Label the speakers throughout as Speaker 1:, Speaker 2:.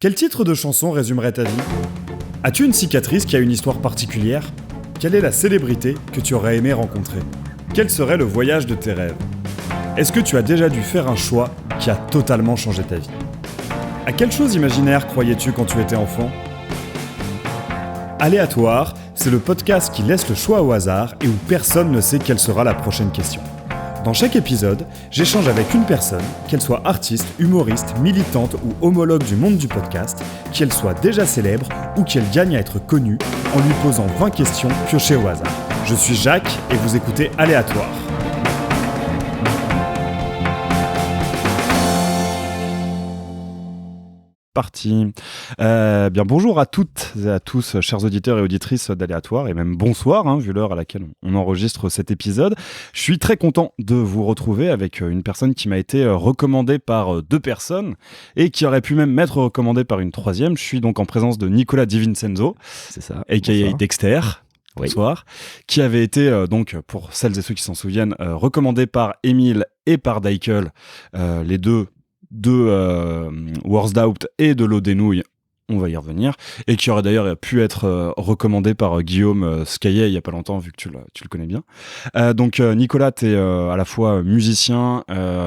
Speaker 1: Quel titre de chanson résumerait ta vie ? As-tu une cicatrice qui a une histoire particulière ? Quelle est la célébrité que tu aurais aimé rencontrer ? Quel serait le voyage de tes rêves ? Est-ce que tu as déjà dû faire un choix qui a totalement changé ta vie ? À quelle chose imaginaire croyais-tu quand tu étais enfant ? Aléatoire, c'est le podcast qui laisse le choix au hasard et où personne ne sait quelle sera la prochaine question. Dans chaque épisode, j'échange avec une personne, qu'elle soit artiste, humoriste, militante ou homologue du monde du podcast, qu'elle soit déjà célèbre ou qu'elle gagne à être connue, en lui posant 20 questions piochées au hasard. Je suis Jacques et vous écoutez Aléatoire. Parti. Bien bonjour à toutes et à tous, chers auditeurs et auditrices d'Aléatoire, et même bonsoir, vu l'heure à laquelle on enregistre cet épisode. Je suis très content de vous retrouver avec une personne qui m'a été recommandée par deux personnes et qui aurait pu même m'être recommandée par une troisième. Je suis donc en présence de Nicolas Di Vincenzo,
Speaker 2: c'est ça,
Speaker 1: a.k.a. Dexter.
Speaker 2: Oui.
Speaker 1: Bonsoir, qui avait été, donc, pour celles et ceux qui s'en souviennent, recommandé par Émile et par Daikel, les deux de Worst Doubt et de L'eau des nouilles, on va y revenir, et qui aurait d'ailleurs pu être recommandé par Guillaume Scaillet il y a pas longtemps, vu que tu le connais bien. Donc Nicolas, tu es à la fois musicien,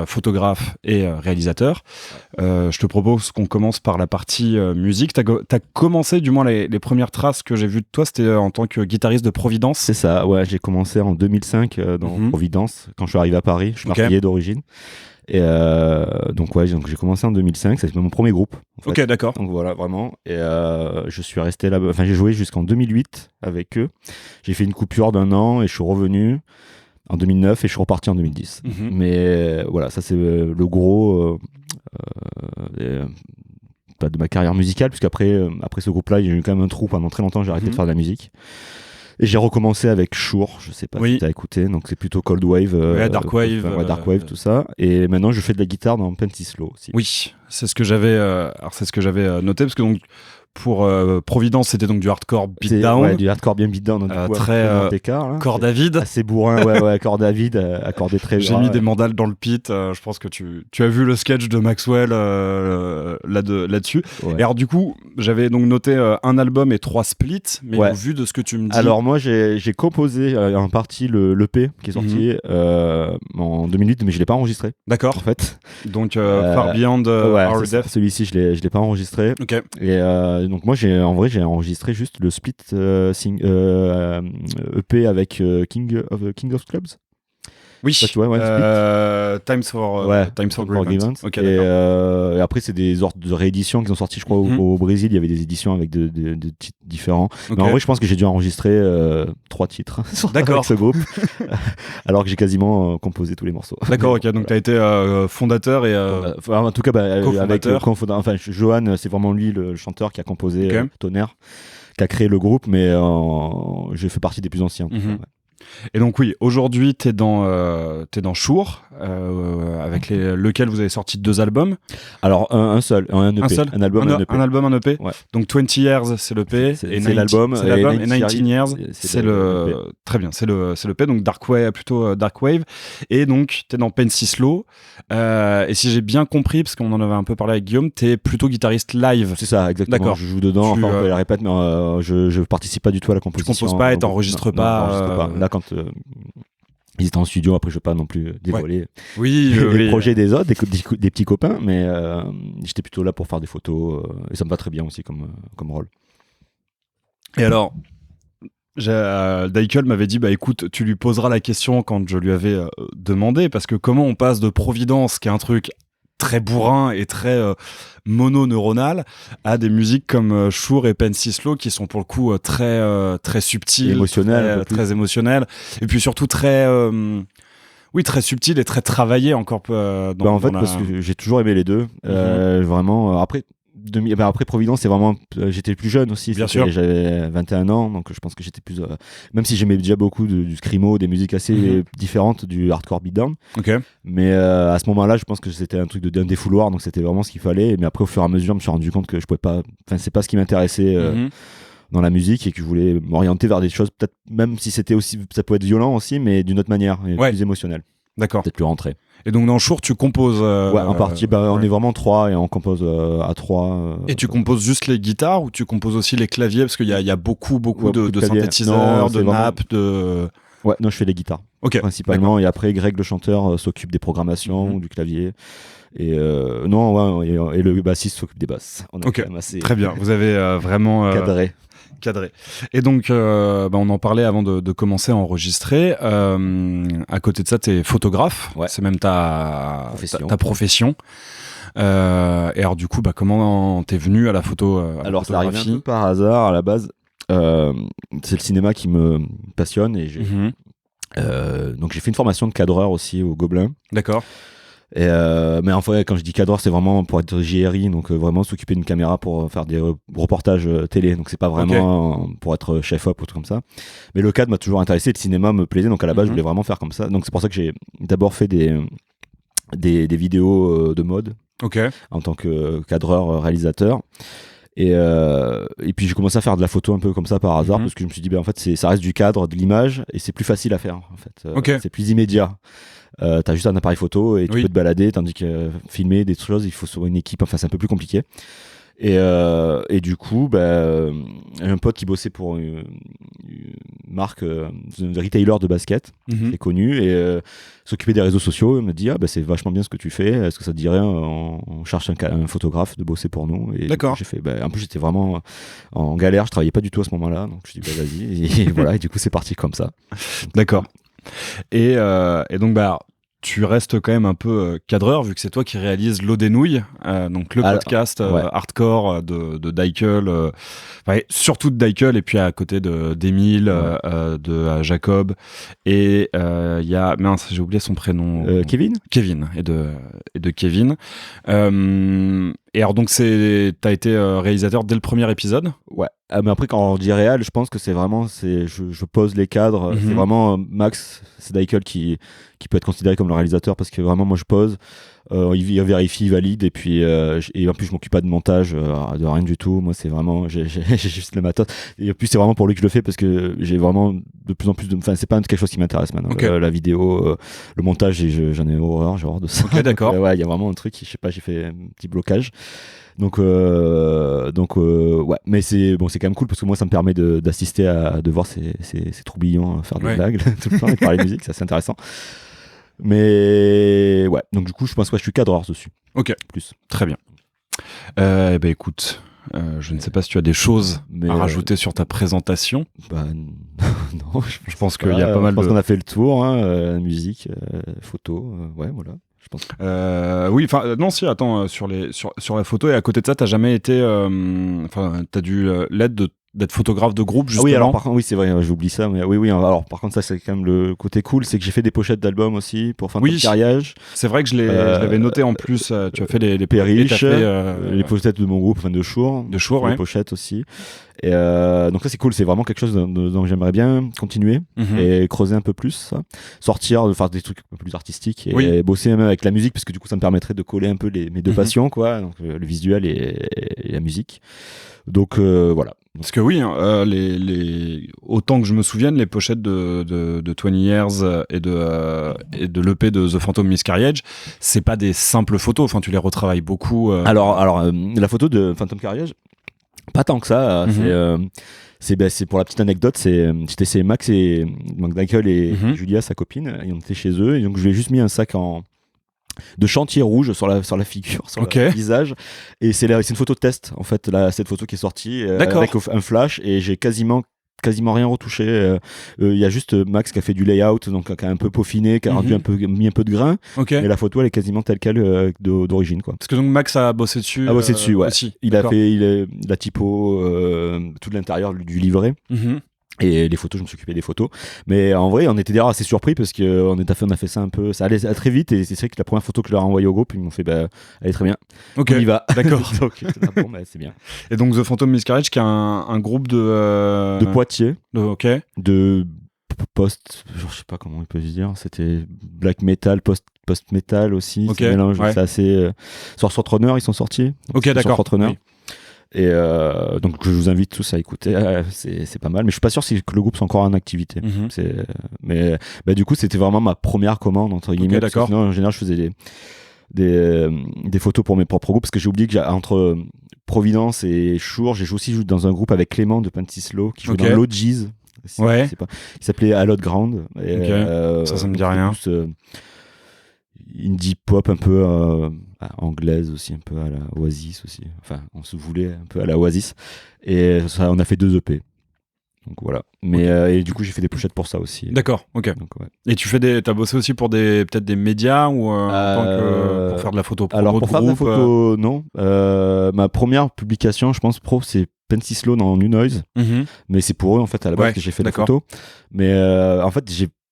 Speaker 1: photographe et réalisateur. Je te propose qu'on commence par la partie musique. T'as commencé, du moins les premières traces que j'ai vues de toi, c'était en tant que guitariste de Providence.
Speaker 2: C'est ça, ouais, j'ai commencé en 2005 dans Providence, quand je suis arrivé à Paris. Je suis marseillais d'origine. Et donc j'ai commencé en 2005, c'est mon premier groupe. En fait.
Speaker 1: Ok, d'accord.
Speaker 2: Donc voilà, vraiment. Et je suis resté là-bas. Enfin, j'ai joué jusqu'en 2008 avec eux. J'ai fait une coupure d'1 an et je suis revenu en 2009 et je suis reparti en 2010. Mais voilà, ça c'est le gros de ma carrière musicale, puisqu'après après ce groupe-là, j'ai eu quand même un trou pendant très longtemps. J'ai arrêté de faire de la musique. Et j'ai recommencé avec Shure, je sais pas si t'as écouté, donc c'est plutôt Cold Wave,
Speaker 1: Dark Wave,
Speaker 2: Dark Wave, tout ça. Et maintenant je fais de la guitare dans Pentislow aussi.
Speaker 1: Oui, c'est ce que j'avais noté, parce que donc pour Providence, c'était donc du hardcore beatdown.
Speaker 2: Ouais, du hardcore bien beatdown, donc du coup,
Speaker 1: très corps David.
Speaker 2: Assez bourrin, ouais, corps David, accordé très bien.
Speaker 1: J'ai mis des mandales dans le pit. Je pense que tu as vu le sketch de Maxwell là-dessus. Ouais. Et alors du coup, j'avais donc noté un album et 3 splits, mais au vu de ce que tu me dis.
Speaker 2: Alors moi, j'ai composé en partie l'EP qui est sorti en 2008, mais je l'ai pas enregistré.
Speaker 1: D'accord.
Speaker 2: En fait.
Speaker 1: Donc Far Beyond Our Death.
Speaker 2: Celui-ci, je l'ai pas enregistré.
Speaker 1: Ok.
Speaker 2: Et donc moi j'ai enregistré juste le split EP avec King of Clubs.
Speaker 1: Oui.
Speaker 2: Tu vois,
Speaker 1: Times for Grievance. Okay,
Speaker 2: et après c'est des ordres de réédition qui sont sortis, je crois, au Brésil. Il y avait des éditions avec de titres différents. Okay. Mais en vrai, je pense que j'ai dû enregistrer 3 titres avec ce groupe, alors que j'ai quasiment composé tous les morceaux.
Speaker 1: D'accord, ok. Donc tu as été fondateur et
Speaker 2: en tout cas avec Johan, c'est vraiment lui le chanteur qui a composé Tonnerre, qui a créé le groupe, mais j'ai fait partie des plus anciens.
Speaker 1: Et donc oui, aujourd'hui t'es dans Shure, avec lequel vous avez sorti 2 albums.
Speaker 2: Alors un seul, un EP, un album, un EP.
Speaker 1: Un album, un EP. Ouais. Donc 20 Years c'est l'EP,
Speaker 2: c'est l'album,
Speaker 1: et 19 Years c'est le très bien, c'est l'EP, donc Dark Wave. Et donc t'es dans Pentislow. Et si j'ai bien compris, parce qu'on en avait un peu parlé avec Guillaume, t'es plutôt guitariste live.
Speaker 2: C'est ça, exactement. D'accord. Je joue dedans. On peut la répéter, mais je participe pas du tout à la composition.
Speaker 1: Tu composes pas et t'enregistres pas.
Speaker 2: Là, quand ils étaient en studio, après je veux pas non plus dévoiler
Speaker 1: les
Speaker 2: projets des autres, des petits copains, mais j'étais plutôt là pour faire des photos, et ça me va très bien aussi comme rôle.
Speaker 1: Et alors, Daikel m'avait dit, écoute, tu lui poseras la question quand je lui avais demandé, parce que comment on passe de Providence, qui est un truc très bourrin et très mononeuronal, à des musiques comme Shure et Pentislow, qui sont pour le coup très subtiles, très émotionnelles, et puis surtout très subtil et très travaillé encore.
Speaker 2: Parce que j'ai toujours aimé les deux. Vraiment, après Providence, c'est vraiment, j'étais plus jeune aussi.
Speaker 1: Bien sûr.
Speaker 2: J'avais 21 ans, donc je pense que j'étais plus, même si j'aimais déjà beaucoup du screamo, des musiques assez différentes du hardcore beatdown.
Speaker 1: Okay.
Speaker 2: Mais à ce moment-là, je pense que c'était un truc d'un défouloir, donc c'était vraiment ce qu'il fallait. Mais après, au fur et à mesure, je me suis rendu compte que je pouvais pas, c'est pas ce qui m'intéressait dans la musique, et que je voulais m'orienter vers des choses, peut-être même si c'était aussi, ça pouvait être violent aussi, mais d'une autre manière, plus émotionnelle.
Speaker 1: D'accord.
Speaker 2: Peut-être plus rentrer.
Speaker 1: Et donc dans Shure, tu composes.
Speaker 2: Ouais, en partie, on est vraiment 3 et on compose à 3.
Speaker 1: Et tu composes juste les guitares ou tu composes aussi les claviers? Parce qu'il y a beaucoup de
Speaker 2: claviers.
Speaker 1: synthétiseurs, de
Speaker 2: vraiment...
Speaker 1: nappes, de.
Speaker 2: Ouais, non, je fais les guitares. Principalement. Et après, Greg, le chanteur, s'occupe des programmations, du clavier. Et et le bassiste s'occupe des basses. On a quand même assez...
Speaker 1: Très bien. Vous avez vraiment. Cadré. Et donc, on en parlait avant de commencer à enregistrer. À côté de ça, tu es photographe.
Speaker 2: Ouais.
Speaker 1: C'est même ta profession. Et alors, du coup, comment t'es venu à la
Speaker 2: alors, ça arrive un peu par hasard à la base. C'est le cinéma qui me passionne. Et donc, j'ai fait une formation de cadreur aussi au Gobelin.
Speaker 1: D'accord.
Speaker 2: Mais en fait, quand je dis cadreur, c'est vraiment pour être JRI, donc vraiment s'occuper d'une caméra pour faire des reportages télé. Donc c'est pas vraiment pour être chef-op ou tout comme ça. Mais le cadre m'a toujours intéressé, le cinéma me plaisait, donc à la base je voulais vraiment faire comme ça. Donc c'est pour ça que j'ai d'abord fait des vidéos de mode en tant que cadreur réalisateur. Et puis j'ai commencé à faire de la photo un peu comme ça par hasard parce que je me suis dit en fait ça reste du cadre, de l'image et c'est plus facile à faire en fait. C'est plus immédiat. T'as juste un appareil photo et tu peux te balader, tandis que filmer des choses, il faut sur une équipe, enfin c'est un peu plus compliqué. Et du coup, un pote qui bossait pour une marque, un retailer de basket, qui est connu, et s'occupait des réseaux sociaux, il me dit c'est vachement bien ce que tu fais, est-ce que ça te dirait, on cherche un photographe de bosser pour nous. Et
Speaker 1: d'accord.
Speaker 2: J'ai fait, en plus j'étais vraiment en galère, je travaillais pas du tout à ce moment-là, donc je dis vas-y, et voilà, et du coup c'est parti comme ça.
Speaker 1: D'accord. Et donc tu restes quand même un peu cadreur vu que c'est toi qui réalises L'eau des nouilles, donc le podcast hardcore de Daikel, surtout de Daikel et puis à côté d'Emile, de Jacob et il y a j'ai oublié son prénom.
Speaker 2: Kevin
Speaker 1: et de Kevin. Et alors donc t'as été réalisateur dès le premier épisode.
Speaker 2: Ouais. Mais après quand on dit réel, je pense que c'est vraiment je pose les cadres. C'est vraiment Max, c'est Daikel qui peut être considéré comme le réalisateur parce que vraiment moi je pose, il vérifie, il valide et puis et en plus je m'occupe pas de montage, de rien du tout. Moi c'est vraiment j'ai juste le matos et en plus c'est vraiment pour lui que je le fais parce que j'ai vraiment de plus en plus enfin c'est pas quelque chose qui m'intéresse maintenant. La vidéo, le montage j'en ai horreur de ça.
Speaker 1: Ok, d'accord.
Speaker 2: Ouais, il y a vraiment un truc, je sais pas, j'ai fait un petit blocage. Donc ouais, mais c'est quand même cool parce que moi ça me permet d'assister de voir ces troublions faire des blagues tout le temps et de parler musique, c'est assez intéressant. Mais ouais, donc du coup je pense que je suis cadreur dessus.
Speaker 1: Ok,
Speaker 2: plus.
Speaker 1: Très bien. Écoute, je ne sais pas si tu as des choses à rajouter sur ta présentation.
Speaker 2: Non,
Speaker 1: je pense qu'il y a pas mal.
Speaker 2: Je pense qu'on a fait le tour, musique, photo, ouais, voilà. Je pense.
Speaker 1: Oui, enfin non, si. Attends, sur la photo et à côté de ça, t'as jamais été, t'as dû l'aide d'être photographe de groupe justement.
Speaker 2: Ah oui, alors par contre, oui, c'est vrai, j'oublie ça, mais oui, alors par contre ça c'est quand même le côté cool, c'est que j'ai fait des pochettes d'albums aussi pour Phantom Carriage.
Speaker 1: C'est vrai que je l'avais noté en plus. Tu as fait les
Speaker 2: Perish, les pochettes de mon groupe, de Shure,
Speaker 1: ouais.
Speaker 2: Les pochettes aussi. Et donc ça c'est cool, c'est vraiment quelque chose dont j'aimerais bien continuer et creuser un peu plus ça. Sortir, de faire des trucs un peu plus artistiques et bosser même avec la musique parce que du coup ça me permettrait de coller un peu mes deux passions quoi, donc le visuel et la musique. Donc voilà.
Speaker 1: Parce que oui, autant que je me souvienne, les pochettes de 20 Years et de l'EP de The Phantom Miscarriage, c'est pas des simples photos. Enfin, tu les retravailles beaucoup.
Speaker 2: Alors, la photo de Phantom Carriage, pas tant que ça. C'est pour la petite anecdote, j'étais chez Max et Michael et Julia, sa copine, et on était chez eux. Et donc, je lui ai juste mis un sac de chantier rouge sur la figure, sur le visage, et c'est une photo de test en fait cette photo qui est sortie avec un flash et j'ai quasiment rien retouché. Il y a juste Max qui a fait du layout, donc qui a un peu peaufiné, qui a rendu mis un peu de grain, mais la photo elle est quasiment telle quelle d'origine quoi.
Speaker 1: Parce que donc Max a bossé dessus.
Speaker 2: Ouais.
Speaker 1: Aussi.
Speaker 2: Il a fait la typo, tout l'intérieur du livret. Et les photos, je me suis occupé des photos. Mais en vrai, on était d'ailleurs assez surpris parce qu'on a fait ça un peu. Ça allait très vite et c'est vrai que la première photo que je leur ai envoyée au groupe, ils m'ont fait elle est très bien. On y va.
Speaker 1: D'accord.
Speaker 2: Donc, bon, c'est bien.
Speaker 1: Et donc, The Phantom Miscarriage, qui est un groupe de
Speaker 2: Poitiers. De post. Je sais pas comment on peut se dire. C'était black metal, post-metal aussi. C'est mélange. C'est assez. Sur Frontrunner, ils sont sortis.
Speaker 1: Ok, d'accord.
Speaker 2: Frontrunner.
Speaker 1: Oui.
Speaker 2: Et donc je vous invite tous à écouter, c'est pas mal, mais je suis pas sûr que le groupe soit encore en activité. Mais du coup c'était vraiment ma première commande entre guillemets, parce que sinon en général je faisais des photos pour mes propres groupes, parce que j'ai oublié que entre Providence et Chour, j'ai aussi joué dans un groupe avec Clément de Pentislo qui jouait dans l'Ogis, qui s'appelait Hallowed Ground. Et,
Speaker 1: ça me dit rien.
Speaker 2: Plus, indie pop un peu anglaise aussi, un peu à la Oasis aussi. Enfin, on se voulait un peu à la Oasis. Et ça, on a fait 2 EP. Donc voilà. Mais et du coup, j'ai fait des pochettes pour ça aussi.
Speaker 1: D'accord, ok.
Speaker 2: Donc, ouais.
Speaker 1: Et t'as bossé aussi pour peut-être des médias ou en tant que pour faire de la photo promo?
Speaker 2: Alors pour faire de la photo, non. Ma première publication, je pense pro, c'est Pentislo dans New Noise. Mais c'est pour eux en fait à la base que j'ai fait de la photo. Mais en fait,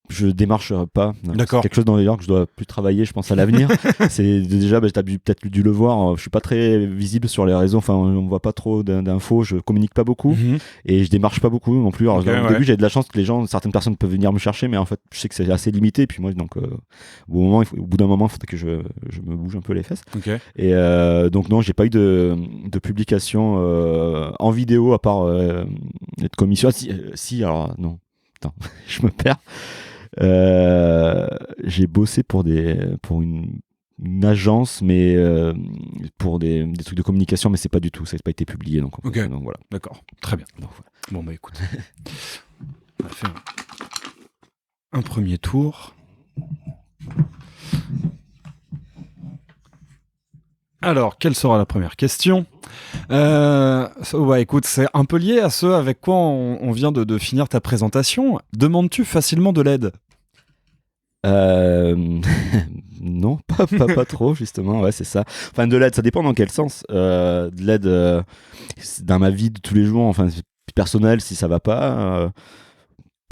Speaker 2: je démarche pas. C'est quelque chose dans les que je dois plus travailler, je pense, à l'avenir. C'est déjà, t'as peut-être dû le voir, je suis pas très visible sur les réseaux, enfin on voit pas trop d'infos, je communique pas beaucoup et je démarche pas beaucoup non plus. Alors, au début j'avais de la chance que certaines personnes peuvent venir me chercher, mais en fait je sais que c'est assez limité, puis moi donc au bout d'un moment il faudrait que je me bouge un peu les fesses. Et donc non, j'ai pas eu de publication en vidéo à part être commission. Si alors non, attends, je me perds. J'ai bossé pour une agence, mais pour des trucs de communication, mais c'est pas du tout, ça n'a pas été publié, donc voilà.
Speaker 1: D'accord, très bien. Donc, voilà. Bon bah écoute, on va faire un premier tour. Alors, quelle sera la première question? Écoute, c'est un peu lié à ce avec quoi on vient de finir ta présentation. Demandes-tu facilement de l'aide?
Speaker 2: Non, pas trop, justement, ouais, c'est ça. Enfin, de l'aide, ça dépend dans quel sens. De l'aide dans ma vie de tous les jours, enfin, personnel, si ça va pas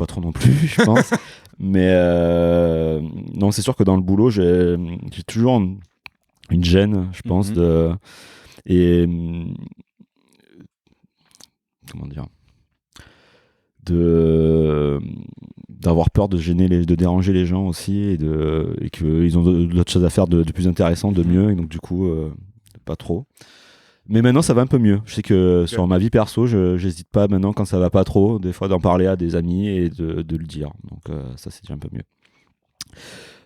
Speaker 2: trop non plus, je pense. Mais non, c'est sûr que dans le boulot, j'ai toujours une gêne, je pense, comment dire, d'avoir peur de de déranger les gens aussi, et qu'ils ont d'autres choses à faire de plus intéressant, de mieux, et donc du coup pas trop. Mais maintenant ça va un peu mieux. Je sais que sur ma vie perso, j'hésite pas maintenant, quand ça va pas trop, des fois d'en parler à des amis et de le dire, donc ça c'est déjà un peu mieux.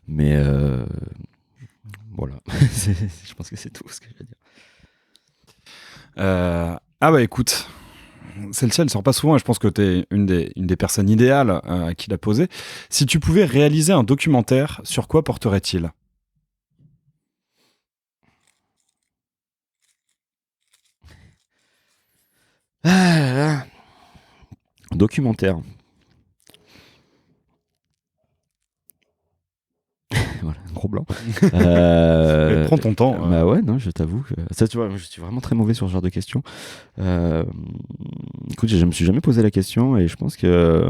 Speaker 2: Mais voilà. Je pense que c'est tout ce que je vais dire.
Speaker 1: Écoute, celle-ci elle sort pas souvent et je pense que t'es une des personnes idéales à qui la poser. Si tu pouvais réaliser un documentaire, sur quoi porterait-il?
Speaker 2: Un documentaire. Voilà, un gros blanc.
Speaker 1: Prends ton temps.
Speaker 2: Bah ouais, non, je t'avoue que ça, tu vois, je suis vraiment très mauvais sur ce genre de questions. Écoute, je me suis jamais posé la question et je pense que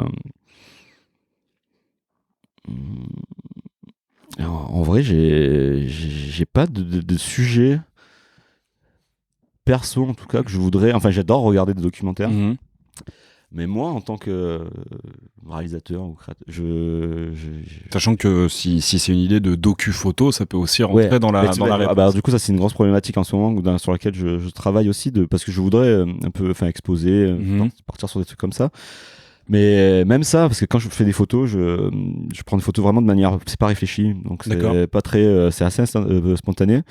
Speaker 2: en vrai, j'ai pas de sujet perso en tout cas que je voudrais. Enfin, j'adore regarder des documentaires. Mais moi, en tant que réalisateur ou créateur,
Speaker 1: sachant que si c'est une idée de docu-photo, ça peut aussi rentrer dans la réponse.
Speaker 2: Du coup, ça, c'est une grosse problématique en ce moment sur laquelle je travaille aussi, parce que je voudrais un peu exposer, partir sur des trucs comme ça. Mais même ça, parce que quand je fais des photos, je prends des photos vraiment de manière, c'est pas réfléchi, donc c'est pas très, c'est assez spontané.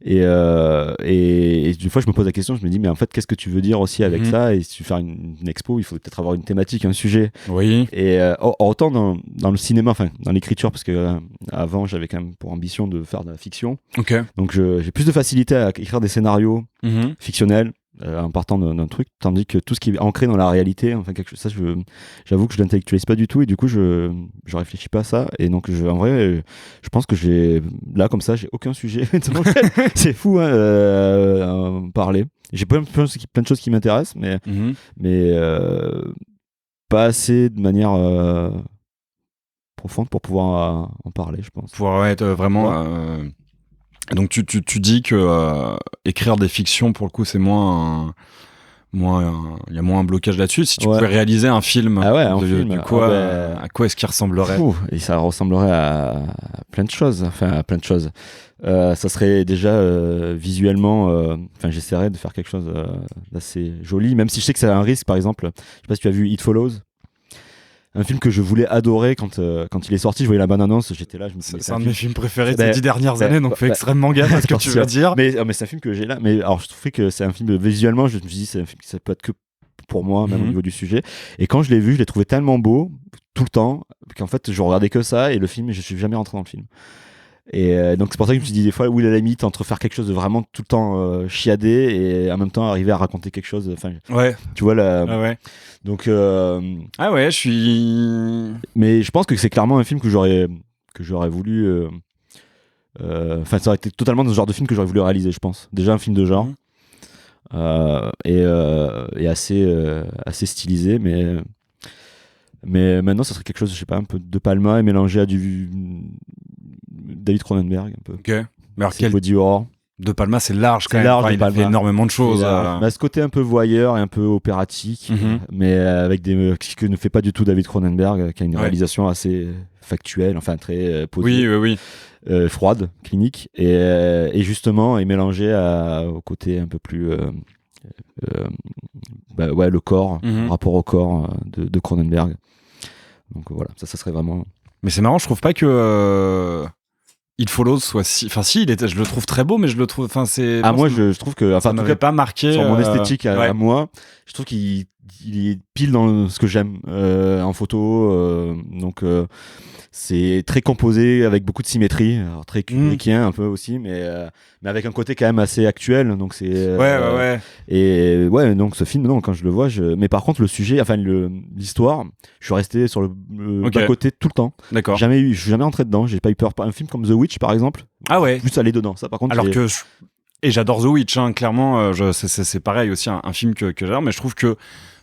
Speaker 2: Et des fois je me pose la question, je me dis mais en fait qu'est-ce que tu veux dire aussi avec ça, et si tu veux faire une expo, il faut peut-être avoir une thématique, un sujet.
Speaker 1: Oui.
Speaker 2: Et autant dans le cinéma, enfin dans l'écriture, parce que avant j'avais quand même pour ambition de faire de la fiction. Donc j'ai plus de facilité à écrire des scénarios fictionnels en partant d'un truc, tandis que tout ce qui est ancré dans la réalité, enfin quelque chose, ça j'avoue que je l'intellectualise pas du tout, et du coup je réfléchis pas à ça, et donc en vrai je pense que j'ai aucun sujet. C'est fou à parler. J'ai plein de choses qui m'intéressent, mais pas assez de manière profonde pour pouvoir en parler, je pense.
Speaker 1: Pour être vraiment donc tu dis que écrire des fictions, pour le coup, c'est moins il y a moins un blocage là-dessus. Si tu
Speaker 2: Ouais.
Speaker 1: pouvais réaliser un film,
Speaker 2: film.
Speaker 1: À quoi est-ce qu'il ressemblerait?
Speaker 2: Et ça ressemblerait à plein de choses. Ça serait déjà visuellement. J'essaierais de faire quelque chose d'assez joli, même si je sais que c'est un risque. Par exemple, je sais pas si tu as vu It Follows. Un film que je voulais adorer quand il est sorti, je voyais la bande-annonce, j'étais là, je me suis dit,
Speaker 1: c'est un de mes films préférés ces 10 dernières années, donc fais extrêmement gaffe à ce que tu veux dire.
Speaker 2: Mais c'est un film que j'ai là. Mais alors, je trouvais que c'est un film visuellement, je me suis dit, c'est un film qui ça peut être que pour moi, même au niveau du sujet. Et quand je l'ai vu, je l'ai trouvé tellement beau tout le temps qu'en fait, je regardais que ça et le film, je suis jamais rentré dans le film. Et donc c'est pour ça que je me suis dit des fois où est la limite entre faire quelque chose de vraiment tout le temps chiadé et en même temps arriver à raconter quelque chose.
Speaker 1: Ouais.
Speaker 2: Tu vois là.
Speaker 1: Ouais.
Speaker 2: Donc.
Speaker 1: Ah ouais, je suis.
Speaker 2: Mais je pense que c'est clairement un film que j'aurais voulu. Ça aurait été totalement ce genre de film que j'aurais voulu réaliser, je pense. Déjà un film de genre et assez stylisé, mais maintenant ça serait quelque chose, je sais pas, un peu de Palma et mélangé à du David Cronenberg un peu.
Speaker 1: Ok. Mais alors
Speaker 2: body horror.
Speaker 1: De Palma, c'est large quand même.
Speaker 2: Large,
Speaker 1: il a fait énormément de choses.
Speaker 2: Ce côté un peu voyeur et un peu opératique, mais avec ce que ne fait pas du tout David Cronenberg, qui a une réalisation assez factuelle, très posée.
Speaker 1: Oui.
Speaker 2: Froide, clinique, et justement est mélangé au côté un peu plus le corps, rapport au corps de Cronenberg. Donc voilà, ça serait vraiment.
Speaker 1: Mais c'est marrant, je trouve pas que It Follows soit si. Enfin, si, je le trouve très beau, mais je le trouve. Enfin, c'est.
Speaker 2: Moi, je trouve que.
Speaker 1: Ça m'avait pas marqué.
Speaker 2: Sur mon esthétique à moi, je trouve qu'il est pile dans ce que j'aime en photo. Donc. C'est très composé avec beaucoup de symétrie, alors très kubrickien un peu aussi, mais avec un côté quand même assez actuel. Donc c'est
Speaker 1: ouais.
Speaker 2: Et donc ce film, quand je le vois, mais par contre le sujet, l'histoire, je suis resté sur le bas côté tout le temps.
Speaker 1: D'accord.
Speaker 2: Je suis jamais entré dedans. J'ai pas eu peur. Un film comme The Witch par exemple.
Speaker 1: Ah ouais.
Speaker 2: Juste aller dedans. Ça par contre.
Speaker 1: Alors que et j'adore The Witch, clairement. C'est pareil aussi un film que j'adore, mais je trouve que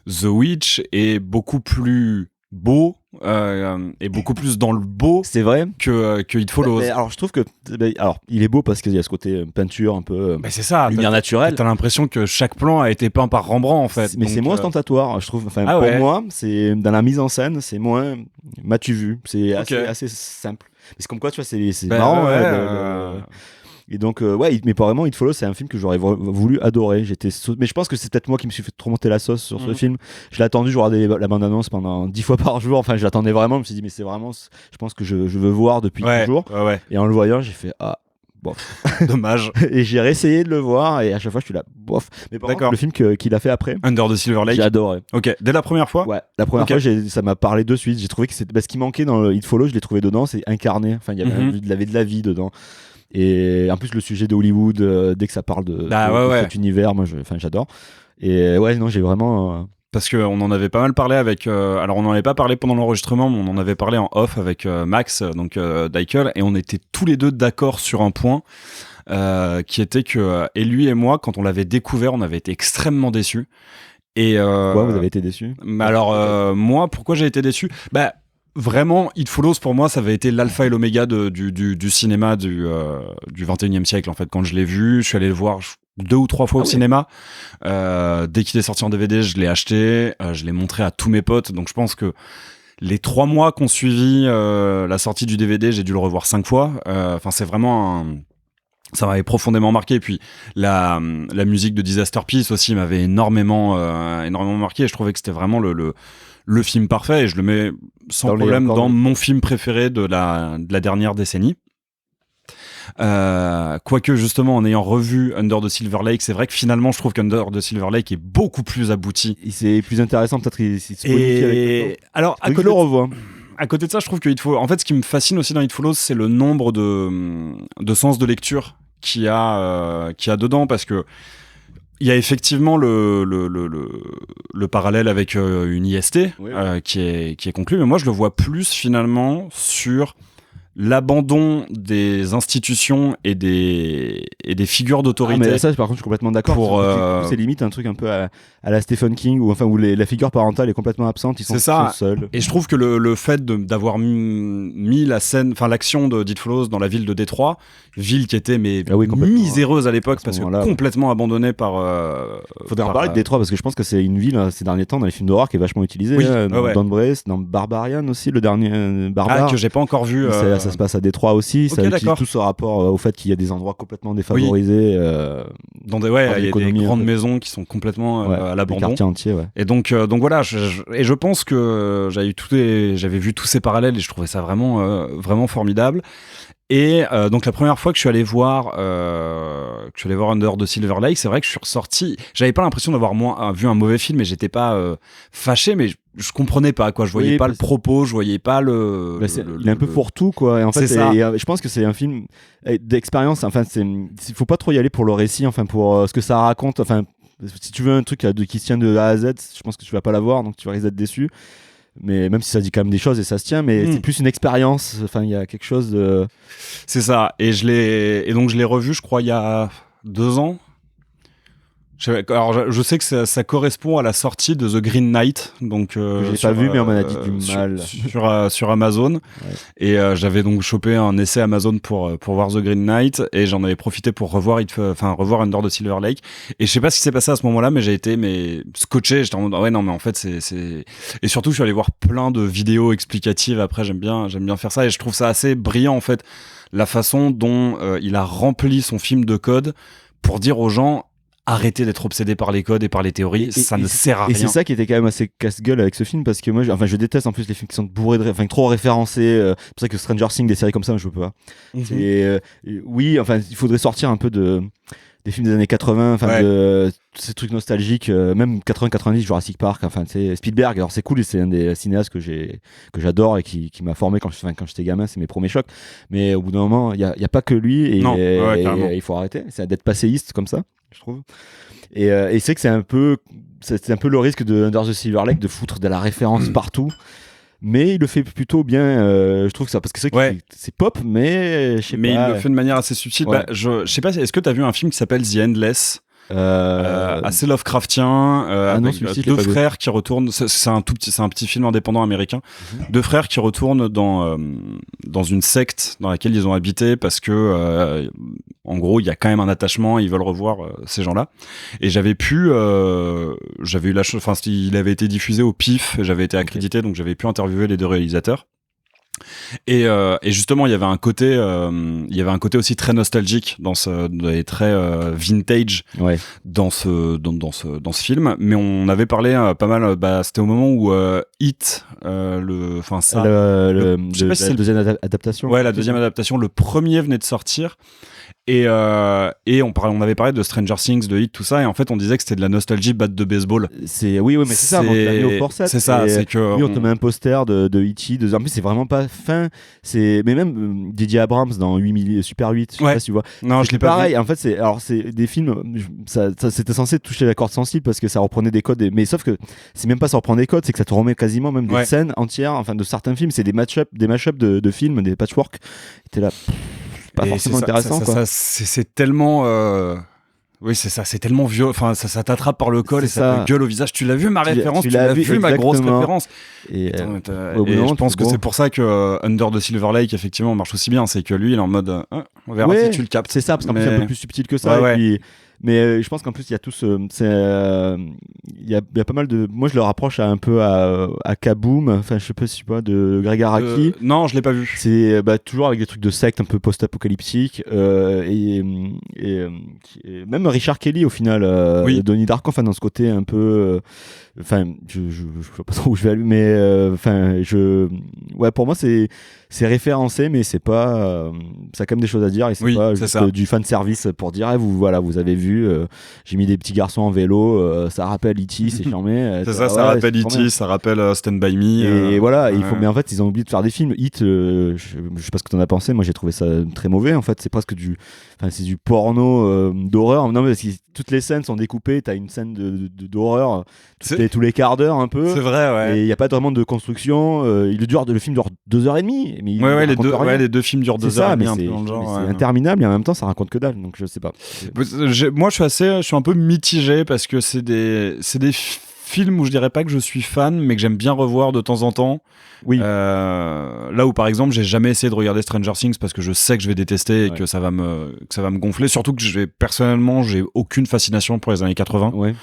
Speaker 1: The Witch est beaucoup plus beau et beaucoup plus dans le beau,
Speaker 2: c'est vrai,
Speaker 1: que It Follows.
Speaker 2: Alors je trouve que il est beau parce qu'il y a ce côté peinture un peu
Speaker 1: c'est ça,
Speaker 2: lumière naturelle.
Speaker 1: T'as l'impression que chaque plan a été peint par Rembrandt en fait.
Speaker 2: Mais c'est moins ostentatoire, je trouve. Pour moi, c'est dans la mise en scène, c'est moins m'as-tu vu, c'est assez simple. Mais c'est comme quoi, tu vois, c'est marrant. Et donc, mais pas vraiment, It Follows, c'est un film que j'aurais voulu adorer. Mais je pense que c'est peut-être moi qui me suis fait trop monter la sauce sur ce film. Je l'ai attendu, je regardais la bande-annonce pendant 10 fois par jour. Enfin, je l'attendais vraiment. Je me suis dit, mais c'est vraiment, je pense que je veux voir depuis toujours.
Speaker 1: Ouais.
Speaker 2: Et en le voyant, j'ai fait, bof.
Speaker 1: Dommage.
Speaker 2: Et j'ai réessayé de le voir et à chaque fois, je suis là, bof. Mais par contre, le film qu'il a fait après,
Speaker 1: Under the Silver Lake,
Speaker 2: j'ai adoré.
Speaker 1: Ok, dès la première fois.
Speaker 2: Ouais, la première fois, ça m'a parlé de suite. J'ai trouvé que ce qui manquait dans It Follows, je l'ai trouvé dedans, c'est incarné. Enfin, il y avait de la vie dedans. Et en plus le sujet de Hollywood, dès que ça parle de cet univers, moi j'adore. Et j'ai vraiment
Speaker 1: parce qu'on en avait pas mal parlé avec alors on n'en avait pas parlé pendant l'enregistrement, mais on en avait parlé en off avec Max, donc Daikel, et on était tous les deux d'accord sur un point qui était que et lui et moi, quand on l'avait découvert, on avait été extrêmement déçus. Et
Speaker 2: pourquoi vous avez été déçus?
Speaker 1: Alors moi, pourquoi j'ai été déçu? Vraiment, It Follows pour moi, ça avait été l'alpha et l'oméga du cinéma du 21e siècle en fait. Quand je l'ai vu, je suis allé le voir 2 ou 3 fois au cinéma. Dès qu'il est sorti en DVD, je l'ai acheté, je l'ai montré à tous mes potes. Donc je pense que les 3 mois qu'on suivi la sortie du DVD, j'ai dû le revoir 5 fois. C'est vraiment ça m'avait profondément marqué. Et puis la musique de Disaster Piece aussi m'avait énormément marqué. Et je trouvais que c'était vraiment le film parfait, et je le mets sans problème dans mon film préféré de la dernière décennie. Quoique justement, en ayant revu Under the Silver Lake, c'est vrai que finalement je trouve qu'Under the Silver Lake est beaucoup plus abouti.
Speaker 2: C'est plus intéressant, peut-être il se modifie avec
Speaker 1: alors
Speaker 2: à côté, le revois.
Speaker 1: À côté de ça, je trouve que en fait, ce qui me fascine aussi dans It Follows, c'est le nombre de sens de lecture qu'il y a dedans, parce que il y a effectivement le parallèle avec une IST qui est conclu, mais moi je le vois plus finalement sur l'abandon des institutions et des figures d'autorité.
Speaker 2: Mais ça, par contre, je suis complètement d'accord. C'est limite un truc un peu à la Stephen King, où la figure parentale est complètement absente, ils sont seuls.
Speaker 1: Et je trouve que le fait d'avoir mis l'action de It Follows dans la ville de Détroit, ville qui était miséreuse à l'époque, parce que complètement abandonnée par...
Speaker 2: Faudrait en parler de Détroit, parce que je pense que c'est une ville, ces derniers temps, dans les films d'horreur, qui est vachement utilisée. Dans Don't Breathe, dans Barbarian aussi, le dernier Barbare.
Speaker 1: Que j'ai pas encore vu.
Speaker 2: Ça se passe à Détroit aussi. Ça utilise tout ce rapport au fait qu'il y a des endroits complètement défavorisés.
Speaker 1: Il y a des grandes maisons qui sont complètement à l'abandon.
Speaker 2: Des quartiers entiers,
Speaker 1: Et donc voilà, je pense que j'avais vu tous ces parallèles et je trouvais ça vraiment, vraiment formidable. Et donc la première fois que je suis allé voir Under the Silver Lake, c'est vrai que je suis ressorti. J'avais pas l'impression d'avoir vu un mauvais film, et j'étais pas fâché, mais je comprenais pas quoi. Je voyais pas le propos, je voyais pas le.
Speaker 2: Il est un peu fourre-tout quoi. Et en fait, je pense que c'est un film d'expérience. Enfin, il faut pas trop y aller pour le récit. Enfin, pour ce que ça raconte. Enfin, si tu veux un truc qui se tient de A à Z, je pense que tu vas pas l'avoir, donc tu vas risquer d'être déçu. Mais même si ça dit quand même des choses et ça se tient, mais c'est plus une expérience. Enfin, il y a quelque chose de.
Speaker 1: C'est ça. Et donc je l'ai revu, je crois, il y a 2 ans. Alors, je sais que ça correspond à la sortie de The Green Knight, donc
Speaker 2: je l'ai pas vu, mais on m'en a dit du mal
Speaker 1: sur Amazon. Ouais. Et j'avais donc chopé un essai Amazon pour voir The Green Knight, et j'en avais profité pour revoir Under the Silver Lake. Et je sais pas ce qui s'est passé à ce moment-là, mais j'ai été scotché. J'étais en mode ouais non, mais en fait c'est. Et surtout, je suis allé voir plein de vidéos explicatives. Après, j'aime bien faire ça, et je trouve ça assez brillant en fait, la façon dont il a rempli son film de code pour dire aux gens: arrêtez d'être obsédé par les codes et par les théories, ça ne sert à rien.
Speaker 2: Et c'est ça qui était quand même assez casse-gueule avec ce film, parce que moi, je déteste en plus les films qui sont bourrés trop référencés. C'est pour ça que Stranger Things, des séries comme ça, je peux pas. Oui, il faudrait sortir un peu des films des années 80, de ces trucs nostalgiques, même 80-90, Jurassic Park, Spielberg. Alors c'est cool, c'est un des cinéastes que j'adore et qui m'a formé quand j'étais gamin, c'est mes premiers chocs. Mais au bout d'un moment, il y a pas que lui, et il faut arrêter. C'est d'être passéiste comme ça, je trouve. Et c'est que c'est un peu le risque de Under the Silver Lake, de foutre de la référence partout. Mais il le fait plutôt bien, je trouve, ça, parce que c'est pop, mais je sais pas.
Speaker 1: Mais il le fait de manière assez subtile. Je sais pas, est-ce que tu as vu un film qui s'appelle The Endless, assez Lovecraftien, avec 2 frères qui retournent. C'est un petit film indépendant américain. 2 frères qui retournent dans une secte dans laquelle ils ont habité, parce que en gros il y a quand même un attachement, ils veulent revoir ces gens-là. Et j'avais eu la chance, il avait été diffusé au PIF, j'avais été accrédité, donc j'avais pu interviewer les 2 réalisateurs. Et justement, il y avait un côté aussi très nostalgique et très vintage dans ce film. Mais on avait parlé pas mal. C'était au moment où It, je sais pas si c'est
Speaker 2: la deuxième adaptation.
Speaker 1: Ouais, la deuxième adaptation. Le premier venait de sortir. Et on avait parlé de Stranger Things, de Hit, tout ça, et en fait on disait que c'était de la nostalgie batte de baseball.
Speaker 2: Mais c'est ça, on te l'a mis au forceps.
Speaker 1: C'est ça, c'est que
Speaker 2: oui, on te met un poster de E.T. En plus c'est vraiment pas fin. Mais même Didier Abrams dans Super 8, je sais pas si tu vois.
Speaker 1: Non, je l'ai pas
Speaker 2: pareil.
Speaker 1: vu.
Speaker 2: En fait c'est des films, ça c'était censé toucher la corde sensible parce que ça reprenait des codes, mais sauf que c'est même pas ça reprend des codes, c'est que ça te remet quasiment même des scènes entières, de certains films, c'est des mashups de films, des patchwork. T'es là. Pas forcément intéressant, quoi.
Speaker 1: C'est tellement oui, c'est ça, c'est tellement vieux, ça t'attrape par le col, et ça te gueule au visage. Tu l'as vu ma référence, tu l'as vu ma grosse référence. Et je pense que c'est pour ça que Under the Silver Lake effectivement marche aussi bien, c'est que lui il est en mode on verra si tu le captes.
Speaker 2: C'est ça, parce qu'en plus c'est un peu plus subtil que ça. Mais je pense qu'en plus il y a tous il y a pas mal de, moi je le rapproche un peu à Kaboom, je sais pas si tu vois, de Greg Araki.
Speaker 1: Non, je l'ai pas vu.
Speaker 2: C'est toujours avec des trucs de secte un peu post-apocalyptique, et même Richard Kelly au final, Donnie Darko, dans ce côté un peu je sais pas trop où je vais aller, mais pour moi c'est référencé, mais c'est pas ça a quand même des choses à dire, et c'est pas juste du fan service pour dire vous avez vu vu. J'ai mis des petits garçons en vélo, ça rappelle E.T., c'est charmé.
Speaker 1: C'est ça, ça rappelle E.T., ça rappelle Stand By Me.
Speaker 2: Et voilà, mais en fait, ils ont oublié de faire des films. Hit, je sais pas ce que t'en as pensé, moi j'ai trouvé ça très mauvais. En fait, c'est presque c'est du porno d'horreur. Non, mais toutes les scènes sont découpées, t'as une scène d'horreur tous les quarts d'heure un peu.
Speaker 1: C'est vrai, ouais.
Speaker 2: Et il n'y a pas vraiment de construction. Le film dure 2h30. Mais
Speaker 1: les deux films durent 2h30.
Speaker 2: Mais c'est interminable et en même temps, ça raconte que dalle. Donc je sais pas.
Speaker 1: Moi, je suis un peu mitigé parce que c'est des films où je dirais pas que je suis fan, mais que j'aime bien revoir de temps en temps.
Speaker 2: Oui.
Speaker 1: Là où par exemple j'ai jamais essayé de regarder Stranger Things parce que je sais que je vais détester et que ça va me gonfler, surtout que personnellement j'ai aucune fascination pour les années 80.
Speaker 2: Ouais.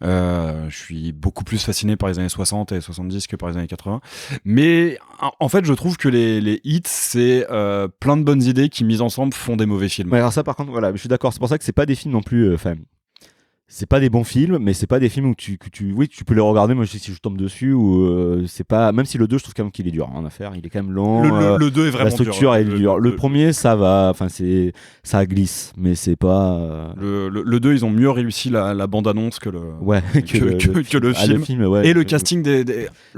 Speaker 1: Je suis beaucoup plus fasciné par les années 60 et 70 que par les années 80, mais en fait je trouve que les hits c'est plein de bonnes idées qui mises ensemble font des mauvais films.
Speaker 2: Ouais, alors ça par contre voilà, je suis d'accord, c'est pour ça que c'est pas des films non plus c'est pas des bons films, mais c'est pas des films où tu peux les regarder. Moi, si je tombe dessus, ou c'est pas. Même si le 2, je trouve quand même qu'il est dur à faire. Il est quand même long.
Speaker 1: Le 2 est vraiment dur.
Speaker 2: La structure est dure. Le premier, ça va. Enfin, ça glisse, mais c'est pas.
Speaker 1: Le 2, ils ont mieux réussi la bande-annonce que le.
Speaker 2: Ouais.
Speaker 1: que le film.
Speaker 2: Le film ouais.
Speaker 1: Et le casting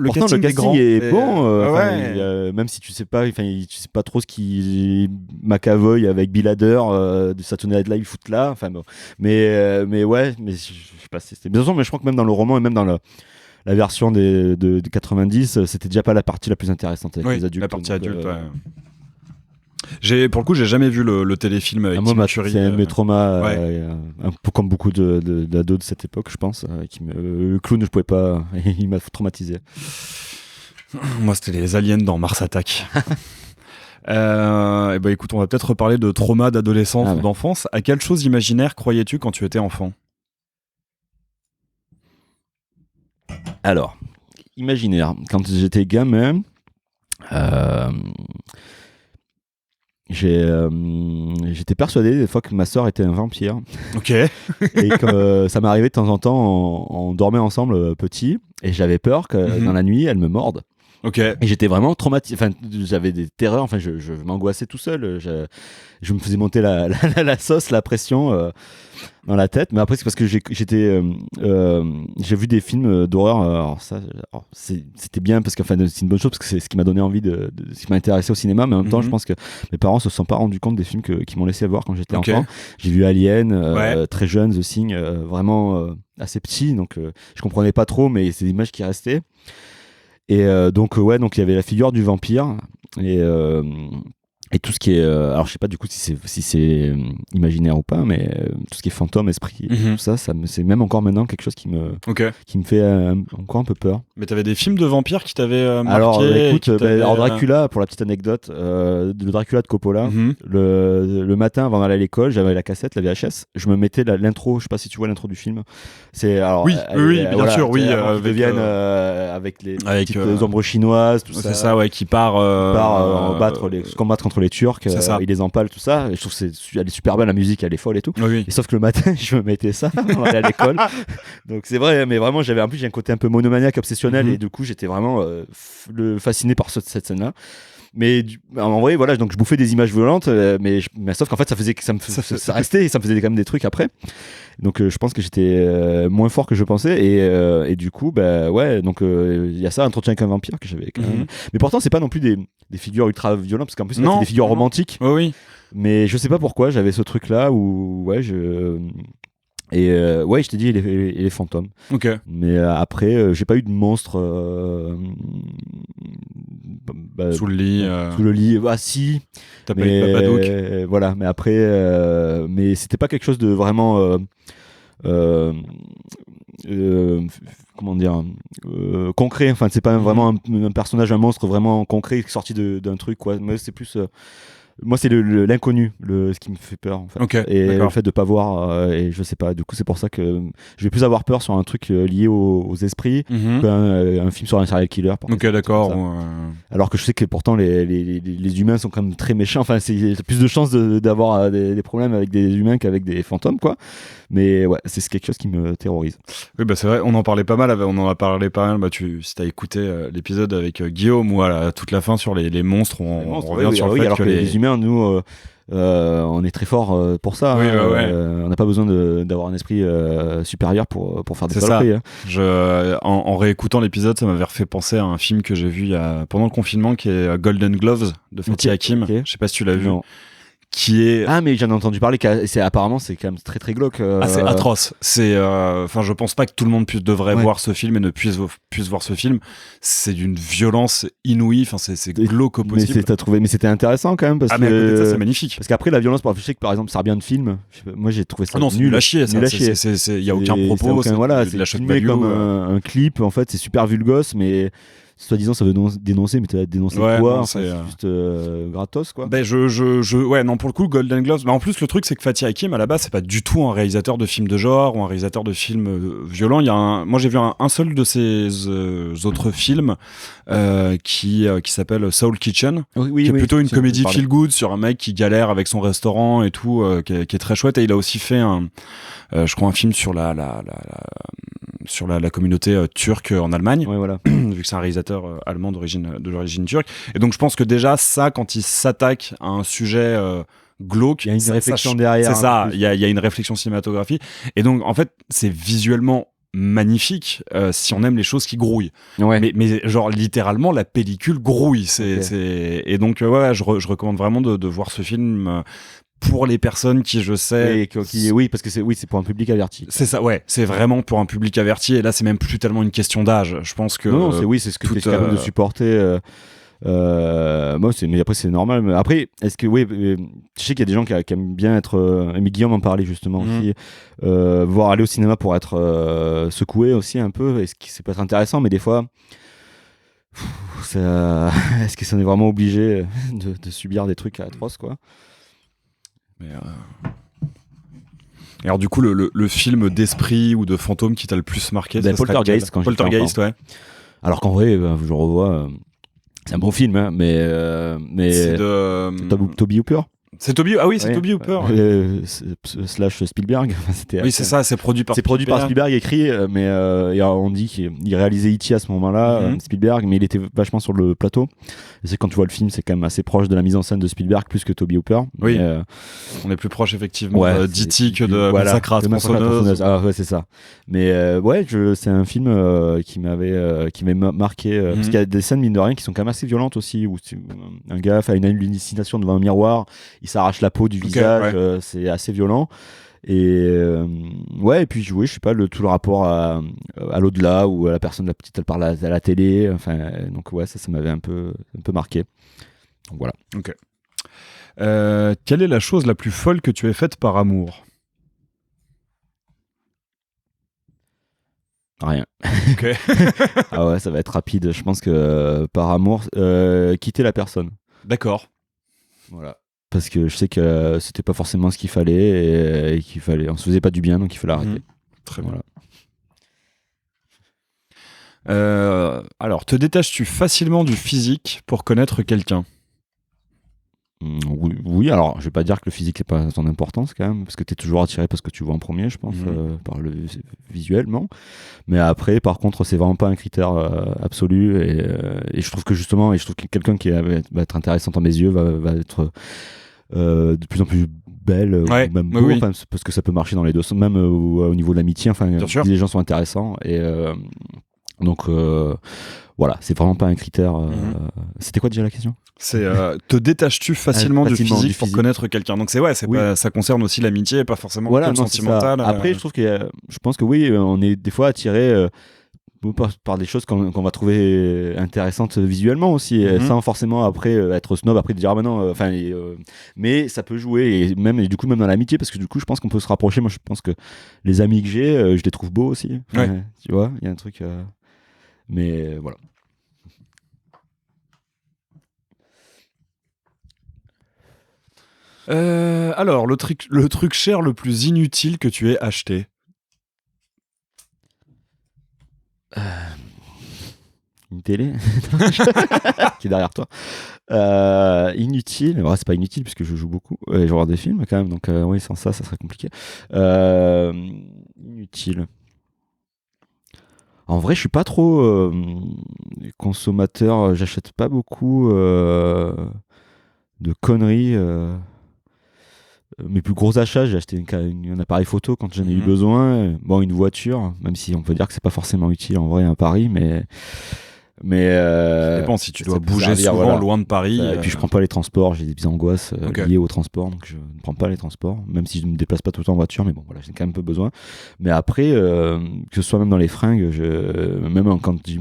Speaker 2: Pourtant, le casting est bon. Même si tu sais pas trop ce qui McAvoy avec Bill Hader de Saturday Night Live fout là. Enfin bon. Mais ouais. Mais je sais pas si c'était bien sûr, mais je crois que même dans le roman et même dans la version de 90, c'était déjà pas la partie la plus intéressante avec les adultes.
Speaker 1: La partie adulte, pour le coup, j'ai jamais vu le téléfilm avec Tim Curry.
Speaker 2: C'est mes traumas, un peu comme beaucoup d'ados de cette époque, je pense. Le clown, je pouvais pas, il m'a traumatisé.
Speaker 1: Moi, c'était les aliens dans Mars Attack. Et écoute, on va peut-être reparler de trauma d'adolescence ou d'enfance. À quelle chose imaginaire croyais-tu quand tu étais enfant ?
Speaker 2: Alors, imaginaire. Quand j'étais gamin, j'étais persuadé des fois que ma sœur était un vampire.
Speaker 1: Ok.
Speaker 2: Et que ça m'arrivait de temps en temps, on dormait ensemble petit, et j'avais peur que dans la nuit, elle me morde.
Speaker 1: Ok.
Speaker 2: Et j'étais vraiment traumatisé. Enfin, j'avais des terreurs. Enfin, je m'angoissais tout seul. Je me faisais monter la sauce, la pression dans la tête. Mais après, c'est parce que j'ai vu des films d'horreur. Alors c'était bien parce que c'est une bonne chose parce que c'est ce qui m'a donné envie ce qui m'a intéressé au cinéma. Mais en même temps, je pense que mes parents se sont pas rendus compte des films qu'ils m'ont laissé voir quand j'étais enfant. J'ai vu Alien, très jeune, The Thing, vraiment assez petit. Donc, je comprenais pas trop, mais c'est des images qui restaient. Et donc il y avait la figure du vampire et tout ce qui est alors je sais pas du coup si c'est imaginaire ou pas, mais tout ce qui est fantôme, esprit, tout ça c'est même encore maintenant quelque chose qui me fait encore un peu peur.
Speaker 1: Mais t'avais des films de vampires qui t'avaient marqué?
Speaker 2: Alors écoute, Dracula, pour la petite anecdote, le Dracula de Coppola, le matin avant d'aller à l'école, j'avais la cassette, la VHS, je me mettais l'intro, je sais pas si tu vois l'intro du film. C'est alors
Speaker 1: oui, bien sûr, oui,
Speaker 2: avec les petites ombres chinoises, tout ça.
Speaker 1: C'est ça, ouais, qui part
Speaker 2: combattre contre les Turcs, il les empale, tout ça. Et je trouve que elle est super belle, la musique, elle est folle et tout.
Speaker 1: Oui.
Speaker 2: Et sauf que le matin, je me mettais ça avant d'aller à l'école. Donc c'est vrai, mais vraiment, j'ai un côté un peu monomaniaque, obsessionnel, et du coup, j'étais vraiment fasciné par cette scène-là. Mais en vrai, voilà, donc je bouffais des images violentes, mais sauf qu'en fait, ça restait et ça me faisait quand même des trucs après. Donc je pense que j'étais moins fort que je pensais, et du coup, donc il y a ça, Entretien avec un vampire, que j'avais quand même. Mais pourtant, c'est pas non plus des figures ultra violentes, parce qu'en plus, c'est des figures romantiques.
Speaker 1: Oui.
Speaker 2: Mais je sais pas pourquoi, j'avais ce truc-là où, je t'ai dit, les fantômes.
Speaker 1: Ok.
Speaker 2: Mais après, j'ai pas eu de monstre
Speaker 1: sous le lit.
Speaker 2: Sous le lit, si.
Speaker 1: T'as pas eu de Babadook.
Speaker 2: Voilà, mais après, mais c'était pas quelque chose de vraiment. Comment dire, concret. Enfin, c'est pas vraiment un personnage, un monstre vraiment concret sorti d'un truc, quoi. Mais c'est plus. Moi, c'est l'inconnu, ce qui me fait peur, en fait.
Speaker 1: Okay,
Speaker 2: et
Speaker 1: d'accord.
Speaker 2: le fait de pas voir, et je sais pas, du coup, c'est pour ça que je vais plus avoir peur sur un truc lié aux esprits qu'un film sur un serial killer.
Speaker 1: Ok, d'accord.
Speaker 2: Alors que je sais que pourtant, les humains sont quand même très méchants. Enfin, c'est plus de chances d'avoir des problèmes avec des humains qu'avec des fantômes, quoi. Mais ouais, c'est quelque chose qui me terrorise.
Speaker 1: Oui, c'est vrai, on en parlait pas mal. On en a parlé pas mal. Si t'as écouté l'épisode avec Guillaume, ou à toute la fin sur les monstres, on revient sur le fait
Speaker 2: alors
Speaker 1: que
Speaker 2: les humains, nous, on est très fort pour ça.
Speaker 1: Oui,
Speaker 2: hein.
Speaker 1: ouais.
Speaker 2: On n'a pas besoin d'avoir un esprit supérieur pour faire des
Speaker 1: C'est ça.
Speaker 2: saloperies. Hein.
Speaker 1: En réécoutant l'épisode, ça m'avait refait penser à un film que j'ai vu pendant le confinement qui est Golden Gloves de Fatih Akim.
Speaker 2: Ok.
Speaker 1: Je sais pas si tu l'as vu.
Speaker 2: Non.
Speaker 1: Qui est
Speaker 2: Ah, mais j'en ai entendu parler. Apparemment, c'est quand même très très glauque.
Speaker 1: c'est atroce. Enfin, je pense pas que tout le monde devrait
Speaker 2: Ouais.
Speaker 1: voir ce film et ne puisse voir ce film. C'est d'une violence inouïe. Enfin, c'est glauque au possible.
Speaker 2: Mais c'était intéressant quand même parce
Speaker 1: Mais à côté de ça,
Speaker 2: que
Speaker 1: c'est magnifique.
Speaker 2: parce qu'après la violence, je sais que par exemple, ça revient de film. Moi, j'ai trouvé ça
Speaker 1: Ah non, c'est
Speaker 2: nul
Speaker 1: nul à chier. Ça.
Speaker 2: Nul à chier.
Speaker 1: Il y a aucun propos.
Speaker 2: Voilà,
Speaker 1: de
Speaker 2: c'est
Speaker 1: la shock
Speaker 2: filmé
Speaker 1: value,
Speaker 2: comme un clip. En fait, c'est super vulgos, mais soi-disant ça veut dénoncer, mais tu as dénoncé
Speaker 1: Ouais,
Speaker 2: quoi?
Speaker 1: non,
Speaker 2: Enfin, c'est juste gratos quoi.
Speaker 1: Ben ouais, non, pour le coup, Golden Gloves. Mais en plus, le truc, c'est que Fatih Akim, à la base, c'est pas du tout un réalisateur de films de genre ou un réalisateur de films violents. Moi, j'ai vu un seul de ses autres films qui s'appelle Soul Kitchen, qui est plutôt une comédie feel good sur un mec qui galère avec son restaurant et tout, qui est très chouette. Et il a aussi fait je crois un film sur la communauté turque en Allemagne,
Speaker 2: ouais, voilà.
Speaker 1: vu que c'est un réalisateur allemand d'origine turque. Et donc je pense que déjà ça, quand il s'attaque à un sujet glauque,
Speaker 2: il y a une réflexion derrière.
Speaker 1: C'est ça, il y a une réflexion cinématographique. Et donc en fait, c'est visuellement magnifique si on aime les choses qui grouillent.
Speaker 2: Ouais.
Speaker 1: Mais genre littéralement la pellicule grouille. Et donc ouais, je recommande vraiment de voir ce film. Pour les personnes qui, je sais...
Speaker 2: Oui, parce que c'est pour un public averti.
Speaker 1: C'est ça, ouais. C'est vraiment pour un public averti. Et là, c'est même plus tellement une question d'âge. Je pense que...
Speaker 2: Non, c'est ce que tu es capable de supporter. Mais après, c'est normal. Mais après, est-ce que... Oui, je sais qu'il y a des gens qui aiment bien être... mais Guillaume en parlait justement aussi. Voir aller au cinéma pour être secoué aussi un peu. Est-ce que ça peut être intéressant, mais des fois... Est-ce que ça en est vraiment obligé de subir des trucs atroces, quoi?
Speaker 1: Mais Et alors du coup, le film d'esprit ou de fantôme qui t'a le plus marqué,
Speaker 2: Poltergeist, quand
Speaker 1: Poltergeist, ouais.
Speaker 2: Alors qu'en vrai, je revois, c'est un bon film, hein, mais
Speaker 1: c'est de
Speaker 2: Toby Hooper.
Speaker 1: C'est Toby, c'est Toby Hooper.
Speaker 2: Slash Spielberg.
Speaker 1: Oui, c'est ça, c'est produit par
Speaker 2: Spielberg, écrit, mais on dit qu'il réalisait E.T. à ce moment-là, Spielberg, mais il était vachement sur le plateau. Et c'est quand tu vois le film, c'est quand même assez proche de la mise en scène de Spielberg plus que Toby Hooper.
Speaker 1: Oui, on est plus proche effectivement d'E.T. que de Massacre à la tronçonneuse.
Speaker 2: Ah ouais, c'est ça. Mais c'est un film qui m'avait marqué, parce qu'il y a des scènes mine de rien qui sont quand même assez violentes aussi, où un gars fait une hallucination devant un miroir, il s'arrache la peau du visage, c'est assez violent. Et et puis je sais pas, tout le rapport à l'au-delà, où la personne, la petite, elle parle à la télé, enfin, donc ça m'avait un peu marqué. Donc voilà.
Speaker 1: Ok. Quelle est la chose la plus folle que tu aies faite par amour?
Speaker 2: Rien.
Speaker 1: Ok.
Speaker 2: Ah ouais, ça va être rapide. Je pense que par amour, quitter la personne.
Speaker 1: D'accord.
Speaker 2: Voilà. Parce que je sais que c'était pas forcément ce qu'il fallait et qu'il fallait, on se faisait pas du bien, donc il fallait arrêter.
Speaker 1: Très bien. Alors, te détaches-tu facilement du physique pour connaître quelqu'un?
Speaker 2: Oui, alors je vais pas dire que le physique n'est pas son importance quand même, parce que tu es toujours attiré par ce que tu vois en premier, je pense, par le visuellement. Mais après, par contre, c'est vraiment pas un critère absolu. Et je trouve que justement, je trouve que quelqu'un qui va être intéressant dans mes yeux va être de plus en plus belle, ou même beau, parce que ça peut marcher dans les deux sens, même au niveau de l'amitié. Enfin, les gens sont intéressants. Et donc voilà, c'est vraiment pas un critère. C'était quoi déjà la question?
Speaker 1: C'est te détaches-tu facilement du physique pour connaître quelqu'un? Donc ça concerne aussi l'amitié, pas forcément que le sentimental.
Speaker 2: Après, je trouve que je pense que oui, on est des fois attiré par des choses qu'on va trouver intéressantes visuellement aussi, sans forcément après être snob, après de dire mais ça peut jouer, et du coup même dans l'amitié, parce que du coup je pense qu'on peut se rapprocher. Moi je pense que les amis que j'ai, je les trouve beaux aussi. Tu vois, il y a un truc, mais voilà.
Speaker 1: Alors, le truc cher le plus inutile que tu aies acheté?
Speaker 2: Une télé qui est derrière toi. Inutile. C'est pas inutile puisque je joue beaucoup et je regarde des films quand même. Donc oui, sans ça serait compliqué. Inutile. En vrai, je suis pas trop consommateur. J'achète pas beaucoup de conneries. mes plus gros achats, j'ai acheté un appareil photo quand j'en ai eu besoin. Bon, une voiture, même si on peut dire que c'est pas forcément utile en vrai à Paris, mais
Speaker 1: ça dépend si tu dois bouger souvent loin de Paris.
Speaker 2: Et puis je prends pas les transports, j'ai des angoisses liées aux transports, donc je ne prends pas les transports, même si je ne me déplace pas tout le temps en voiture, mais bon voilà, j'ai quand même un peu besoin. Mais après, que ce soit même dans les fringues, même quand j'ai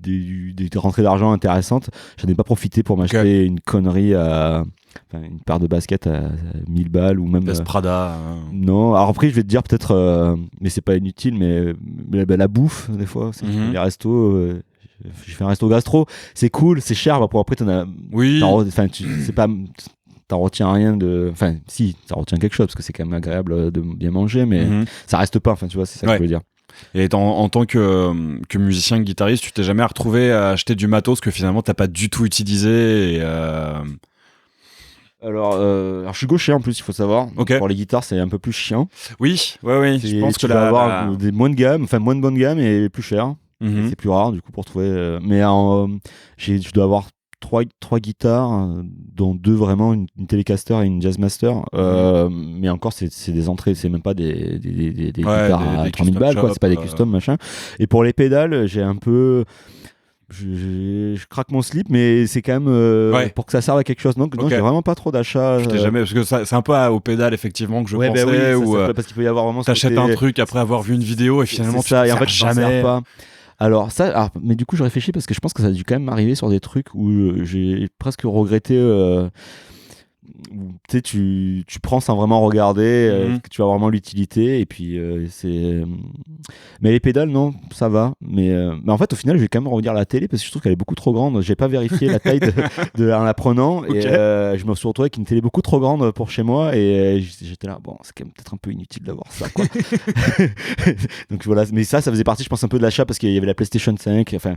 Speaker 2: des rentrées d'argent intéressantes, j'en ai pas profité pour m'acheter une connerie une paire de baskets à 1000 balles ou même
Speaker 1: Prada.
Speaker 2: Non, alors après je vais te dire peut-être, mais c'est pas inutile, mais la bouffe des fois, les restos. J'ai fait un resto gastro, c'est cool, c'est cher. Pour après, c'est pas, t'en retiens rien de. Enfin, si, t'en retiens quelque chose parce que c'est quand même agréable de bien manger, mais ça reste pas. Enfin, tu vois, c'est ça que je veux dire.
Speaker 1: Et en tant que musicien, guitariste, tu t'es jamais retrouvé à acheter du matos que finalement t'as pas du tout utilisé
Speaker 2: Alors, je suis gaucher en plus, il faut savoir.
Speaker 1: Okay.
Speaker 2: Pour les guitares, c'est un peu plus chiant.
Speaker 1: Oui. Je pense que
Speaker 2: tu vas avoir des moins de gamme, enfin moins de bonne gamme et plus cher. C'est plus rare du coup pour trouver. Mais je dois avoir trois guitares, dont 2 vraiment, une Telecaster et une Jazzmaster. Mais encore, c'est des entrées, c'est même pas des guitares à 3000 balles, quoi. C'est pas des custom, machin. Et pour les pédales, j'ai un peu. Je craque mon slip, mais c'est quand même pour que ça serve à quelque chose. Donc, non, j'ai vraiment pas trop d'achats.
Speaker 1: Je t'ai jamais, parce que c'est un peu au pédale effectivement que je pensais.
Speaker 2: Parce qu'il peut y avoir vraiment.
Speaker 1: T'achètes un truc après avoir vu une vidéo et finalement tu
Speaker 2: ça, et en fait,
Speaker 1: jamais.
Speaker 2: Pas. Alors mais du coup, je réfléchis parce que je pense que ça a dû quand même m'arriver sur des trucs où j'ai presque regretté. Tu sais, tu prends sans vraiment regarder, que tu vas vraiment l'utilité, et puis mais les pédales, non, ça va. Mais en fait, au final, je vais quand même revenir la télé parce que je trouve qu'elle est beaucoup trop grande. J'ai pas vérifié la taille en la prenant, et je me suis retrouvé avec une télé beaucoup trop grande pour chez moi, et j'étais là, bon, c'est quand même peut-être un peu inutile d'avoir ça, quoi. Donc voilà, mais ça faisait partie, je pense, un peu de l'achat parce qu'il y avait la PlayStation 5, enfin,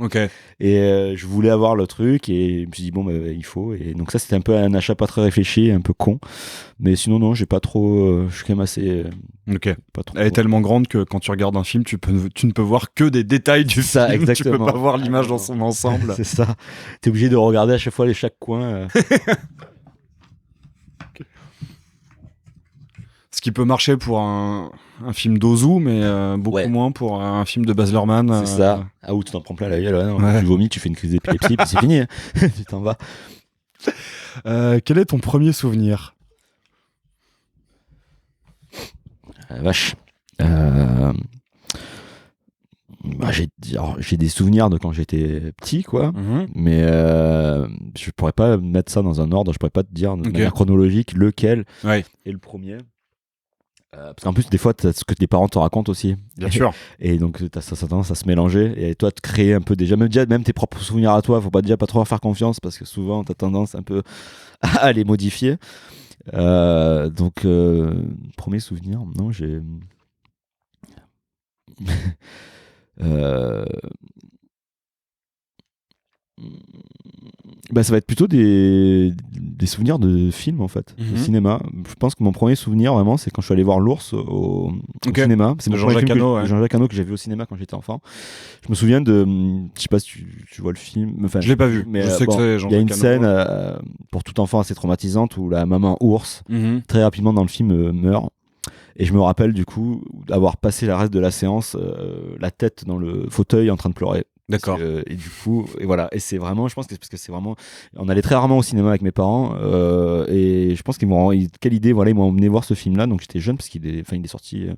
Speaker 2: et je voulais avoir le truc, et je me suis dit, bon, il faut, et donc ça, c'était un peu un achat pas très réfléchi, un peu con, mais sinon non, j'ai pas trop, je suis quand même assez
Speaker 1: pas trop. Elle est tellement grande que quand tu regardes un film, tu ne peux voir que des détails du film.
Speaker 2: Exactement.
Speaker 1: Tu peux pas voir l'image dans son ensemble.
Speaker 2: C'est ça, t'es obligé de regarder à chaque fois chaque coin.
Speaker 1: Ce qui peut marcher pour un film d'Ozu, mais beaucoup moins pour un film de Baz Luhrmann.
Speaker 2: C'est ça. Où tu t'en prends plein la gueule, tu vomis, tu fais une crise d'épilepsie, puis c'est fini. Tu t'en vas.
Speaker 1: Quel est ton premier souvenir?
Speaker 2: Vache. J'ai des souvenirs de quand j'étais petit, quoi. Mais je pourrais pas mettre ça dans un ordre. Je pourrais pas te dire de manière chronologique lequel est le premier. Parce qu'en plus, des fois, t'as ce que tes parents te racontent aussi.
Speaker 1: Bien sûr.
Speaker 2: Et donc, ça a tendance à se mélanger. Et toi, te créer un peu même tes propres souvenirs à toi. Faut pas trop leur faire confiance parce que souvent, t'as tendance un peu à les modifier. Donc, premier souvenir, non, j'ai. Ça va être plutôt des souvenirs de films en fait, de cinéma. Je pense que mon premier souvenir vraiment, c'est quand je suis allé voir L'Ours au cinéma. C'est mon premier film Jean-Jacques Hano que j'ai vu au cinéma quand j'étais enfant. Je me souviens je sais pas si tu vois le film. Enfin,
Speaker 1: je l'ai pas vu, mais je sais que c'est Jean-Jacques Hano.
Speaker 2: Il y a une scène pour tout enfant assez traumatisante où la maman ours très rapidement dans le film meurt. Et je me rappelle du coup d'avoir passé le reste de la séance la tête dans le fauteuil en train de pleurer.
Speaker 1: D'accord.
Speaker 2: Et du coup, et voilà. Et c'est vraiment, je pense que parce que c'est vraiment, on allait très rarement au cinéma avec mes parents, et je pense quelle idée, voilà, ils m'ont emmené voir ce film-là. Donc j'étais jeune parce qu'il est sorti.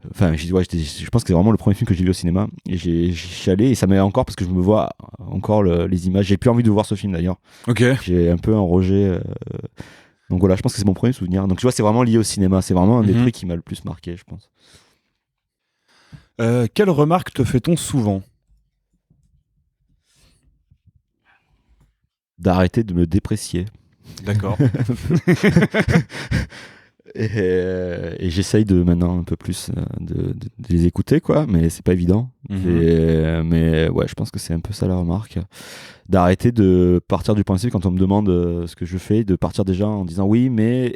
Speaker 2: Je pense que c'est vraiment le premier film que j'ai vu au cinéma. Et j'y suis allé, et ça m'a encore, parce que je me vois encore les images. J'ai plus envie de voir ce film d'ailleurs. J'ai un peu un rejet. Donc voilà, je pense que c'est mon premier souvenir. Donc tu vois, c'est vraiment lié au cinéma. C'est vraiment un des trucs qui m'a le plus marqué, je pense.
Speaker 1: Quelle remarque te fait-on souvent?
Speaker 2: D'arrêter de me déprécier.
Speaker 1: D'accord.
Speaker 2: Et j'essaye de maintenant un peu plus de les écouter, quoi, mais c'est pas évident. Mais ouais, je pense que c'est un peu ça la remarque. D'arrêter de partir du principe quand on me demande ce que je fais, de partir déjà en disant oui, mais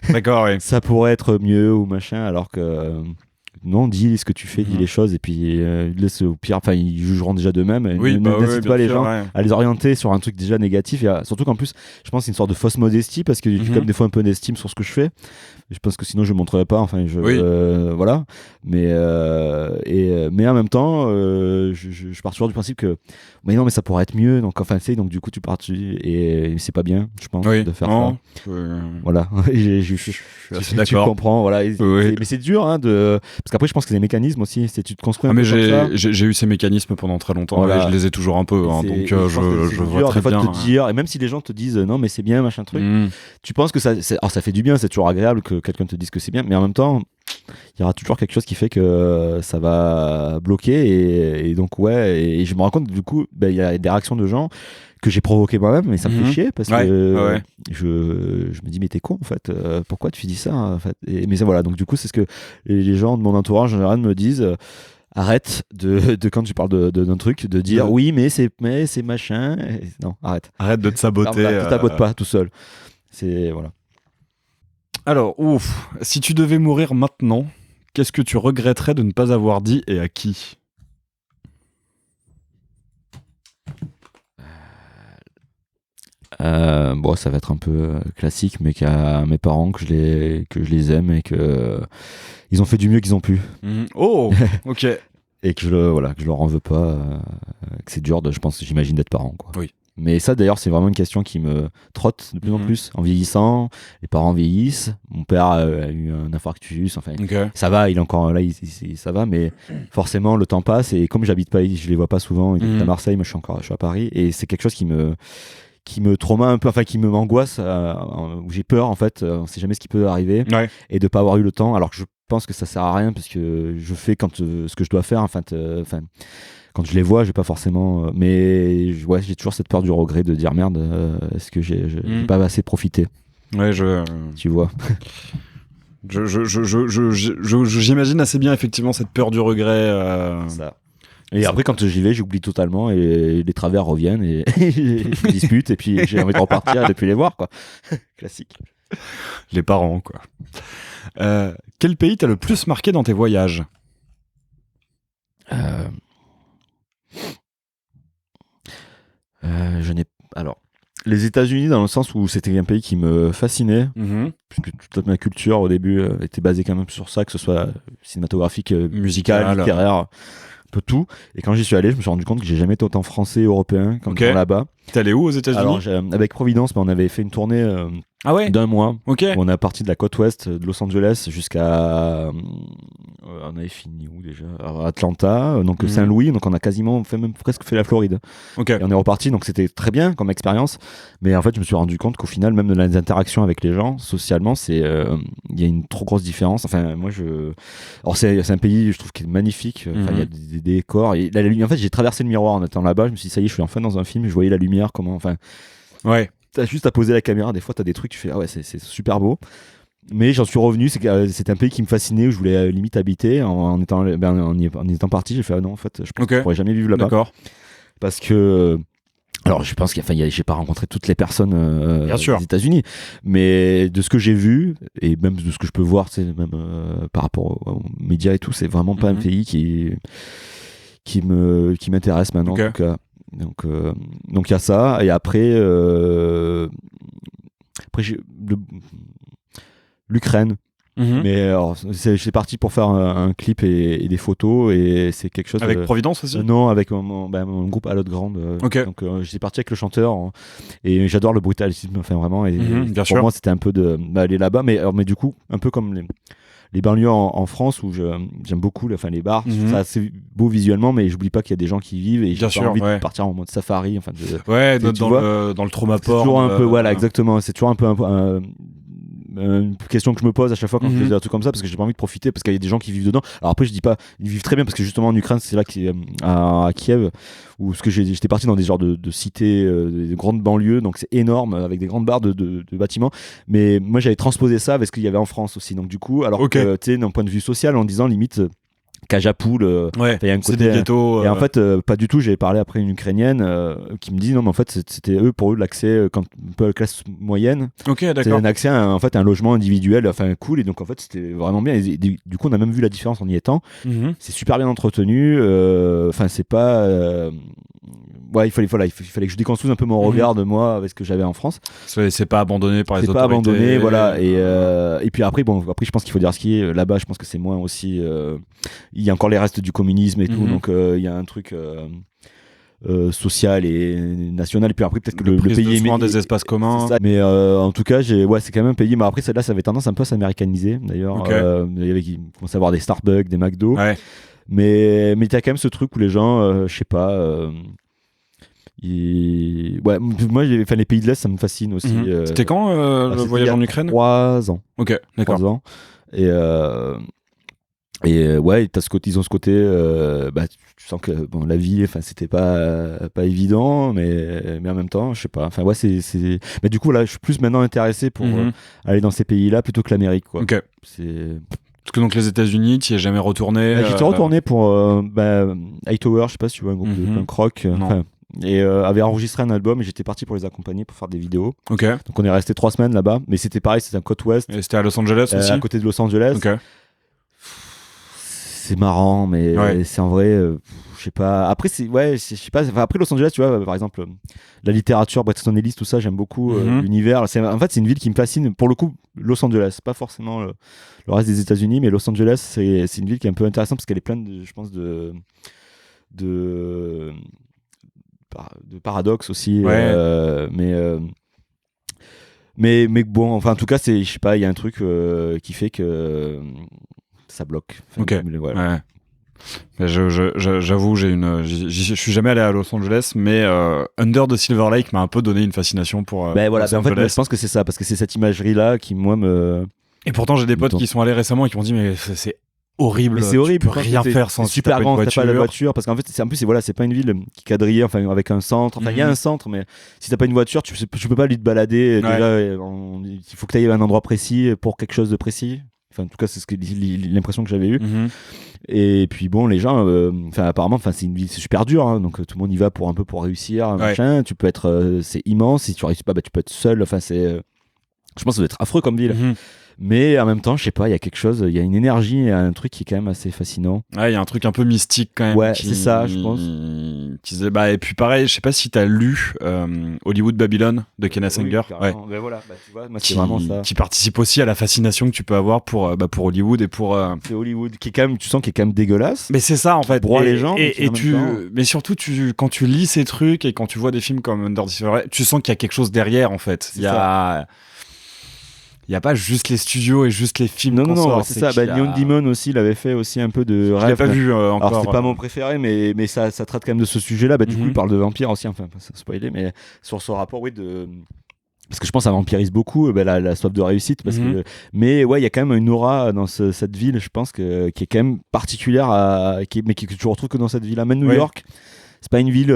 Speaker 1: D'accord,
Speaker 2: ça pourrait être mieux ou machin, alors que non, dis ce que tu fais, dis les choses, et puis laisse au pire, enfin, ils jugeront déjà d'eux-mêmes. N'incite pas les gens à les orienter sur un truc déjà négatif, et surtout qu'en plus, je pense que c'est une sorte de fausse modestie, parce que j'ai comme des fois un peu d'estime sur ce que je fais. Je pense que sinon je ne montrerais pas, enfin, voilà. Mais en même temps, je pars toujours du principe que, mais non, mais ça pourrait être mieux, donc enfin, donc du coup, tu pars dessus, et c'est pas bien, je pense, de faire ça. Voilà, je suis assez d'accord. Tu comprends, voilà. Mais c'est dur, hein, parce qu'après, je pense que les mécanismes aussi, c'est tu te construis un peu comme ça.
Speaker 1: J'ai eu ces mécanismes pendant très longtemps, voilà. Et je les ai toujours un peu, hein, donc je vois très bien.
Speaker 2: De te dire, et même si les gens te disent non, mais c'est bien, machin truc, tu penses que ça fait du bien, c'est toujours agréable que quelqu'un te dise que c'est bien, mais en même temps, il y aura toujours quelque chose qui fait que ça va bloquer, et donc et je me rends compte du coup, il y a des réactions de gens que j'ai provoqué moi-même, mais ça me fait chier parce que je me dis mais t'es con en fait, pourquoi tu dis ça en fait, mais voilà, donc du coup c'est ce que les gens de mon entourage en général me disent, arrête de quand tu parles d'un truc de dire oui mais c'est machin, non, arrête
Speaker 1: de te saboter,
Speaker 2: ne sabote pas tout seul, c'est voilà.
Speaker 1: Alors si tu devais mourir maintenant, qu'est-ce que tu regretterais de ne pas avoir dit, et à qui?
Speaker 2: Bon, ça va être un peu classique, mais qu'à mes parents, que je les aime, et que ils ont fait du mieux qu'ils ont pu.
Speaker 1: Oh, ok.
Speaker 2: Et que je leur en veux pas, que c'est dur j'imagine d'être parent, quoi.
Speaker 1: Oui.
Speaker 2: Mais ça, d'ailleurs, c'est vraiment une question qui me trotte de plus en plus. En vieillissant, les parents vieillissent. Mon père a eu un infarctus. Enfin, ça va, il est encore là, ça va, mais forcément, le temps passe. Et comme j'habite pas, je les vois pas souvent. Ils habitent à Marseille, moi, je suis à Paris. Et c'est quelque chose qui me trauma un peu, enfin, qui m'angoisse, où j'ai peur, en fait. On sait jamais ce qui peut arriver. Ouais. Et de pas avoir eu le temps, alors que je pense que ça sert à rien, parce que je fais ce que je dois faire, quand je les vois, j'ai pas forcément. Mais j'ai toujours cette peur du regret, de dire merde, est-ce que j'ai pas assez profité.
Speaker 1: Ouais,
Speaker 2: tu vois.
Speaker 1: J'imagine assez bien, effectivement, cette peur du regret.
Speaker 2: Ça. Et après, quand j'y vais, j'oublie totalement, et les travers reviennent, et je dispute, et puis j'ai envie de repartir et de plus les voir, quoi. Classique.
Speaker 1: Les parents, quoi. Quel pays t'a le plus marqué dans tes voyages?
Speaker 2: Alors, les États-Unis, dans le sens où c'était un pays qui me fascinait, puisque toute ma culture au début était basée quand même sur ça, que ce soit cinématographique, musical, littéraire, un peu tout. Et quand j'y suis allé, je me suis rendu compte que j'ai jamais été autant français, européen, comme là-bas.
Speaker 1: T'es allé où aux États-Unis?
Speaker 2: Alors, avec Providence, on avait fait une tournée d'un mois. Où on a parti de la côte ouest de Los Angeles jusqu'à. On avait fini où déjà? Alors, Atlanta, donc Saint-Louis, donc on a quasiment presque fait la Floride. Et on est reparti, donc c'était très bien comme expérience. Mais en fait, je me suis rendu compte qu'au final, même dans les interactions avec les gens, socialement, il y a une trop grosse différence. Enfin, moi, alors c'est un pays, je trouve, qui est magnifique. Enfin, il y a des décors. Et en fait, j'ai traversé le miroir en étant là-bas. Je me suis dit, ça y est, je suis enfin dans un film. Je voyais la lumière, comment. Enfin.
Speaker 1: Ouais.
Speaker 2: T'as juste à poser la caméra, des fois t'as des trucs, tu fais ah ouais, c'est super beau. Mais j'en suis revenu, c'est un pays qui me fascinait, où je voulais limite habiter. En étant parti, j'ai fait ah non, en fait, je pense que je pourrais jamais vivre là-bas.
Speaker 1: D'accord.
Speaker 2: Parce que. Alors je pense j'ai pas rencontré toutes les personnes des États-Unis, mais de ce que j'ai vu, et même de ce que je peux voir, c'est même par rapport aux médias et tout, c'est vraiment pas un pays qui m'intéresse maintenant. Donc il y a ça, et après j'ai l'Ukraine. Mais alors c'est parti pour faire un clip et des photos, et c'est quelque chose
Speaker 1: avec Providence aussi.
Speaker 2: Non, avec mon groupe à l'autre grande. Donc j'étais parti avec le chanteur, et j'adore le brutalisme, enfin vraiment, et pour moi c'était un peu aller là-bas, mais du coup un peu comme les banlieues en France, où j'aime beaucoup les bars, c'est assez beau visuellement, mais j'oublie pas qu'il y a des gens qui y vivent, et j'ai envie de partir en mode safari, enfin
Speaker 1: dans le trauma port.
Speaker 2: C'est toujours un peu voilà, exactement, c'est toujours un peu une question que je me pose à chaque fois quand je fais des trucs comme ça, parce que j'ai pas envie de profiter, parce qu'il y a des gens qui vivent dedans. Alors après, je dis pas ils vivent très bien, parce que justement en Ukraine, c'est là à Kiev, où j'étais parti dans des genres de cités, de grandes banlieues, donc c'est énorme, avec des grandes barres de bâtiments, mais moi j'avais transposé ça avec ce qu'il y avait en France aussi, donc du coup, alors que tu sais, d'un point de vue social, en disant limite Kajapoul.
Speaker 1: Ouais,
Speaker 2: il y a un
Speaker 1: c'est
Speaker 2: côté
Speaker 1: des ghettos.
Speaker 2: et en fait, pas du tout. J'avais parlé après une Ukrainienne qui me dit non, mais en fait, c'était pour eux l'accès quand un peu à la classe moyenne.
Speaker 1: Ok,
Speaker 2: C'est
Speaker 1: d'accord.
Speaker 2: un accès à en fait un logement individuel, enfin cool. Et donc en fait, c'était vraiment bien. Et du coup, on a même vu la différence en y étant.
Speaker 1: Mhm.
Speaker 2: C'est super bien entretenu. Enfin, c'est pas. Ouais, il fallait que je déconstruise un peu mon regard de moi avec ce que j'avais en France.
Speaker 1: C'est pas abandonné par les
Speaker 2: C'est
Speaker 1: autorités.
Speaker 2: pas abandonné, voilà. Et puis après, je pense qu'il faut dire ce qui est là-bas. Je pense que c'est moins aussi. Il y a encore les restes du communisme et tout, donc il y a un truc. Social et national, et puis après peut-être que le pays
Speaker 1: est des espaces communs,
Speaker 2: ça. Mais en tout cas c'est quand même un pays, mais après celle-là ça avait tendance un peu à s'américaniser d'ailleurs.
Speaker 1: Okay.
Speaker 2: Il commence à avoir des Starbucks, des McDo,
Speaker 1: ouais.
Speaker 2: mais t'as quand même ce truc où les gens je sais pas moi les pays de l'Est ça me fascine aussi.
Speaker 1: C'était quand le voyage en Ukraine?
Speaker 2: 3 ans.
Speaker 1: Ok, d'accord.
Speaker 2: 3 ans. Et ouais, ils ont ce côté, tu sens que bon, la vie, enfin, c'était pas évident, mais en même temps, je sais pas. Enfin, ouais, mais du coup, là, je suis plus maintenant intéressé pour aller dans ces pays-là plutôt que l'Amérique, quoi.
Speaker 1: Ok. Parce que donc les États-Unis, tu y es jamais retourné?
Speaker 2: J'étais retourné pour Hightower, je sais pas si tu vois, un groupe de punk rock. Et avait enregistré un album et j'étais parti pour les accompagner pour faire des vidéos.
Speaker 1: Ok.
Speaker 2: Donc on est resté 3 semaines là-bas, mais c'était pareil, c'était un côte ouest.
Speaker 1: Et c'était à Los Angeles aussi?
Speaker 2: À côté de Los Angeles.
Speaker 1: Ok.
Speaker 2: C'est marrant, mais c'est en vrai, je sais pas. Après, je sais pas. Enfin, après Los Angeles, tu vois, par exemple, la littérature, Bret Easton Ellis, tout ça, j'aime beaucoup l'univers. En fait, c'est une ville qui me fascine. Pour le coup, Los Angeles, pas forcément le reste des États-Unis, mais Los Angeles, c'est une ville qui est un peu intéressante parce qu'elle est pleine, je pense, de paradoxes aussi. Mais bon, enfin, en tout cas, je sais pas, il y a un truc qui fait que ça bloque. Enfin,
Speaker 1: ok.
Speaker 2: Voilà.
Speaker 1: Ouais. J'avoue, je suis jamais allé à Los Angeles, mais Under the Silver Lake m'a un peu donné une fascination pour.
Speaker 2: Voilà,
Speaker 1: Los
Speaker 2: en fait,
Speaker 1: Angeles.
Speaker 2: je pense que c'est ça, parce que c'est cette imagerie-là qui, moi, me.
Speaker 1: Et pourtant, j'ai des potes qui sont allés récemment et qui m'ont dit, mais c'est horrible.
Speaker 2: Mais c'est horrible.
Speaker 1: Tu peux rien faire sans
Speaker 2: super grand. T'as pas la voiture, parce qu'en fait, c'est pas une ville qui est quadrillée, enfin, avec un centre. Enfin, il y a un centre, mais si t'as pas une voiture, tu peux pas aller te balader. Déjà, il faut que t'ailles à un endroit précis pour quelque chose de précis. Enfin, en tout cas, c'est l'impression que j'avais eue. Et puis bon, les gens, apparemment, c'est une ville, c'est super dur, hein, donc tout le monde y va pour réussir, machin. Tu peux être, c'est immense. Si tu réussis pas, tu peux être seul. Enfin, je pense que ça doit être affreux comme ville. Mais en même temps, je sais pas, il y a quelque chose, il y a une énergie, un truc qui est quand même assez fascinant.
Speaker 1: Ouais, il y a un truc un peu mystique quand même.
Speaker 2: Ouais, c'est ça, je pense.
Speaker 1: Et puis pareil, je sais pas si t'as lu Hollywood Babylon de Kenneth Anger.
Speaker 2: Ouais. Ben voilà, tu vois, moi, c'est vraiment ça.
Speaker 1: Qui participe aussi à la fascination que tu peux avoir pour Hollywood et pour.
Speaker 2: C'est Hollywood qui est quand même, tu sens qu'il est quand même dégueulasse.
Speaker 1: Mais c'est ça en fait.
Speaker 2: Broie les gens.
Speaker 1: Mais surtout, quand tu lis ces trucs et quand tu vois des films comme Under the Silver Lake, tu sens qu'il y a quelque chose derrière en fait. Il n'y a pas juste les studios et juste les films.
Speaker 2: Non, c'est ça. Neon Demon aussi, il avait fait aussi un peu de rêve.
Speaker 1: Je l'ai pas vu encore.
Speaker 2: Alors, c'était pas mon préféré, mais ça traite quand même de ce sujet-là. Du coup, il parle de vampires aussi, enfin, ça spoiler, mais sur ce rapport, parce que je pense que ça vampirise beaucoup la soif de réussite. Mais ouais, il y a quand même une aura dans cette ville, je pense, qui est quand même particulière, mais que tu retrouves que dans cette ville-là. Même New York. C'est pas une ville,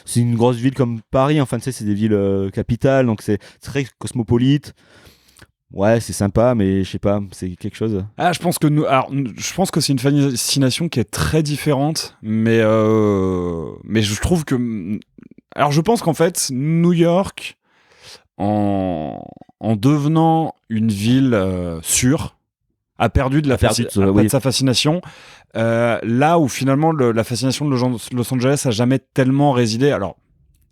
Speaker 2: c'est une grosse ville comme Paris. Enfin, tu sais, c'est des villes capitales, donc c'est très cosmopolite. Ouais, c'est sympa, mais je sais pas, c'est quelque chose.
Speaker 1: Je pense que c'est une fascination qui est très différente, mais je trouve que, alors je pense qu'en fait, New York, en devenant une ville sûre, a perdu de sa fascination. Là où finalement la fascination de Los Angeles a jamais tellement résidé. Alors.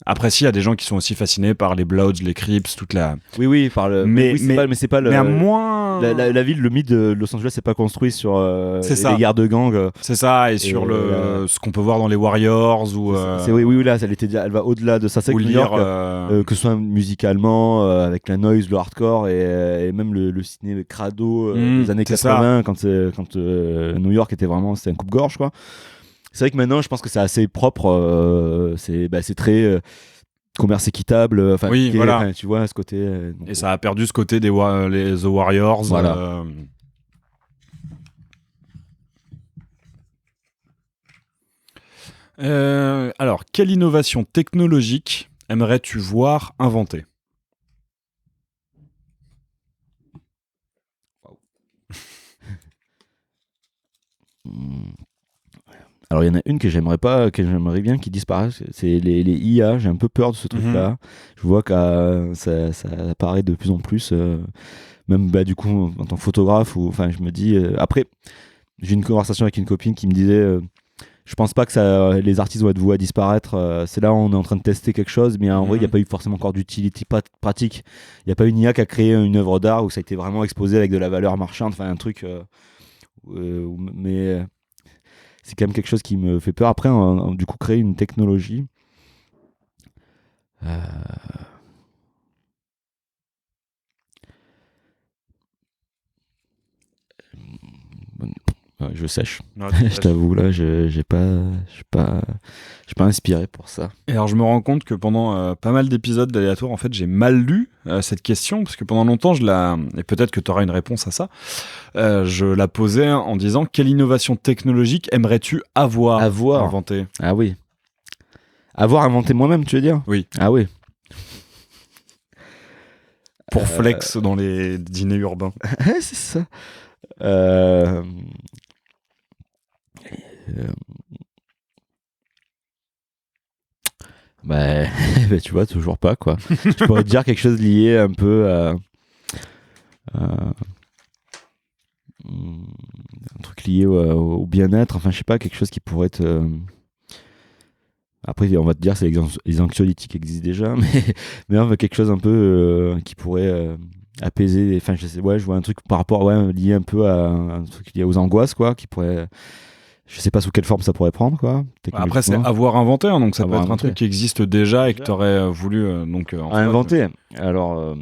Speaker 1: Après, si, il y a des gens qui sont aussi fascinés par les Bloods, les Crips, toute la.
Speaker 2: Oui, par le. Mais c'est pas le.
Speaker 1: Mais à moins.
Speaker 2: La ville, le mythe de Los Angeles, c'est pas construit sur les guerres de gangs.
Speaker 1: C'est ça, et sur ce qu'on peut voir dans les Warriors ou.
Speaker 2: Oui, là, elle va au-delà de ça. C'est que New York, que ce soit musicalement, avec la noise, le hardcore et même le ciné crado des années 80, quand New York c'était un coupe-gorge, quoi. C'est vrai que maintenant, je pense que c'est assez propre. C'est très commerce équitable.
Speaker 1: Voilà.
Speaker 2: Tu vois, ce côté.
Speaker 1: Et ça a perdu ce côté des The Warriors.
Speaker 2: Voilà.
Speaker 1: Alors, quelle innovation technologique aimerais-tu voir inventée ?
Speaker 2: Alors, il y en a une que j'aimerais bien qu'ils disparaissent. C'est les IA. J'ai un peu peur de ce truc-là. Je vois que ça apparaît de plus en plus. Même du coup, en tant que photographe, je me dis. Après, j'ai une conversation avec une copine qui me disait. Je pense pas que les artistes vont être voués à disparaître. C'est là où on est en train de tester quelque chose, mais en vrai, il n'y a pas eu forcément encore d'utilité pratique. Il n'y a pas une IA qui a créé une œuvre d'art où ça a été vraiment exposé avec de la valeur marchande, enfin un truc. Mais c'est quand même quelque chose qui me fait peur. Après, du coup, créer une technologie. Je sèche. Je t'avoue, là, je suis pas inspiré pour ça.
Speaker 1: Et alors, je me rends compte que pendant pas mal d'épisodes d'Aléatoire, en fait, j'ai mal lu cette question, parce que pendant longtemps, et peut-être que tu auras une réponse à ça, je la posais en disant: quelle innovation technologique aimerais-tu avoir inventé ?
Speaker 2: Ah oui. Avoir inventé moi-même, tu veux dire ?
Speaker 1: Oui.
Speaker 2: Ah oui.
Speaker 1: Pour flex dans les dîners urbains.
Speaker 2: C'est ça. Bah, tu vois, toujours pas, quoi. Je pourrais te dire quelque chose lié un peu à un truc lié au bien-être, enfin, je sais pas, quelque chose qui pourrait être... Après, on va te dire, c'est les anxiolytiques qui existent déjà, mais enfin, quelque chose un peu qui pourrait apaiser... Enfin, je vois un truc par rapport, lié un peu à un truc lié aux angoisses, quoi, qui pourrait... Je sais pas sous quelle forme ça pourrait prendre, quoi.
Speaker 1: Après, c'est avoir inventé, hein, donc ça peut être un truc qui existe déjà et que tu aurais voulu
Speaker 2: inventer. Alors,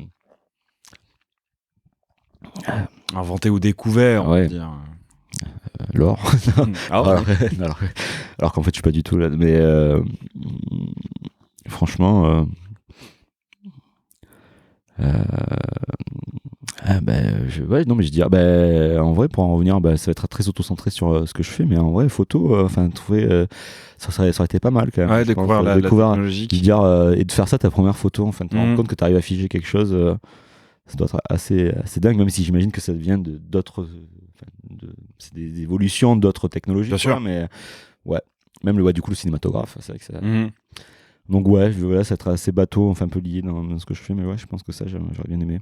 Speaker 1: inventer ou découvert, on va dire.
Speaker 2: L'or. Alors qu'en fait, je suis pas du tout là. Mais franchement, je dis, en vrai, pour en revenir, ça va être très auto-centré sur ce que je fais, mais en vrai, photo, trouver, ça aurait été pas mal quand même.
Speaker 1: Ouais, découvrir la technologie.
Speaker 2: Et de faire ça ta première photo, enfin, te rendre compte que tu arrives à figer quelque chose, ça doit être assez dingue, même si j'imagine que ça vient d'autres. C'est des évolutions d'autres technologies.
Speaker 1: Bien sûr.
Speaker 2: Mais ouais, même du coup, le cinématographe, c'est vrai que ça. Donc ouais, ça être assez bateau, enfin un peu lié dans ce que je fais, mais ouais, je pense que ça, j'aurais bien aimé.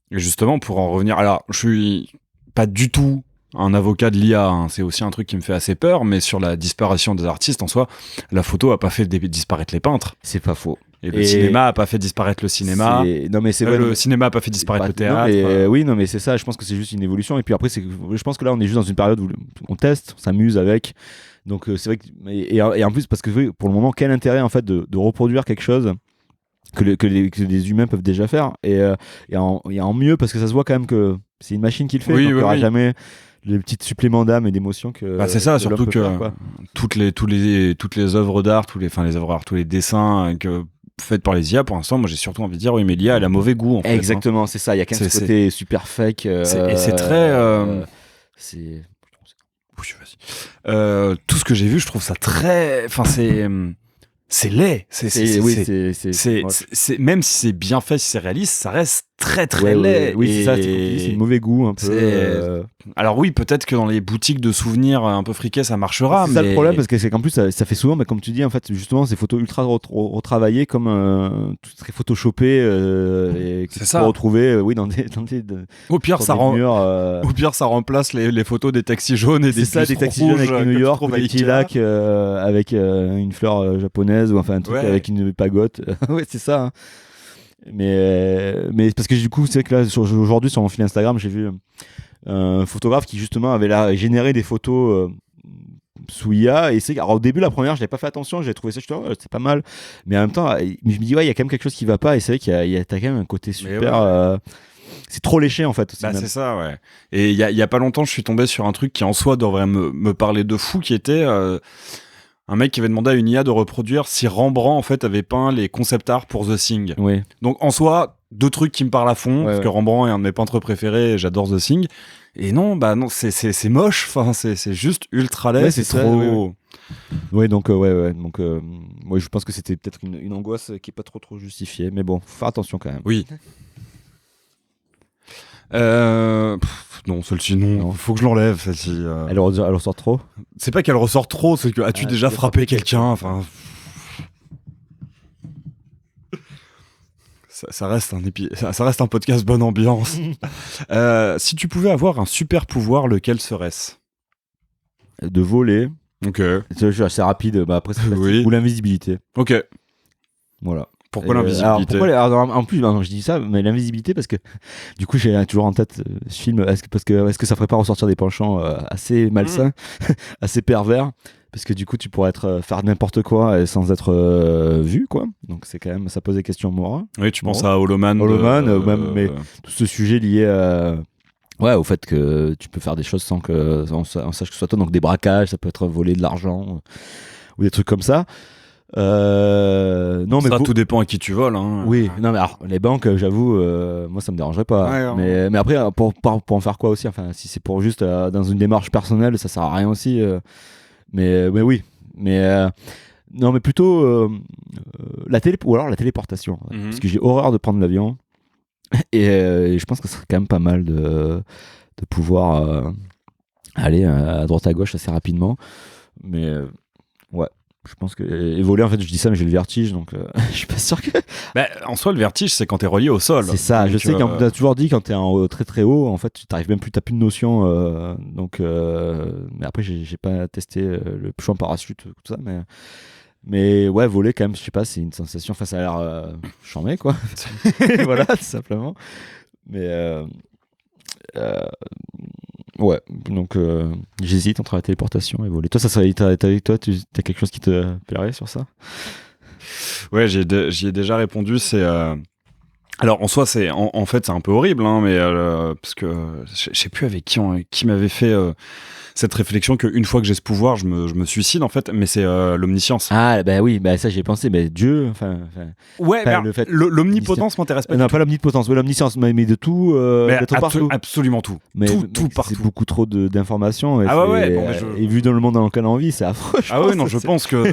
Speaker 1: Et justement, pour en revenir, alors je suis pas du tout un avocat de l'IA, hein. C'est aussi un truc qui me fait assez peur, mais sur la disparition des artistes en soi, la photo a pas fait disparaître les peintres.
Speaker 2: C'est pas faux.
Speaker 1: Et le cinéma a pas fait disparaître le cinéma. Le cinéma a pas fait disparaître le théâtre.
Speaker 2: Oui, non, mais c'est ça. Je pense que c'est juste une évolution. Et puis après, je pense que là, on est juste dans une période où on teste, on s'amuse avec. Donc c'est vrai que et en plus parce que pour le moment, quel intérêt en fait de reproduire quelque chose que des humains peuvent déjà faire et en mieux parce que ça se voit quand même que c'est une machine qui le fait. Donc il n'y aura jamais les petits suppléments d'âme et d'émotion que.
Speaker 1: C'est ça, surtout que toutes les œuvres d'art, tous les dessins faites par les IA, pour l'instant, moi j'ai surtout envie de dire, oui, mais l'IA, elle a mauvais goût.
Speaker 2: Exactement, c'est ça. Il y a quand même ce côté super fake.
Speaker 1: Et c'est très.
Speaker 2: C'est.
Speaker 1: Tout ce que j'ai vu, je trouve ça très. Enfin, c'est laid. Même si c'est bien fait, si c'est réaliste, ça reste très très laid.
Speaker 2: Oui, c'est ça. C'est mauvais goût un peu.
Speaker 1: Alors oui, peut-être que dans les boutiques de souvenirs un peu friquées, ça marchera.
Speaker 2: C'est ça le problème, parce que c'est qu'en plus ça fait souvent, comme tu dis, en fait, justement, ces photos ultra retravaillées, comme très photoshopées, et que tu peux retrouver, dans des
Speaker 1: au pire, ça remplace les photos des taxis jaunes et des
Speaker 2: taxis jaunes avec New York, ou des petits lacs avec une fleur japonaise ou enfin un truc avec une pagote. Ouais, c'est ça. Hein. Mais parce que du coup, c'est que là, aujourd'hui, sur mon fil Instagram, j'ai vu un photographe qui justement avait généré des photos sous IA. Et alors, au début, la première, je n'avais pas fait attention, j'ai trouvé ça, c'est pas mal. Mais en même temps, je me dis, il y a quand même quelque chose qui va pas. Et c'est vrai t'as quand même un côté super. C'est trop léché en fait.
Speaker 1: C'est ça, ouais. Et il y a pas longtemps, je suis tombé sur un truc qui en soi devrait me parler de fou, qui était un mec qui avait demandé à une IA de reproduire si Rembrandt en fait avait peint les concept art pour The Thing.
Speaker 2: Oui.
Speaker 1: Donc en soi, deux trucs qui me parlent à fond, parce que Rembrandt est un de mes peintres préférés, et j'adore The Thing. Et non, c'est moche. Enfin, c'est juste ultra laid. C'est trop.
Speaker 2: Ouais, donc donc je pense que c'était peut-être une angoisse qui est pas trop justifiée, mais bon, faut faire attention quand même.
Speaker 1: Oui. Non, celle-ci, non. Faut que je l'enlève, celle-ci.
Speaker 2: Elle ressort trop.
Speaker 1: C'est pas qu'elle ressort trop, c'est que as-tu déjà frappé quelqu'un, enfin... Ça reste un podcast bonne ambiance. Si tu pouvais avoir un super pouvoir, lequel serait-ce?
Speaker 2: De voler.
Speaker 1: Ok.
Speaker 2: C'est assez rapide. Bah, après, c'est
Speaker 1: oui.
Speaker 2: Ou l'invisibilité.
Speaker 1: Ok.
Speaker 2: Voilà.
Speaker 1: Pourquoi l'invisibilité?
Speaker 2: En plus, je dis ça, mais l'invisibilité, parce que du coup, j'ai toujours en tête ce film. Est-ce que ça ferait pas ressortir des penchants assez malsains, assez pervers? Parce que du coup, tu pourrais faire n'importe quoi sans être vu, quoi. Donc, c'est quand même, ça pose des questions morales.
Speaker 1: Oui, tu penses à Holoman.
Speaker 2: Mais tout ce sujet lié au fait que tu peux faire des choses sans on sache que ce soit toi. Donc, des braquages, ça peut être voler de l'argent ou des trucs comme ça. Non, mais
Speaker 1: tout dépend à qui tu voles. Hein.
Speaker 2: Oui, non, mais alors, les banques, j'avoue, moi ça me dérangerait pas.
Speaker 1: Ouais,
Speaker 2: mais après, pour en faire quoi aussi? Enfin, si c'est pour juste dans une démarche personnelle, ça sert à rien aussi. Mais oui. Non, mais plutôt ou alors la téléportation. Parce que j'ai horreur de prendre l'avion. Et je pense que ce serait quand même pas mal de pouvoir aller à droite à gauche assez rapidement. Mais ouais. Je pense que. Et voler, en fait, je dis ça, mais j'ai le vertige, donc je suis pas sûr que.
Speaker 1: En soi, le vertige, c'est quand t'es relié au sol.
Speaker 2: C'est ça, donc, je sais qu'on a toujours dit quand t'es très très haut, en fait, tu t'arrives même plus, t'as plus de notion. Mais après, j'ai pas testé le chant parachute, tout ça, mais ouais, voler, quand même, je sais pas, c'est une sensation. Enfin, ça a l'air chambé, quoi. Voilà, tout simplement. Mais. Ouais, donc j'hésite entre la téléportation et voler. Toi, ça serait, t'as quelque chose qui te plairait sur ça?
Speaker 1: Ouais, j'y ai déjà répondu. C'est alors en soi, en fait c'est un peu horrible, hein, mais parce que je sais plus avec qui m'avait fait cette réflexion qu'une fois que j'ai ce pouvoir, je me suicide en fait. Mais c'est l'omniscience.
Speaker 2: Ah bah oui, bah ça j'ai pensé, mais Dieu,
Speaker 1: ouais, l'omnipotence m'intéresse pas.
Speaker 2: Non, pas l'omnipotence, mais l'omniscience, mais de tout, d'être partout.
Speaker 1: Absolument tout.
Speaker 2: Mais
Speaker 1: tout partout.
Speaker 2: C'est beaucoup trop d'informations. Et vu dans le monde dans lequel on vit, c'est affreux.
Speaker 1: Je pense que.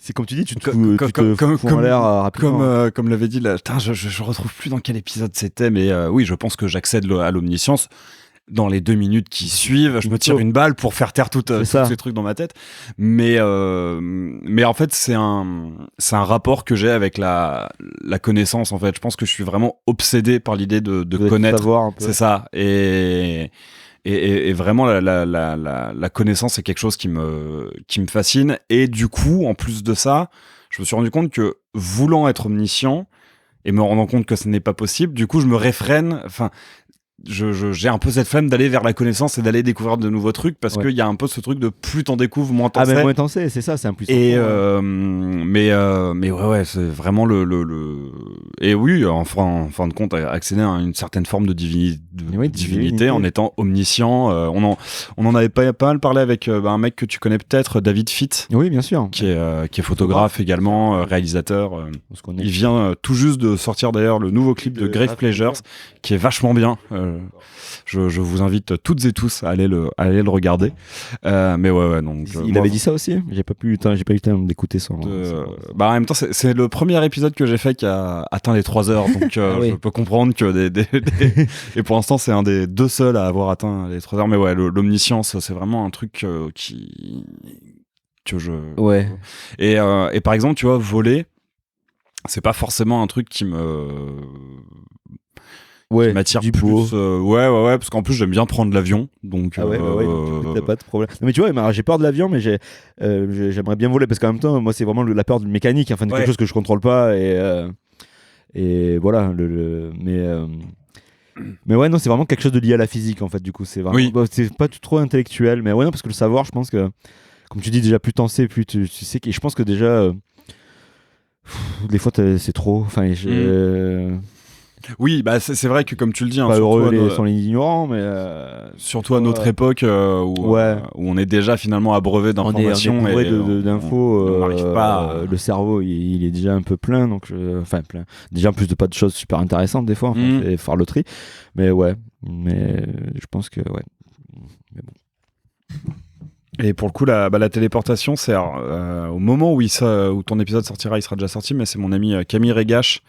Speaker 2: C'est comme tu dis, tu te fous en l'air rapidement.
Speaker 1: Comme l'avait dit, là, je retrouve plus dans quel épisode c'était, mais oui, je pense que j'accède à l'omniscience. Dans les 2 minutes qui suivent, je me tire une balle pour faire taire tous ces trucs dans ma tête. Mais en fait, c'est un rapport que j'ai avec la connaissance. En fait, je pense que je suis vraiment obsédé par l'idée de connaître.
Speaker 2: Savoir un peu.
Speaker 1: C'est ça. Et vraiment, la connaissance est quelque chose qui me fascine. Et du coup, en plus de ça, je me suis rendu compte que voulant être omniscient et me rendant compte que ce n'est pas possible, du coup, je me réfrène. Enfin, j'ai un peu cette flemme d'aller vers la connaissance et d'aller découvrir de nouveaux trucs parce qu'il y a un peu ce truc de plus t'en découvres, moins t'en sais.
Speaker 2: Ah, mais moins t'en sais, c'est ça, c'est un plus.
Speaker 1: Et mais ouais, c'est vraiment et oui, en fin de compte, accéder à une certaine forme de divinité en étant omniscient. On en avait pas mal parlé avec un mec que tu connais peut-être, David Fitt.
Speaker 2: Oui, bien sûr.
Speaker 1: Qui est photographe également, réalisateur. Il vient tout juste de sortir d'ailleurs le nouveau clip de Grave Pleasures, qui est vachement bien. Je vous invite toutes et tous à aller le regarder. Mais ouais, donc.
Speaker 2: Il avait dit ça aussi. J'ai pas eu le temps d'écouter son.
Speaker 1: En même temps, c'est le premier épisode que j'ai fait qui a atteint les 3 heures, donc je peux comprendre que et pour l'instant, c'est un des 2 seuls à avoir atteint les 3 heures. Mais ouais, l'omniscience, c'est vraiment un truc que je.
Speaker 2: Ouais.
Speaker 1: Et par exemple, tu vois, voler, c'est pas forcément un truc qui m'attire plus. Ouais, parce qu'en plus j'aime bien prendre l'avion, donc.
Speaker 2: Ah ouais, t'as pas de problème. Non, mais tu vois, j'ai peur de l'avion, mais j'aimerais bien voler parce qu'en même temps, moi, c'est vraiment la peur du mécanique, enfin, quelque chose que je contrôle pas et voilà. Mais ouais, non, c'est vraiment quelque chose de lié à la physique en fait. Du coup, c'est vraiment, c'est pas trop intellectuel, mais ouais, non, parce que le savoir, je pense que, comme tu dis, déjà plus t'en sais, plus tu sais. Et je pense que déjà, des fois, c'est trop. Enfin,
Speaker 1: oui, bah c'est vrai que comme tu le dis,
Speaker 2: pas heureux sont les ignorants, mais
Speaker 1: surtout à notre époque où on est déjà finalement abreuvé d'informations
Speaker 2: et d'infos.
Speaker 1: On n'arrive pas
Speaker 2: le cerveau, il est déjà un peu plein, donc plein. Déjà en plus de pas de choses super intéressantes des fois, et faire le tri. Mais ouais, je pense que ouais. Mais bon.
Speaker 1: Et pour le coup, la téléportation, c'est au moment où ton épisode sortira, il sera déjà sorti, mais c'est mon ami Camille Régache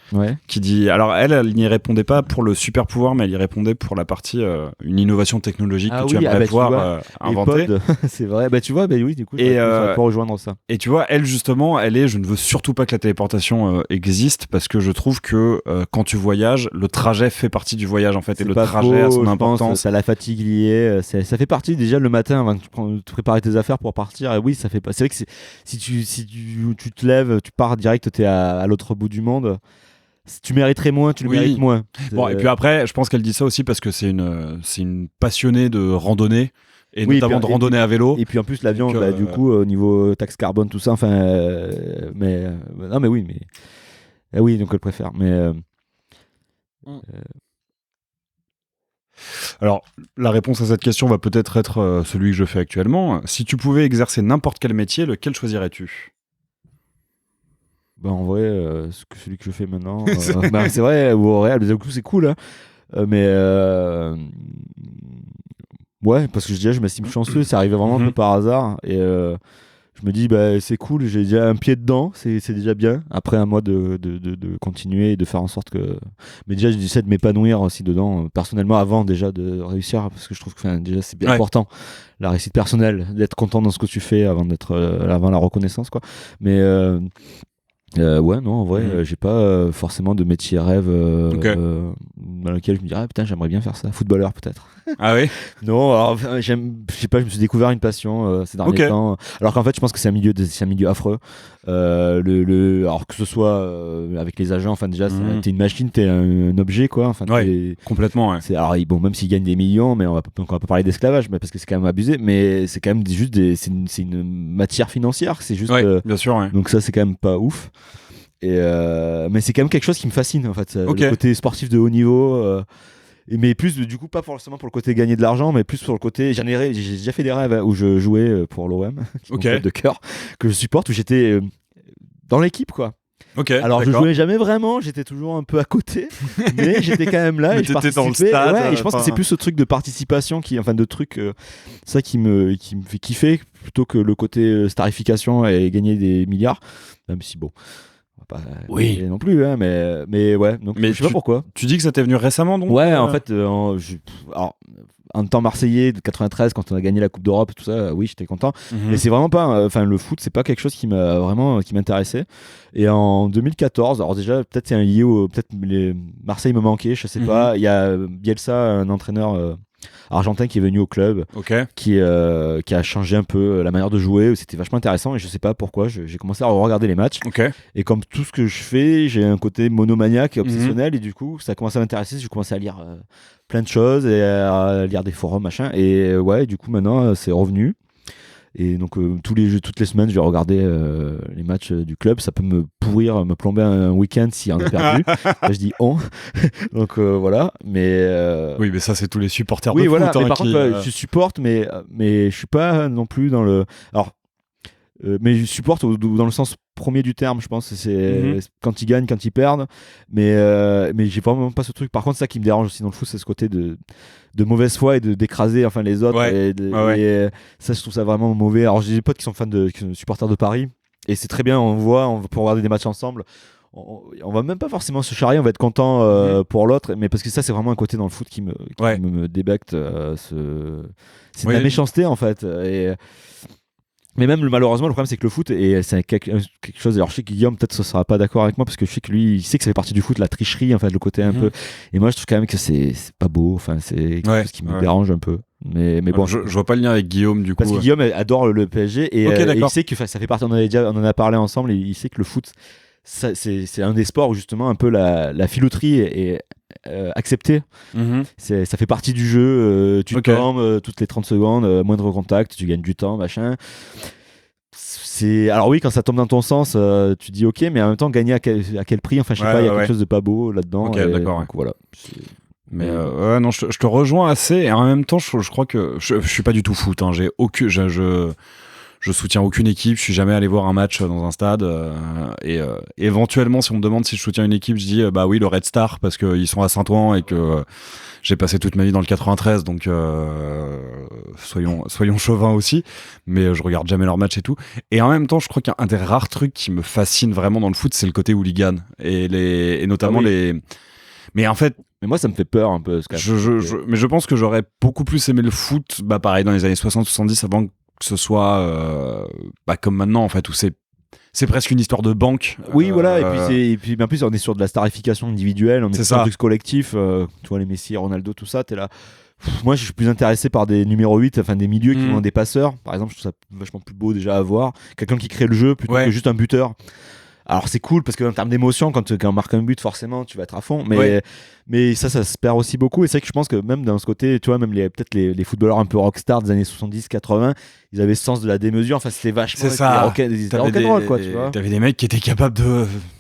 Speaker 1: qui dit. Alors, elle n'y répondait pas pour le super pouvoir, mais elle y répondait pour la partie une innovation technologique que tu aimerais pouvoir inventer.
Speaker 2: C'est vrai. Bah, tu vois, bah oui, du coup, ça va rejoindre ça.
Speaker 1: Et tu vois, elle, justement, je ne veux surtout pas que la téléportation existe parce que je trouve que quand tu voyages, le trajet fait partie du voyage, en fait, et le trajet a son importance.
Speaker 2: T'as la fatigue liée. Ça fait partie déjà le matin avant de te préparer tes affaires pour partir. Et oui, ça fait pas. C'est vrai que si tu te lèves, tu pars direct, t'es à l'autre bout du monde. Tu mériterais moins, tu le mérites moins.
Speaker 1: Bon, et puis après, je pense qu'elle dit ça aussi parce que c'est une passionnée de randonnée. Et notamment de randonnée à vélo.
Speaker 2: Et puis en plus, l'avion, du coup, au niveau taxe carbone, tout ça, enfin. Non, mais oui, mais. Oui, donc elle préfère. Mais.
Speaker 1: Alors, la réponse à cette question va peut-être être celui que je fais actuellement. Si tu pouvais exercer n'importe quel métier, lequel choisirais-tu ?
Speaker 2: En vrai, celui que je fais maintenant, c'est vrai, ou au Real, du coup, c'est cool. Hein. Mais ouais, parce que je m'estime chanceux, c'est arrivé vraiment un peu par hasard. Et je me dis, c'est cool, j'ai déjà un pied dedans, c'est déjà bien. Après, à moi de continuer et de faire en sorte que. Mais déjà, j'essaie de m'épanouir aussi dedans, personnellement, avant déjà de réussir, parce que je trouve que déjà, c'est bien important, la réussite personnelle, d'être content dans ce que tu fais avant la reconnaissance, quoi. Mais. Ouais, non, en vrai, j'ai pas forcément de métier rêve dans lequel je me dirais, putain, j'aimerais bien faire ça. Footballeur, peut-être.
Speaker 1: Ah oui.
Speaker 2: Non, alors, je sais pas, je me suis découvert une passion ces derniers temps. Alors qu'en fait, je pense que c'est un milieu affreux. Alors que ce soit avec les agents, enfin, déjà, t'es une machine, t'es un objet, quoi. Enfin,
Speaker 1: complètement, ouais.
Speaker 2: Alors, bon, même s'ils gagnent des millions, mais on va pas parler d'esclavage, mais parce que c'est quand même abusé, mais c'est quand même juste c'est une matière financière. C'est juste.
Speaker 1: Bien sûr, ouais.
Speaker 2: Donc, ça, c'est quand même pas ouf. Mais c'est quand même quelque chose qui me fascine, en fait. Le côté sportif de haut niveau. Mais plus du coup pas forcément pour le côté gagner de l'argent, mais plus pour le côté j'ai déjà fait des rêves où je jouais pour l'OM qui est mon club de cœur que je supporte, où j'étais dans l'équipe, quoi. Alors je jouais jamais vraiment, j'étais toujours un peu à côté, mais j'étais quand même là et je participais
Speaker 1: dans le stade,
Speaker 2: et je pense que c'est plus ce truc de participation de truc ça qui me fait kiffer plutôt que le côté starification et gagner des milliards, même si bon pas non plus, hein, mais ouais, donc je sais pas pourquoi.
Speaker 1: Tu dis que ça t'est venu récemment, donc
Speaker 2: en fait, alors, en temps marseillais de 93, quand on a gagné la Coupe d'Europe, tout ça, oui, j'étais content. Mais c'est vraiment pas, le foot, c'est pas quelque chose qui m'intéressait. Et en 2014, alors déjà, peut-être c'est lié peut-être Marseille me manquait, je sais pas. Il y a Bielsa, un entraîneur argentin qui est venu au club, qui a changé un peu la manière de jouer. C'était vachement intéressant et je sais pas pourquoi j'ai commencé à regarder les matchs. Et comme tout ce que je fais, j'ai un côté monomaniaque et obsessionnel, et du coup ça a commencé à m'intéresser. J'ai commencé à lire plein de choses et à lire des forums, machin, et ouais, du coup maintenant c'est revenu. Et donc toutes les semaines je vais regarder les matchs du club. Ça peut me plomber un week-end si on a perdu. Là, je dis donc voilà, mais
Speaker 1: oui, mais ça c'est tous les supporters de
Speaker 2: foot,
Speaker 1: voilà,
Speaker 2: mais par contre je supporte, mais je suis pas non plus dans le mais je supporte dans le sens premier du terme, je pense. C'est quand ils gagnent, quand ils perdent, mais j'ai vraiment pas ce truc. Par contre, ça qui me dérange aussi dans le foot, c'est ce côté de mauvaise foi et d'écraser les autres, et ça, je trouve ça vraiment mauvais. Alors j'ai des potes qui sont supporters de Paris, et c'est très bien, on peut regarder des matchs ensemble. On va même pas forcément se charrier, on va être content pour l'autre, mais parce que ça, c'est vraiment un côté dans le foot qui me débecte. C'est de la méchanceté, en fait. Mais même malheureusement, le problème, c'est que le foot, et c'est quelque chose. Alors je sais que Guillaume peut-être ne sera pas d'accord avec moi, parce que je sais que lui, il sait que ça fait partie du foot, la tricherie, en fait, le côté un peu. Et moi, je trouve quand même que c'est pas beau. Enfin, c'est quelque chose qui me dérange un peu. Mais bon,
Speaker 1: je vois pas le lien avec Guillaume, du coup.
Speaker 2: Parce que Guillaume adore le PSG, et il sait que ça fait partie. On en a parlé ensemble, et il sait que le foot, c'est un des sports où justement un peu la filouterie est acceptée. Ça fait partie du jeu. Tu tombes toutes les 30 secondes, moindre contact, tu gagnes du temps, machin. Alors oui, quand ça tombe dans ton sens, tu dis ok, mais en même temps, gagner à quel prix? Enfin, je sais pas, il y a quelque chose de pas beau là-dedans.
Speaker 1: D'accord.
Speaker 2: Donc, voilà.
Speaker 1: Mais non, je te rejoins assez, et en même temps, je crois que je suis pas du tout foot. Hein, je soutiens aucune équipe, je suis jamais allé voir un match dans un stade et éventuellement si on me demande si je soutiens une équipe, je dis bah oui le Red Star parce qu'ils sont à Saint-Ouen et que j'ai passé toute ma vie dans le 93 donc soyons chauvins aussi, mais je regarde jamais leurs matchs et tout. Et en même temps, je crois qu'un des rares trucs qui me fascine vraiment dans le foot, c'est le côté hooligan et notamment les. Mais en fait,
Speaker 2: mais moi ça me fait peur un peu.
Speaker 1: Mais je pense que j'aurais beaucoup plus aimé le foot, bah pareil dans les années 60-70 avant que ce soit comme maintenant en fait où c'est presque une histoire de banque.
Speaker 2: Oui, voilà, et puis en plus on est sur de la starification individuelle, on est sur un truc collectif, tu vois les Messi, Ronaldo, tout ça, t'es là. Moi je suis plus intéressé par des numéros 8, enfin des milieux qui ont des passeurs, par exemple, je trouve ça vachement plus beau déjà à voir, quelqu'un qui crée le jeu plutôt que juste un buteur. Alors c'est cool parce que en termes d'émotion, quand on marque un but, forcément tu vas être à fond, mais ça se perd aussi beaucoup. Et c'est vrai que je pense que même dans ce côté, tu vois, même peut-être les footballeurs un peu rockstar des années 70-80, ils avaient ce sens de la démesure. Enfin, c'était vachement.
Speaker 1: C'est ça.
Speaker 2: C'était rock'n'roll, quoi, tu vois.
Speaker 1: T'avais des mecs qui étaient capables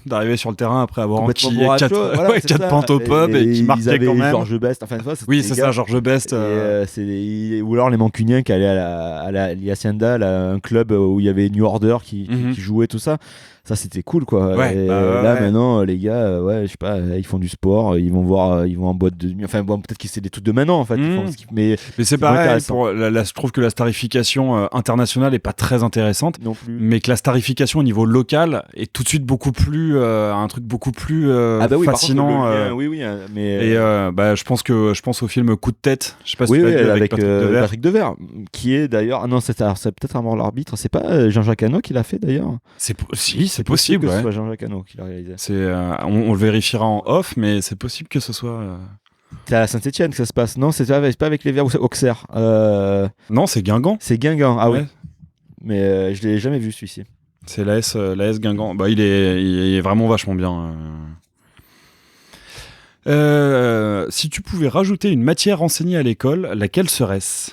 Speaker 1: d'arriver sur le terrain après avoir enquillé 4 pintes au pub et qui marquaient quand même.
Speaker 2: Georges Best. Enfin,
Speaker 1: oui, c'est ça, Georges Best.
Speaker 2: Ou alors les Mancuniens qui allaient à l'Hacienda, un club où il y avait New Order qui jouait, tout ça. Ça c'était cool quoi. Maintenant les gars je sais pas, ils font du sport, ils vont en boîte de nuit, enfin bon, peut-être que c'est des trucs de maintenant en fait, mais
Speaker 1: c'est pareil je trouve que la starification internationale est pas très intéressante
Speaker 2: non plus,
Speaker 1: mais que la starification au niveau local est tout de suite beaucoup plus un truc beaucoup plus fascinant. Je pense au film Coup de tête, je sais pas si tu l'as vu avec
Speaker 2: Patrick Devers, qui est d'ailleurs c'est peut-être un mort l'arbitre, c'est pas Jean-Jacques Hano qui l'a fait d'ailleurs.
Speaker 1: C'est possible
Speaker 2: que ce soit Jean-Jacques Hano qui l'a réalisé.
Speaker 1: On le vérifiera en off, mais c'est possible que ce soit.
Speaker 2: C'est à Saint-Etienne que ça se passe. Non, c'est pas avec les Verts ou Auxerre.
Speaker 1: Non, c'est Guingamp.
Speaker 2: C'est Guingamp, ah ouais. Oui. Mais je l'ai jamais vu celui-ci.
Speaker 1: C'est l'AS Guingamp. Bah, il est vraiment vachement bien. Si tu pouvais rajouter une matière enseignée à l'école, laquelle serait-ce ?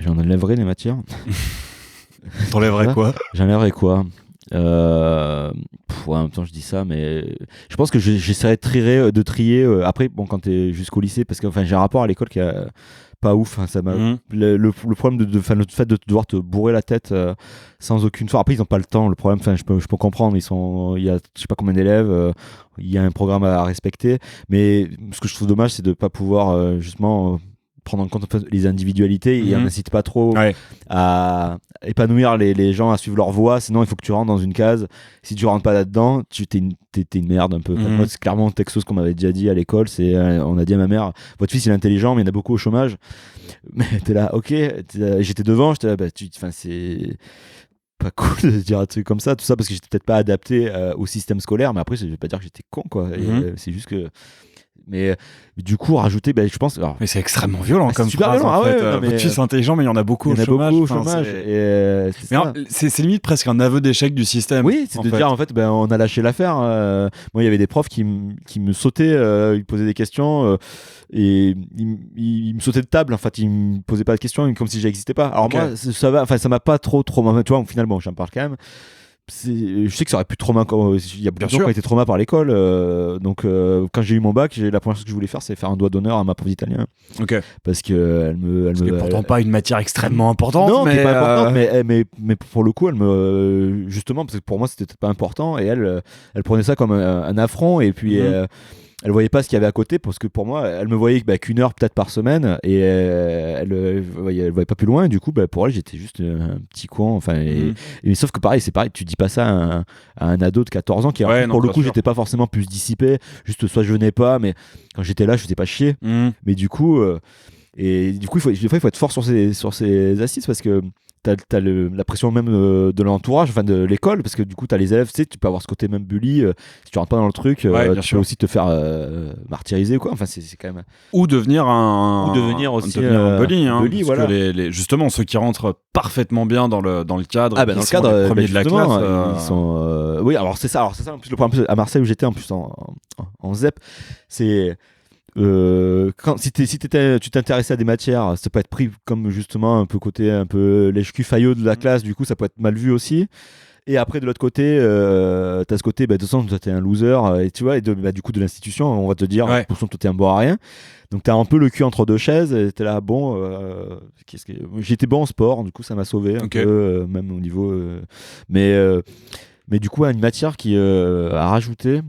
Speaker 2: J'en enlèverais les matières.
Speaker 1: T'enlèverais quoi ?
Speaker 2: J'enlèverais quoi ? En même temps je dis ça, mais je pense que j'essaierais de trier après, bon, quand t'es jusqu'au lycée, parce que j'ai un rapport à l'école qui a pas ouf, ça m'a le problème le fait de devoir te bourrer la tête sans aucune fois. Après ils ont pas le temps, le problème, je peux comprendre, il y a je sais pas combien d'élèves, il y a un programme à respecter, mais ce que je trouve dommage c'est de pas pouvoir justement prendre en compte les individualités et on n'incite pas trop à épanouir les gens, à suivre leur voie, sinon il faut que tu rentres dans une case. Si tu rentres pas là-dedans, t'es une merde un peu. Moi, c'est clairement quelque chose qu'on m'avait déjà dit à l'école, on a dit à ma mère, votre fils il est intelligent mais il y en a beaucoup au chômage. Mais t'es là, ok, j'étais devant, j'étais là, c'est pas cool de dire un truc comme ça, tout ça, parce que j'étais peut-être pas adapté au système scolaire, mais après je vais pas dire que j'étais con quoi. C'est juste que mais du coup rajouter je pense
Speaker 1: mais c'est extrêmement violent comme
Speaker 2: super
Speaker 1: phrase
Speaker 2: violent,
Speaker 1: en fait. Votre fils est intelligent mais il y en a beaucoup au chômage, c'est limite presque un aveu d'échec du système.
Speaker 2: Oui, c'est de dire en fait on a lâché l'affaire. Moi il y avait des profs qui me sautaient, ils me posaient des questions et ils me sautaient de table, en fait ils me posaient pas de questions comme si j'existais pas. Alors moi ça va, ça m'a pas trop tu vois, finalement j'en parle quand même. Je sais que ça aurait pu trauma, il y a beaucoup de gens qui ont été trauma par l'école, donc quand j'ai eu mon bac, la première chose que je voulais faire c'est faire un doigt d'honneur à ma prof d'italien, parce que elle
Speaker 1: pourtant pas une matière extrêmement importante,
Speaker 2: non, mais pas importante, mais pour le coup elle me, justement parce que pour moi c'était pas important, et elle prenait ça comme un affront, et puis elle voyait pas ce qu'il y avait à côté, parce que pour moi elle me voyait qu'une heure peut-être par semaine, et elle voyait pas plus loin, et du coup pour elle j'étais juste un petit con, et sauf que c'est pareil, tu dis pas ça à un ado de 14 ans qui pour le coup j'étais pas forcément plus dissipé, juste soit je venais pas, mais quand j'étais là je faisais pas chier, mais du coup il faut être fort sur ses assises, parce que t'as la pression même de l'entourage, de l'école, parce que du coup t'as les élèves, tu peux avoir ce côté même bully, si tu rentres pas dans le truc, tu peux aussi te faire martyriser quoi, c'est quand même,
Speaker 1: ou devenir un bully,
Speaker 2: bully, voilà.
Speaker 1: Que justement ceux qui rentrent parfaitement bien dans le cadre,
Speaker 2: dans le cadre
Speaker 1: premier de la classe,
Speaker 2: ils sont oui, alors c'est ça en plus le problème à Marseille où j'étais en plus en ZEP, c'est si tu t'intéressais à des matières, ça peut être pris comme justement un peu côté un peu lèche-cul faillot de la classe, du coup ça peut être mal vu aussi. Et après de l'autre côté, t'as ce côté, de toute façon toi t'es un loser, et tu vois, et du coup de l'institution, on va te dire, de toute façon toi t'es un bon à rien. Donc t'as un peu le cul entre deux chaises, et t'es là, bon, j'étais bon en sport, du coup ça m'a sauvé un peu, même au niveau. Mais du coup, une matière qui a rajouté.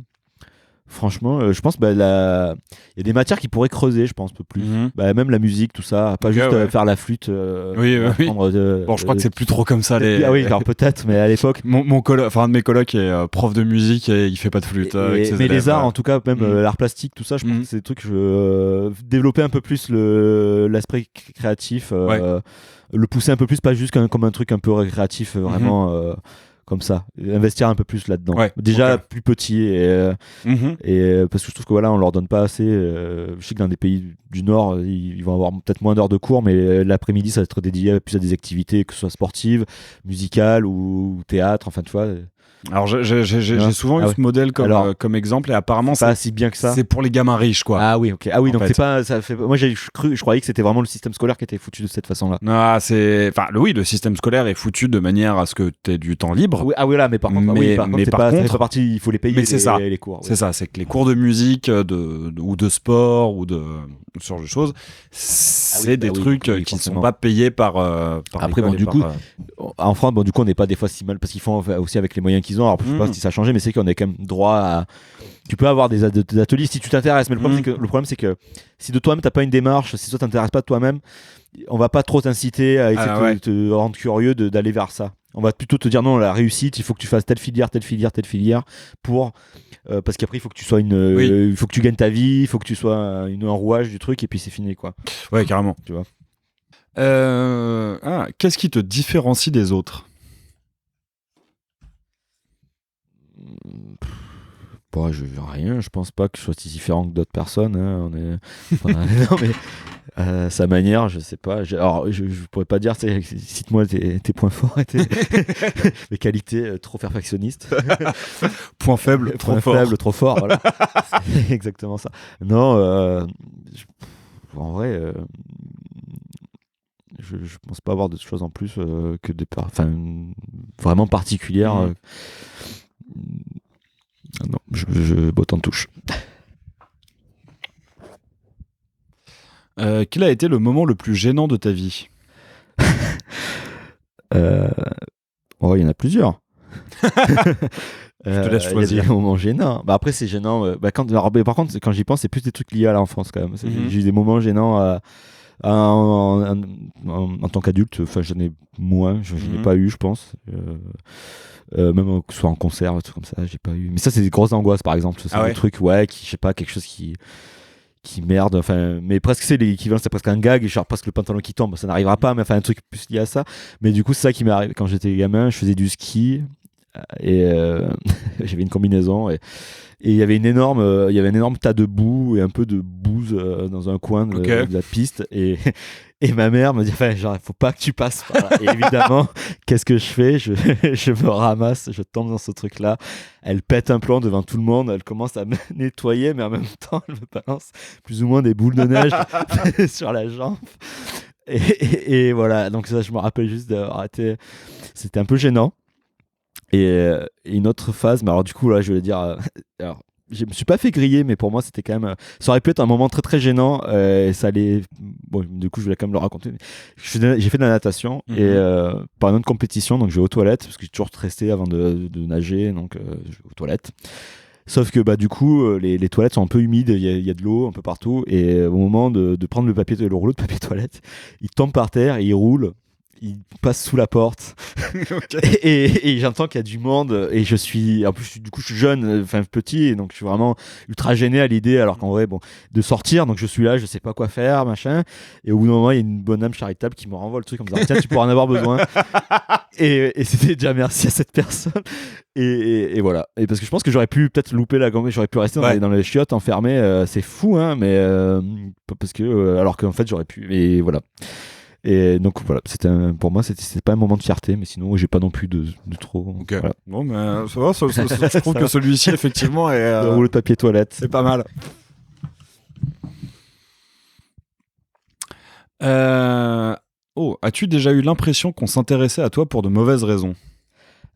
Speaker 2: Franchement, je pense il y a des matières qui pourraient creuser, je pense, un peu plus. Même la musique, tout ça, pas juste faire la flûte.
Speaker 1: Oui. Bon, je crois que c'est plus trop comme ça.
Speaker 2: Ah oui, alors peut-être, mais à l'époque.
Speaker 1: un de mes colocs est prof de musique et il fait pas de flûte. Avec ses
Speaker 2: mais
Speaker 1: élèves,
Speaker 2: les arts, en tout cas, même l'art plastique, tout ça, je pense que c'est des trucs que développer un peu plus l'aspect créatif, le pousser un peu plus, pas juste comme un truc un peu récréatif, vraiment. Comme ça, investir un peu plus là-dedans. Déjà plus petit et parce que je trouve que voilà, on leur donne pas assez. Je sais que dans des pays du Nord, ils vont avoir peut-être moins d'heures de cours, mais l'après-midi, ça va être dédié plus à des activités, que ce soit sportives, musicales ou théâtre. Enfin, tu vois.
Speaker 1: Alors j'ai souvent eu ce modèle comme exemple et apparemment
Speaker 2: c'est pas si bien que ça.
Speaker 1: C'est pour les gamins riches quoi.
Speaker 2: Ah oui, ok. Ah oui, donc c'est pas ça fait. Moi je croyais que c'était vraiment le système scolaire qui était foutu de cette façon-là.
Speaker 1: Non, le système scolaire est foutu de manière à ce que tu aies du temps libre.
Speaker 2: Oui, là, mais par contre, ça fait pas partie, il faut les payer.
Speaker 1: Mais c'est ça.
Speaker 2: Les cours.
Speaker 1: C'est ça, c'est que les cours de musique, ou de sport ou de ce genre de choses, c'est des trucs qui ne sont pas payés par.
Speaker 2: Après bon, du coup, en France, du coup, on n'est pas des fois si mal parce qu'ils font aussi avec les moyens qu'ils ont. Alors je sais pas si ça a changé, mais c'est qu'on a quand même droit à. Tu peux avoir des ateliers si tu t'intéresses, mais le problème c'est que si de toi-même t'as pas une démarche, si toi t'intéresses pas de toi-même, on va pas trop t'inciter à essayer de te rendre curieux d'aller vers ça. On va plutôt te dire non, la réussite, il faut que tu fasses telle filière pour parce qu'après il faut que tu sois il faut que tu gagnes ta vie, il faut que tu sois un rouage du truc et puis c'est fini quoi.
Speaker 1: Ouais, carrément.
Speaker 2: Tu vois.
Speaker 1: Qu'est-ce qui te différencie des autres?
Speaker 2: Bon, rien, je pense pas que je sois si différent que d'autres personnes. Hein. Non, mais sa manière, je sais pas. Alors, je pourrais pas dire, cite-moi tes points forts et tes qualités trop perfectionnistes.
Speaker 1: Point faible, trop fort.
Speaker 2: Faible, trop fort, voilà. C'est exactement ça. Non, en vrai, je pense pas avoir de choses en plus que vraiment particulières. Non, je botte en touche.
Speaker 1: Quel a été le moment le plus gênant de ta vie?
Speaker 2: Il y en a plusieurs.
Speaker 1: Je te laisse choisir.
Speaker 2: Il y a des moments gênants. Après, c'est gênant. Par contre, quand j'y pense, c'est plus des trucs liés à l'enfance quand même. J'ai eu des moments gênants en tant qu'adulte. Enfin, j'en ai moins. Je n'ai pas eu, je pense. Même que ce soit en concert, des trucs comme ça, j'ai pas eu. Mais ça, c'est des grosses angoisses, par exemple. C'est des trucs, qui, je sais pas, quelque chose qui merde. Enfin, mais presque, c'est l'équivalent, c'est presque un gag, genre presque le pantalon qui tombe. Ça n'arrivera pas, mais enfin, un truc plus lié à ça. Mais du coup, c'est ça qui m'est arrivé quand j'étais gamin. Je faisais du ski et j'avais une combinaison et il y avait un énorme tas de boue et un peu de bouse dans un coin de la piste et ma mère me dit genre il faut pas que tu passes par là. Et évidemment qu'est-ce que je fais, je me ramasse, je tombe dans ce truc là, elle pète un plomb devant tout le monde, elle commence à me nettoyer mais en même temps elle me balance plus ou moins des boules de neige sur la jambe et voilà, donc ça je me rappelle juste d'avoir été, c'était un peu gênant. Et une autre phase, mais alors du coup là je vais dire alors je me suis pas fait griller, mais pour moi c'était quand même ça aurait pu être un moment très très gênant et ça allait, bon du coup je vais quand même le raconter. J'ai fait de la natation et pendant une compétition, donc je vais aux toilettes parce que j'ai toujours resté avant de nager, donc je vais aux toilettes. Sauf que du coup les toilettes sont un peu humides, il y a de l'eau un peu partout et au moment de prendre le rouleau de papier toilette, il tombe par terre et il roule. Il passe sous la porte et j'entends qu'il y a du monde et je suis jeune, enfin petit, et donc je suis vraiment ultra gêné à l'idée, alors qu'en vrai de sortir, donc je suis là, je sais pas quoi faire, machin, et au bout d'un moment il y a une bonne âme charitable qui me renvoie le truc en me disant tiens, tu pourras en avoir besoin. et c'était déjà merci à cette personne et voilà, et parce que je pense que j'aurais pu peut-être louper la gomme, j'aurais pu rester dans les chiottes enfermé, c'est fou hein, mais parce que alors qu'en fait j'aurais pu, et voilà. Et donc voilà, pour moi c'était pas un moment de fierté, mais sinon j'ai pas non plus de trop. Voilà.
Speaker 1: Bon, mais ça va, je trouve que celui-ci effectivement est
Speaker 2: le rouleau de papier toilette,
Speaker 1: c'est pas mal. Oh, as-tu déjà eu l'impression qu'on s'intéressait à toi pour de mauvaises raisons?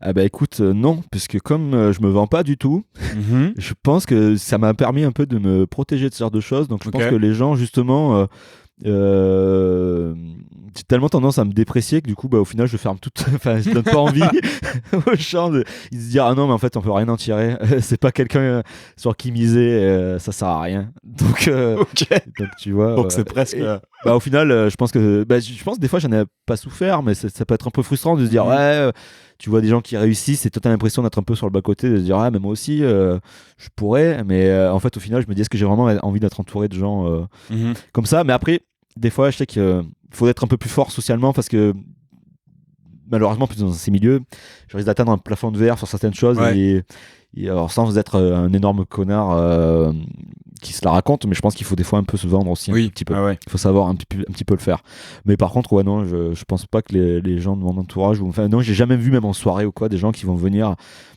Speaker 2: Ah bah écoute, non, parce que comme je me vends pas du tout, je pense que ça m'a permis un peu de me protéger de ce genre de choses. Donc je pense que les gens, justement, j'ai tellement tendance à me déprécier que du coup, au final, je ferme tout. Enfin, je donne pas envie aux gens ils se disent ah non, mais en fait, on peut rien en tirer. C'est pas quelqu'un sur qui miser, ça sert à rien. Donc, donc tu vois.
Speaker 1: Donc c'est presque.
Speaker 2: Au final, je pense que, je pense que des fois, j'en ai pas souffert, mais ça peut être un peu frustrant de se dire ouais. Tu vois des gens qui réussissent et toi t'as l'impression d'être un peu sur le bas-côté, de se dire ah mais moi aussi je pourrais, mais en fait au final je me dis est-ce que j'ai vraiment envie d'être entouré de gens comme ça. Mais après des fois je sais qu'il faut être un peu plus fort socialement parce que malheureusement plus dans ces milieux je risque d'atteindre un plafond de verre sur certaines choses et alors sans être un énorme connard qui se la raconte, mais je pense qu'il faut des fois un peu se vendre aussi un petit peu. Il faut savoir un petit peu le faire. Mais par contre, non, je pense pas que les gens de mon entourage, enfin non, j'ai jamais vu même en soirée ou quoi des gens qui vont venir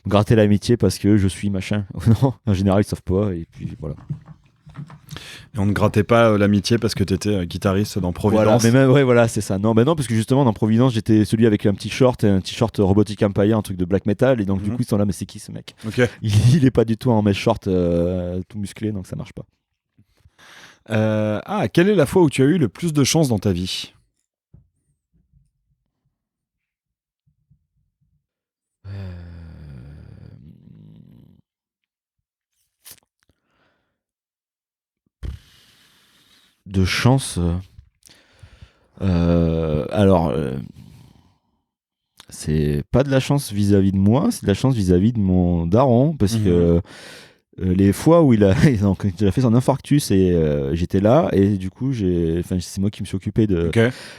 Speaker 2: me gratter l'amitié parce que je suis machin. Non, en général ils savent pas et puis voilà.
Speaker 1: Et on ne grattait pas l'amitié parce que tu étais guitariste dans Providence.
Speaker 2: Voilà, mais même, voilà, c'est ça. Non, parce que justement dans Providence, j'étais celui avec un t-shirt Robotic Empire, un truc de black metal, et donc du coup ils sont là, mais c'est qui ce mec? Il est pas du tout en mesh short tout musclé, donc ça marche pas.
Speaker 1: Quelle est la fois où tu as eu le plus de chance dans ta vie?
Speaker 2: De chance. Alors, c'est pas de la chance vis-à-vis de moi, c'est de la chance vis-à-vis de mon daron, parce que les fois où il a fait son infarctus et j'étais là, et du coup c'est moi qui me suis occupé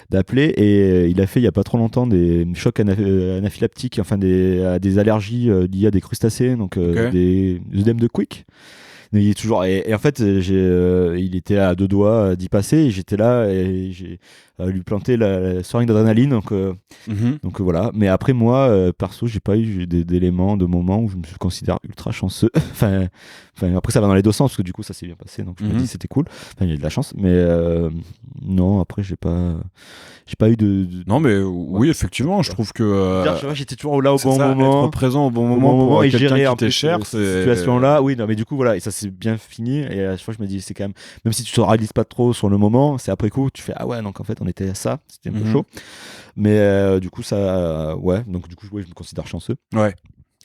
Speaker 2: d'appeler, et il a fait il y a pas trop longtemps des chocs anaphylactiques, enfin des allergies liées à des crustacés, donc des œdèmes de Quick. Il est toujours et en fait il était à 2 doigts d'y passer et j'étais là et j'ai lui planté la seringue d'adrénaline, donc voilà. Mais après moi perso j'ai pas eu d'éléments, de moments où je me considère ultra chanceux. enfin après ça va dans les deux sens parce que du coup ça s'est bien passé, donc je me dis c'était cool, il y a eu de la chance, mais non, après j'ai pas eu de...
Speaker 1: Non mais oui, effectivement, je trouve que
Speaker 2: j'étais toujours là au bon moment,
Speaker 1: être présent au bon moment pour
Speaker 2: et
Speaker 1: quelqu'un
Speaker 2: gérer
Speaker 1: qui t'est cher,
Speaker 2: cette situation-là. Oui, non, mais du coup voilà, et ça s'est bien fini, et à chaque fois je me dis c'est quand même, même si tu te réalises pas trop sur le moment, c'est après coup tu fais ah ouais, donc en fait on était à ça, c'était un peu chaud, mais du coup ça donc du coup je me considère chanceux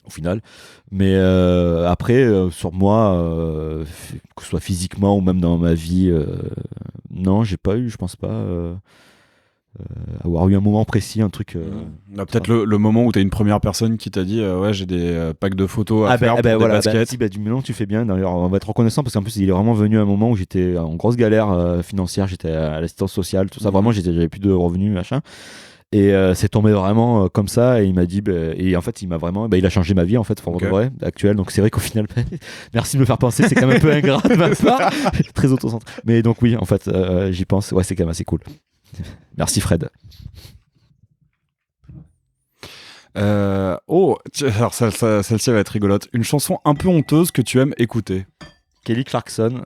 Speaker 2: au final. Mais après sur moi que ce soit physiquement ou même dans ma vie, non, j'ai pas eu, je pense pas avoir eu un moment précis, un truc
Speaker 1: peut-être le moment où t'as une première personne qui t'a dit ouais, j'ai des packs de photos à faire pour des baskets.
Speaker 2: Du moment tu fais bien, d'ailleurs on va être reconnaissant parce qu'en plus il est vraiment venu à un moment où j'étais en grosse galère financière, j'étais à l'assistance sociale, tout ça, vraiment j'avais plus de revenus machin, et c'est tombé vraiment comme ça, et il m'a dit et en fait il m'a vraiment il a changé ma vie en fait pour de vrai actuelle, donc c'est vrai qu'au final merci de me faire penser, c'est quand même un peu ingrat de ma part, très autocentré, mais donc oui en fait j'y pense, c'est quand même assez cool. Merci Fred.
Speaker 1: Alors celle-ci va être rigolote. Une chanson un peu honteuse que tu aimes écouter.
Speaker 2: Kelly Clarkson.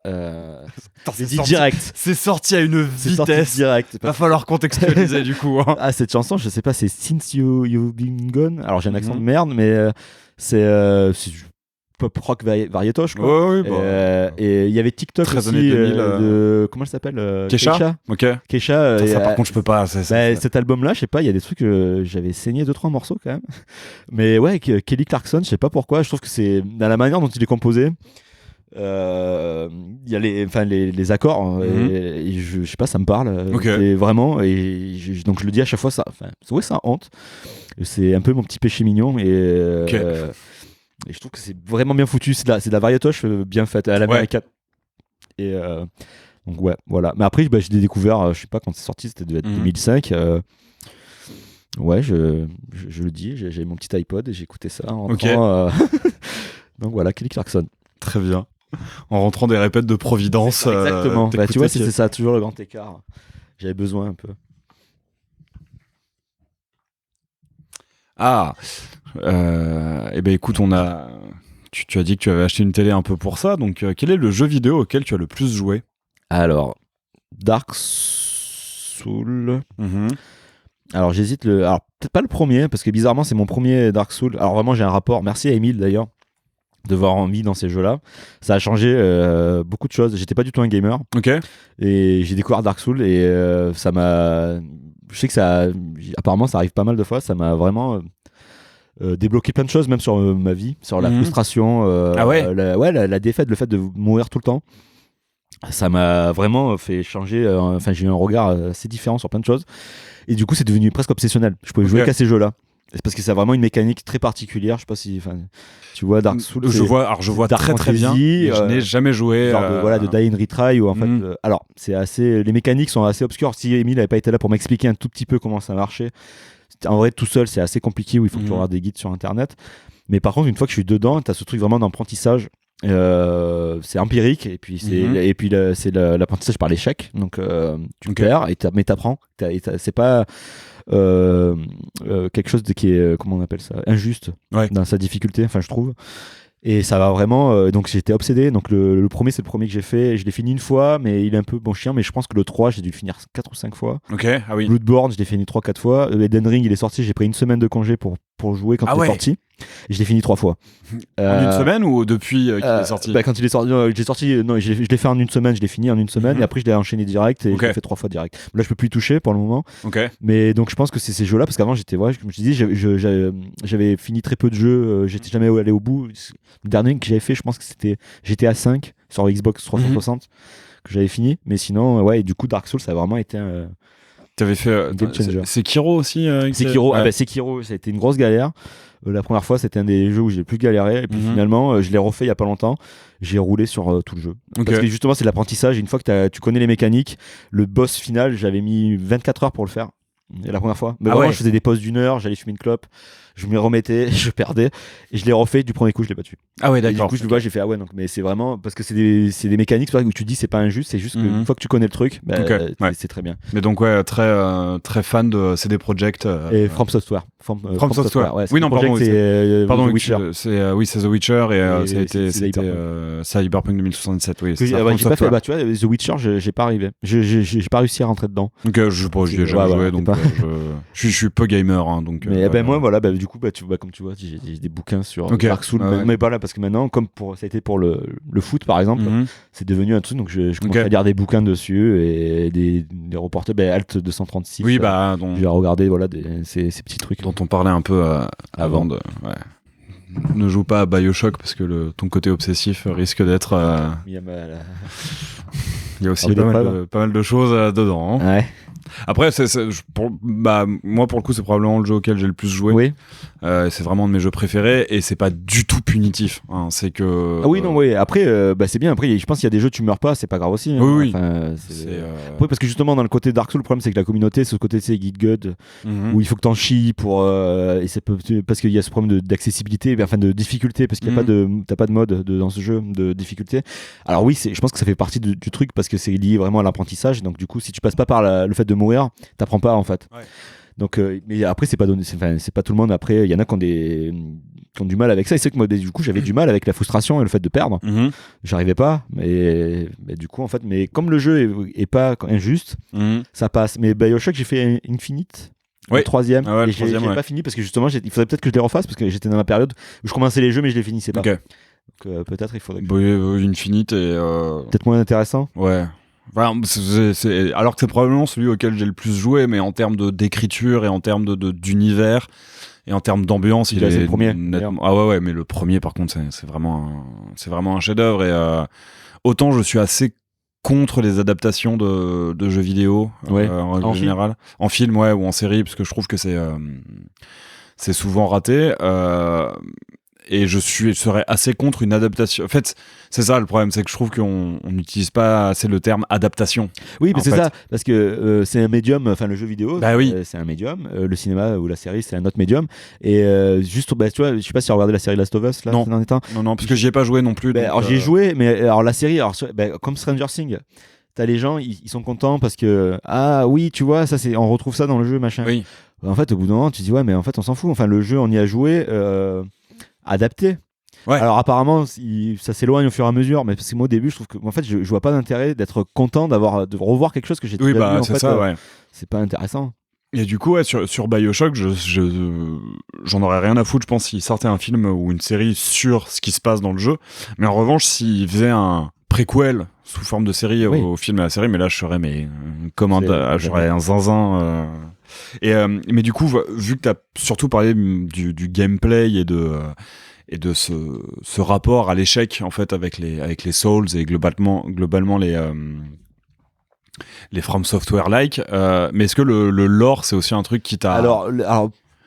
Speaker 1: C'est dit direct. C'est sorti à une vitesse.
Speaker 2: Direct.
Speaker 1: Va falloir contextualiser du coup.
Speaker 2: Ah, cette chanson, je sais pas, c'est Since You've Been Gone. Alors j'ai un accent de merde, mais c'est pop rock variétoche quoi. Et il y avait TikTok
Speaker 1: très
Speaker 2: aussi
Speaker 1: 2000,
Speaker 2: de comment elle s'appelle,
Speaker 1: Kesha.
Speaker 2: Kesha,
Speaker 1: ça par contre je peux pas,
Speaker 2: cet album là je sais pas, il y a des trucs j'avais saigné 2-3 morceaux quand même, mais ouais, Kelly Clarkson, je sais pas pourquoi, je trouve que c'est dans la manière dont il est composé, il y a les accords, et je sais pas, ça me parle, et vraiment, donc je le dis à chaque fois, ça hante, c'est un peu mon petit péché mignon, et je trouve que c'est vraiment bien foutu, c'est de la variatoche bien faite à l'américaine. Et donc ouais, voilà. Mais après, j'ai découvert, je sais pas quand c'est sorti, c'était 2005. Ouais, je le dis, j'avais mon petit iPod et j'écoutais ça en rentrant. Donc voilà, Kelly Clarkson.
Speaker 1: Très bien. En rentrant des répètes de Providence.
Speaker 2: Exactement. Tu vois, c'est ça, toujours le grand écart. J'avais besoin un peu.
Speaker 1: Eh ben écoute, tu as dit que tu avais acheté une télé un peu pour ça, donc quel est le jeu vidéo auquel tu as le plus joué?
Speaker 2: Alors, Dark Souls. Alors j'hésite alors peut-être pas le premier parce que bizarrement c'est mon premier Dark Souls. Alors vraiment j'ai un rapport. Merci à Emile d'ailleurs de voir envie dans ces jeux-là. Ça a changé beaucoup de choses. J'étais pas du tout un gamer.
Speaker 1: Ok.
Speaker 2: Et j'ai découvert Dark Souls et ça m'a. Je sais que ça. Apparemment ça arrive pas mal de fois. Ça m'a vraiment débloqué plein de choses même sur ma vie, sur la frustration. La défaite, le fait de mourir tout le temps. Ça m'a vraiment fait changer. Enfin j'ai eu un regard assez différent sur plein de choses. Et du coup, c'est devenu presque obsessionnel. Je pouvais jouer qu'à ces jeux-là. C'est parce que ça a vraiment une mécanique très particulière. Je sais pas si tu vois Dark Souls.
Speaker 1: Je vois très très bien. Je n'ai jamais joué.
Speaker 2: De Die and Retry. En fait, alors, les mécaniques sont assez obscures. Si Emile n'avait pas été là pour m'expliquer un tout petit peu comment ça marchait, en vrai, tout seul, c'est assez compliqué où il faut que tu regardes des guides sur Internet. Mais par contre, une fois que je suis dedans, tu as ce truc vraiment d'apprentissage. C'est empirique et puis c'est l'apprentissage par l'échec, donc tu perds mais t'apprends. C'est pas quelque chose qui est comment on appelle ça, injuste dans sa difficulté, enfin je trouve. Et ça va vraiment donc j'étais obsédé. Donc le premier, c'est le premier que j'ai fait, je l'ai fini une fois mais il est un peu bon chien, mais je pense que le 3 j'ai dû le finir 4 ou 5 fois. Bloodborne je l'ai fini 3-4 fois. Elden Ring il est sorti, j'ai pris une semaine de congé pour jouer quand il est sorti. Et je l'ai fini 3 fois.
Speaker 1: En une semaine ou depuis qu'il est sorti?
Speaker 2: Quand il est sorti, je l'ai fait en une semaine, je l'ai fini en une semaine et après je l'ai enchaîné direct et je l'ai fait 3 fois direct. Là je peux plus y toucher pour le moment. Mais donc je pense que c'est ces jeux-là parce qu'avant j'étais comme je te dis, j'avais fini très peu de jeux, j'étais jamais allé au bout. Le dernier que j'avais fait, je pense que c'était GTA 5 sur Xbox 360 que j'avais fini. Mais sinon, et du coup Dark Souls ça a vraiment été un
Speaker 1: T'avais fait
Speaker 2: game changer.
Speaker 1: Sekiro aussi.
Speaker 2: Sekiro, ça a été une grosse galère. La première fois, c'était un des jeux où j'ai le plus galéré. Et puis finalement, je l'ai refait il y a pas longtemps. J'ai roulé sur tout le jeu. Parce que justement, c'est de l'apprentissage. Une fois que tu connais les mécaniques, le boss final, j'avais mis 24 heures pour le faire. Et la première fois. Mais vraiment, je faisais des pauses d'1 heure, j'allais fumer une clope, je me remettais, je perdais. Et je l'ai refait du premier coup, je l'ai battu.
Speaker 1: Ah ouais, d'accord.
Speaker 2: Et du coup, j'ai fait donc, mais c'est vraiment parce que c'est des mécaniques où tu dis c'est pas injuste, c'est juste qu'une fois que tu connais le truc, c'est très bien.
Speaker 1: Mais donc, très fan de CD Projekt.
Speaker 2: Et From Software.
Speaker 1: From Software.
Speaker 2: Ouais,
Speaker 1: oui, non, pardon.
Speaker 2: C'est
Speaker 1: The
Speaker 2: Witcher.
Speaker 1: C'est The Witcher et c'était Cyberpunk 2077. Oui,
Speaker 2: j'ai pas fait. Tu vois, The Witcher, j'ai pas arrivé. J'ai pas réussi à rentrer dedans.
Speaker 1: Donc, j'y ai jamais joué. Donc, je suis peu gamer. Donc,
Speaker 2: moi, du coup, comme tu vois, j'ai des bouquins sur Dark Souls. Mais pas là, parce que maintenant, comme ça a été pour le foot, par exemple, c'est devenu un truc. Donc, je commence à lire des bouquins dessus et des reportages. Alt 236.
Speaker 1: Oui,
Speaker 2: j'ai regardé ces petits trucs.
Speaker 1: Dont on parlait un peu avant de. Ne joue pas à BioShock parce que ton côté obsessif risque d'être. Il y a aussi pas mal de choses dedans.
Speaker 2: Ouais.
Speaker 1: Après, moi pour le coup, c'est probablement le jeu auquel j'ai le plus joué.
Speaker 2: Oui.
Speaker 1: C'est vraiment un de mes jeux préférés et c'est pas du tout punitif. C'est que.
Speaker 2: Après, c'est bien. Après, je pense qu'il y a des jeux tu meurs pas, c'est pas grave aussi.
Speaker 1: Oui.
Speaker 2: Après, parce que justement dans le côté Dark Souls, le problème c'est que la communauté, c'est ce côté Guide God où il faut que t'en chies pour parce qu'il y a ce problème d'accessibilité, de difficulté, parce qu'il y a t'as pas de mode dans ce jeu de difficulté. Alors oui, je pense que ça fait partie du truc parce que c'est lié vraiment à l'apprentissage. Donc du coup, si tu passes pas par le fait de mourir, t'apprends pas en fait. Ouais. Donc, mais après, c'est pas donné. C'est pas tout le monde. Après, il y en a qui ont du mal avec ça. Et c'est que moi, du coup, j'avais du mal avec la frustration et le fait de perdre. J'arrivais pas. Mais du coup, en fait, mais comme le jeu est pas injuste, ça passe. Mais BioShock, j'ai fait Infinite. Le troisième. Et j'ai pas fini parce que justement, il faudrait peut-être que je les refasse parce que j'étais dans la période où je commençais les jeux, mais je les finissais pas. Donc, peut-être il faudrait.
Speaker 1: Infinite et.
Speaker 2: Peut-être moins intéressant.
Speaker 1: Ouais. Alors que c'est probablement celui auquel j'ai le plus joué, mais en termes d'écriture et en termes d'univers et en termes d'ambiance, il est
Speaker 2: le premier.
Speaker 1: Mais le premier, par contre, c'est vraiment un chef-d'œuvre. Et autant je suis assez contre les adaptations de jeux vidéo en général, en film ou en série, parce que je trouve que c'est souvent raté. Et je serais assez contre une adaptation. En fait, c'est ça le problème, c'est que je trouve qu'on n'utilise pas assez le terme adaptation.
Speaker 2: Oui, mais c'est ça, parce que c'est un médium, le jeu vidéo,
Speaker 1: oui.
Speaker 2: C'est un médium, le cinéma ou la série, c'est un autre médium. Et juste, tu vois, je sais pas si tu as regardé la série Last of Us, là,
Speaker 1: non, parce que j'y ai pas joué non plus.
Speaker 2: Alors j'y ai joué, mais alors la série, comme Stranger Things, t'as les gens, ils sont contents parce que, ah oui, tu vois, on retrouve ça dans le jeu, machin.
Speaker 1: Oui.
Speaker 2: En fait, au bout d'un moment, tu te dis, ouais, mais en fait, on s'en fout. Enfin, le jeu, on y a joué. Adapté.
Speaker 1: Ouais.
Speaker 2: Alors apparemment, ça s'éloigne au fur et à mesure, mais parce que moi au début, je trouve que en fait, je vois pas d'intérêt d'être content de revoir quelque chose que j'ai déjà vu. En
Speaker 1: c'est
Speaker 2: fait,
Speaker 1: ça, ouais.
Speaker 2: c'est pas intéressant.
Speaker 1: Et du coup, ouais, sur BioShock, j'en aurais rien à foutre, je pense, s'il sortait un film ou une série sur ce qui se passe dans le jeu. Mais en revanche, s'il faisait un préquel sous forme de série au film et à la série, mais là, je serais j'aurais un zinzin. Mais du coup, vu que tu as surtout parlé du gameplay et de ce rapport à l'échec en fait avec les Souls et globalement les From Software-like, mais est-ce que le lore c'est aussi un truc qui t'a...
Speaker 2: Alors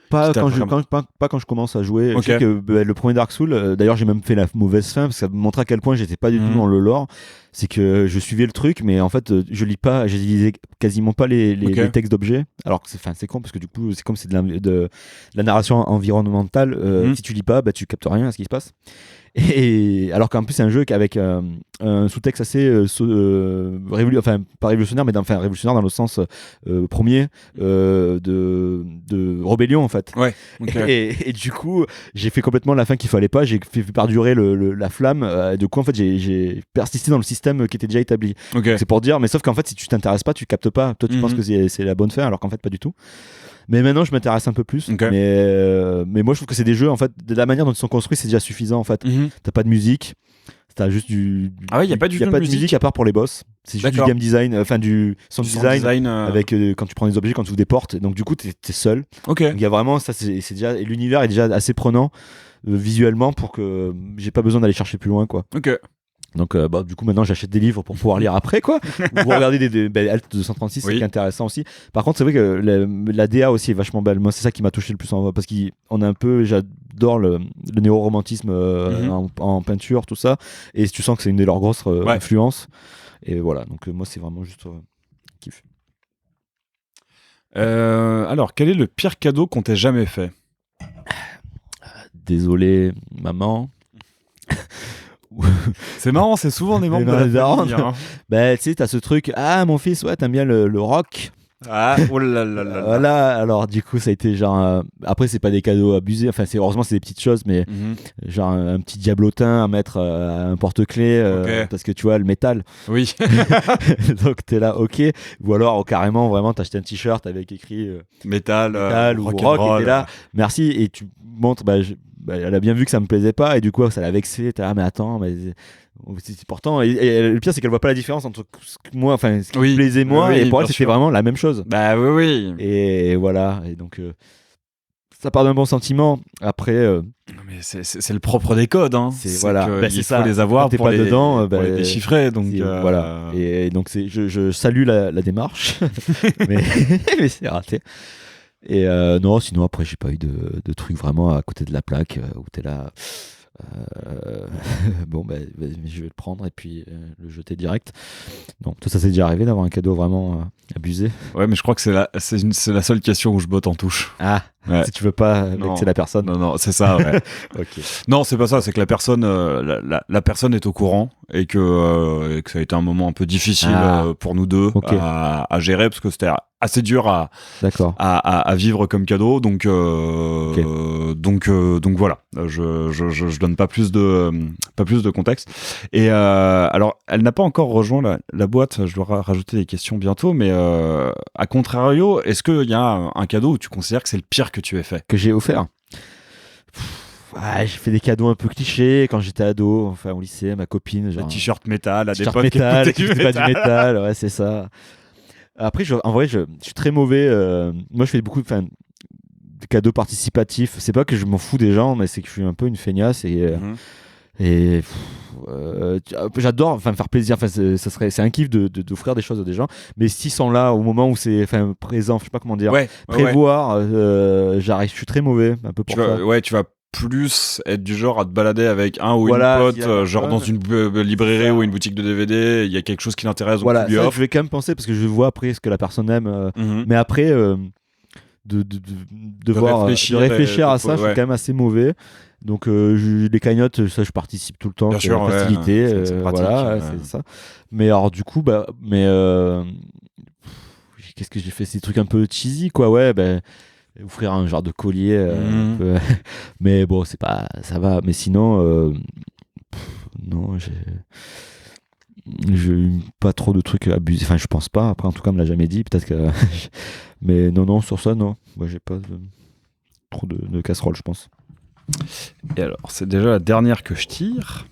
Speaker 2: pas quand je commence à jouer.
Speaker 1: Okay.
Speaker 2: Je sais que le premier Dark Souls, d'ailleurs j'ai même fait la mauvaise fin parce que ça me montrait à quel point j'étais pas du tout dans le lore. C'est que je suivais le truc, mais en fait je lisais quasiment pas les textes d'objets. Alors que c'est con parce que du coup c'est comme c'est de la narration environnementale. Si tu lis pas, tu captes rien à ce qui se passe. Et alors qu'en plus c'est un jeu avec un sous-texte assez pas révolutionnaire, mais révolutionnaire dans le sens premier de rébellion en fait.
Speaker 1: Ouais. Okay.
Speaker 2: Et du coup j'ai fait complètement la fin qu'il fallait pas, j'ai fait perdurer la flamme. Du coup en fait j'ai persisté dans le système qui était déjà établi.
Speaker 1: Okay.
Speaker 2: C'est pour dire, mais sauf qu'en fait si tu t'intéresses pas, tu captes pas. Toi tu penses que c'est la bonne fin, alors qu'en fait pas du tout. Mais maintenant je m'intéresse un peu plus.
Speaker 1: Okay.
Speaker 2: Mais moi je trouve que c'est des jeux en fait, de la manière dont ils sont construits, c'est déjà suffisant en fait. T'as pas de musique, t'as juste
Speaker 1: ah ouais, y a pas de
Speaker 2: musique à part pour les boss. C'est juste du game design, du sound design avec quand tu prends des objets, quand tu ouvres des portes. Donc du coup t'es seul.
Speaker 1: Ok.
Speaker 2: Il y a vraiment ça, c'est déjà, et l'univers est déjà assez prenant visuellement pour que j'ai pas besoin d'aller chercher plus loin quoi.
Speaker 1: Ok.
Speaker 2: Donc du coup maintenant j'achète des livres pour pouvoir lire après quoi. Ou regarder des Alt 236, c'est qui est intéressant aussi. Par contre c'est vrai que la DA aussi est vachement belle. Moi c'est ça qui m'a touché le plus parce qu'on a un peu, j'adore le néo-romantisme en peinture, tout ça, et tu sens que c'est une de leurs grosses influences. Et voilà, donc moi c'est vraiment juste kiff.
Speaker 1: Alors quel est le pire cadeau qu'on t'ait jamais fait?
Speaker 2: Désolé maman.
Speaker 1: C'est marrant, c'est souvent des membres de la famille. Hein.
Speaker 2: Tu sais, t'as ce truc, mon fils, ouais, t'aimes bien le rock.
Speaker 1: Ah, oh là là là.
Speaker 2: Voilà, alors du coup, ça a été genre. Après, c'est pas des cadeaux abusés, heureusement, c'est des petites choses, mais genre un petit diablotin à mettre à un porte-clés, parce que tu vois, le métal.
Speaker 1: Oui.
Speaker 2: Donc t'es là, ok. Ou alors, carrément, vraiment, t'as acheté un t-shirt avec écrit
Speaker 1: métal
Speaker 2: ou rock, et t'es là, merci, et tu montres, elle a bien vu que ça me plaisait pas, et du coup ça l'a vexé. T'es là, mais attends, c'est important. Et le pire c'est qu'elle voit pas la différence entre moi, ce qui me plaisait moi, et pour elle c'était vraiment la même chose.
Speaker 1: Bah oui.
Speaker 2: Et voilà, et donc ça part d'un bon sentiment. Après
Speaker 1: mais c'est le propre des codes, hein.
Speaker 2: C'est
Speaker 1: il
Speaker 2: ça.
Speaker 1: faut les avoir
Speaker 2: pour
Speaker 1: pas
Speaker 2: les dedans,
Speaker 1: pour les déchiffrer, donc
Speaker 2: voilà. Et donc je salue la démarche. mais c'est raté. Et non, sinon après j'ai pas eu de truc vraiment à côté de la plaque où t'es là bon je vais le prendre et puis le jeter direct. Non, tout ça c'est déjà arrivé d'avoir un cadeau vraiment abusé.
Speaker 1: Ouais, mais je crois que c'est la seule question où je botte en touche.
Speaker 2: Si tu veux pas vexer la personne.
Speaker 1: Non, c'est ça, ouais.
Speaker 2: Okay.
Speaker 1: Non, c'est pas ça, c'est que la personne la personne est au courant et que ça a été un moment un peu difficile pour nous deux à gérer, parce que c'était assez dur à vivre comme cadeau, donc donc voilà, je donne pas plus de contexte. Et alors elle n'a pas encore rejoint la boîte, je dois rajouter des questions bientôt, mais à contrario, est-ce qu'il y a un cadeau où tu considères que c'est le pire que tu aies fait,
Speaker 2: que j'ai offert? J'ai fait des cadeaux un peu clichés quand j'étais ado, au lycée, à ma copine, genre
Speaker 1: un t-shirt métal à des potes
Speaker 2: qui écoutaient pas du métal, ouais, c'est ça. Après, en vrai, je suis très mauvais. Moi, je fais beaucoup de cadeaux participatifs. C'est pas que je m'en fous des gens, mais c'est que je suis un peu une feignasse et j'adore faire plaisir. C'est un kiff d'offrir des choses à des gens, mais s'ils sont là au moment où c'est présent, je sais pas comment dire, prévoir, je suis très mauvais un peu pour ça.
Speaker 1: Tu vas plus être du genre à te balader avec un ou une pote, dans une librairie ou une boutique de DVD, il y a quelque chose qui l'intéresse, donc tu lui offres.
Speaker 2: Je vais quand même penser, parce que je vois après ce que la personne aime, mais après de réfléchir à ça, je suis quand même assez mauvais. Donc les cagnottes, ça je participe tout le temps.
Speaker 1: Bien sûr,
Speaker 2: facilité,
Speaker 1: c'est pratique,
Speaker 2: c'est ça. Mais alors du coup, qu'est-ce que j'ai fait? Ces trucs un peu cheesy, quoi. offrir un genre de collier. Un peu... mais bon, c'est pas, ça va. Mais sinon, non, j'ai eu pas trop de trucs abusés. Enfin, je pense pas. Après, en tout cas, on me l'a jamais dit. Peut-être que. Mais non, sur ça, non. Moi, j'ai pas trop de casseroles, je pense.
Speaker 1: Et alors, c'est déjà la dernière que je tire.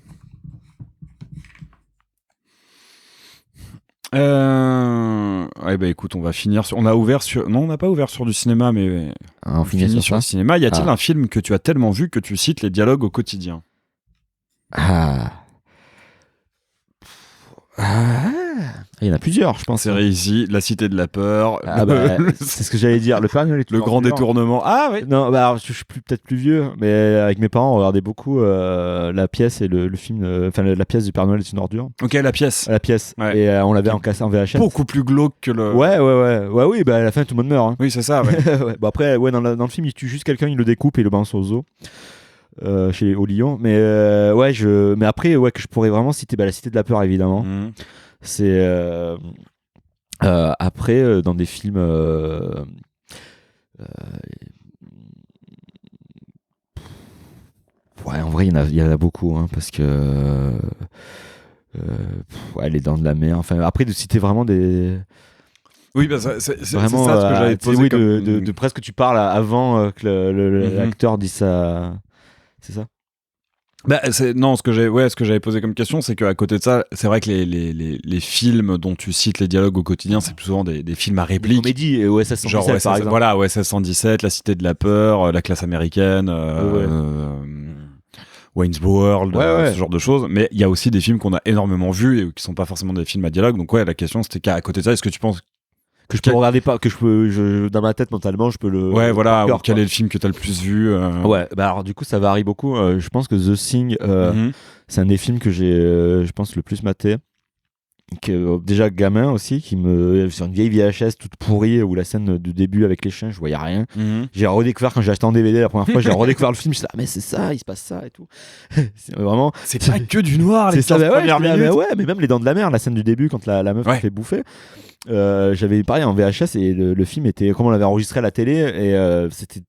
Speaker 1: Ouais, bah écoute, on va finir sur. On a ouvert sur. Non, on n'a pas ouvert sur du cinéma, mais.
Speaker 2: On finit sur
Speaker 1: le cinéma. Y a-t-il un film que tu as tellement vu que tu cites les dialogues au quotidien?
Speaker 2: Il y en a plusieurs, je pense.
Speaker 1: C'est réussi. La Cité de la Peur.
Speaker 2: C'est ce que j'allais dire. Le Père Noël est
Speaker 1: le Grand Détournement. Ah oui.
Speaker 2: Non, bah alors, je suis peut-être plus vieux, mais avec mes parents, on regardait beaucoup la pièce et le film. Enfin, la pièce du Père Noël est une ordure.
Speaker 1: Ok, la pièce.
Speaker 2: La pièce.
Speaker 1: Ouais.
Speaker 2: Et on l'avait en VHS.
Speaker 1: Beaucoup plus glauque que le.
Speaker 2: Ouais, oui, bah à la fin, tout le monde meurt. Hein.
Speaker 1: Oui, c'est ça. Ouais.
Speaker 2: Ouais. Bon, après, ouais, dans le film, il tue juste quelqu'un, il le découpe et il le balance au zoo. Au Lion. Mais mais après, ouais, que je pourrais vraiment citer la Cité de la Peur, évidemment. C'est après dans des films ouais, en vrai il y en a beaucoup hein, parce que ouais, les Dents de la Mer, enfin après de citer vraiment des
Speaker 1: oui, bah c'est
Speaker 2: vraiment
Speaker 1: ça ce que j'avais posé
Speaker 2: oui,
Speaker 1: comme...
Speaker 2: de presque tu parles avant que l'acteur dise ça, c'est ça.
Speaker 1: Bah, non, ce que j'avais posé comme question, c'est qu'à côté de ça, c'est vrai que les films dont tu cites les dialogues au quotidien, c'est plus souvent des films à réplique.
Speaker 2: Comédie et OSS 117
Speaker 1: genre
Speaker 2: par exemple.
Speaker 1: Voilà, OSS 117, La Cité de la Peur, La Classe américaine, Wayne's World, ce genre de choses. Mais il y a aussi des films qu'on a énormément vus et qui sont pas forcément des films à dialogue. Donc ouais, la question c'était qu'à côté de ça, est-ce que tu penses
Speaker 2: que je peux regarder pas, que je peux, dans ma tête mentalement, je peux le.
Speaker 1: Ouais, voilà. Ou quel est le film que t'as le plus vu
Speaker 2: Ouais, bah alors du coup, ça varie beaucoup. Je pense que The Thing, c'est un des films que j'ai, je pense, le plus maté. Déjà gamin aussi, sur une vieille VHS toute pourrie où la scène du début avec les chiens, je voyais rien. J'ai redécouvert quand j'ai acheté en DVD la première fois, j'ai redécouvert le film, je me suis dit, ah mais c'est ça, il se passe ça et tout. C'est vraiment.
Speaker 1: C'est pas que du noir, les 15 premières minutes.
Speaker 2: Ouais, mais même les Dents de la Mer, la scène du début quand la meuf se fait bouffer. J'avais pareil en VHS et le film était comme on l'avait enregistré à la télé et c'était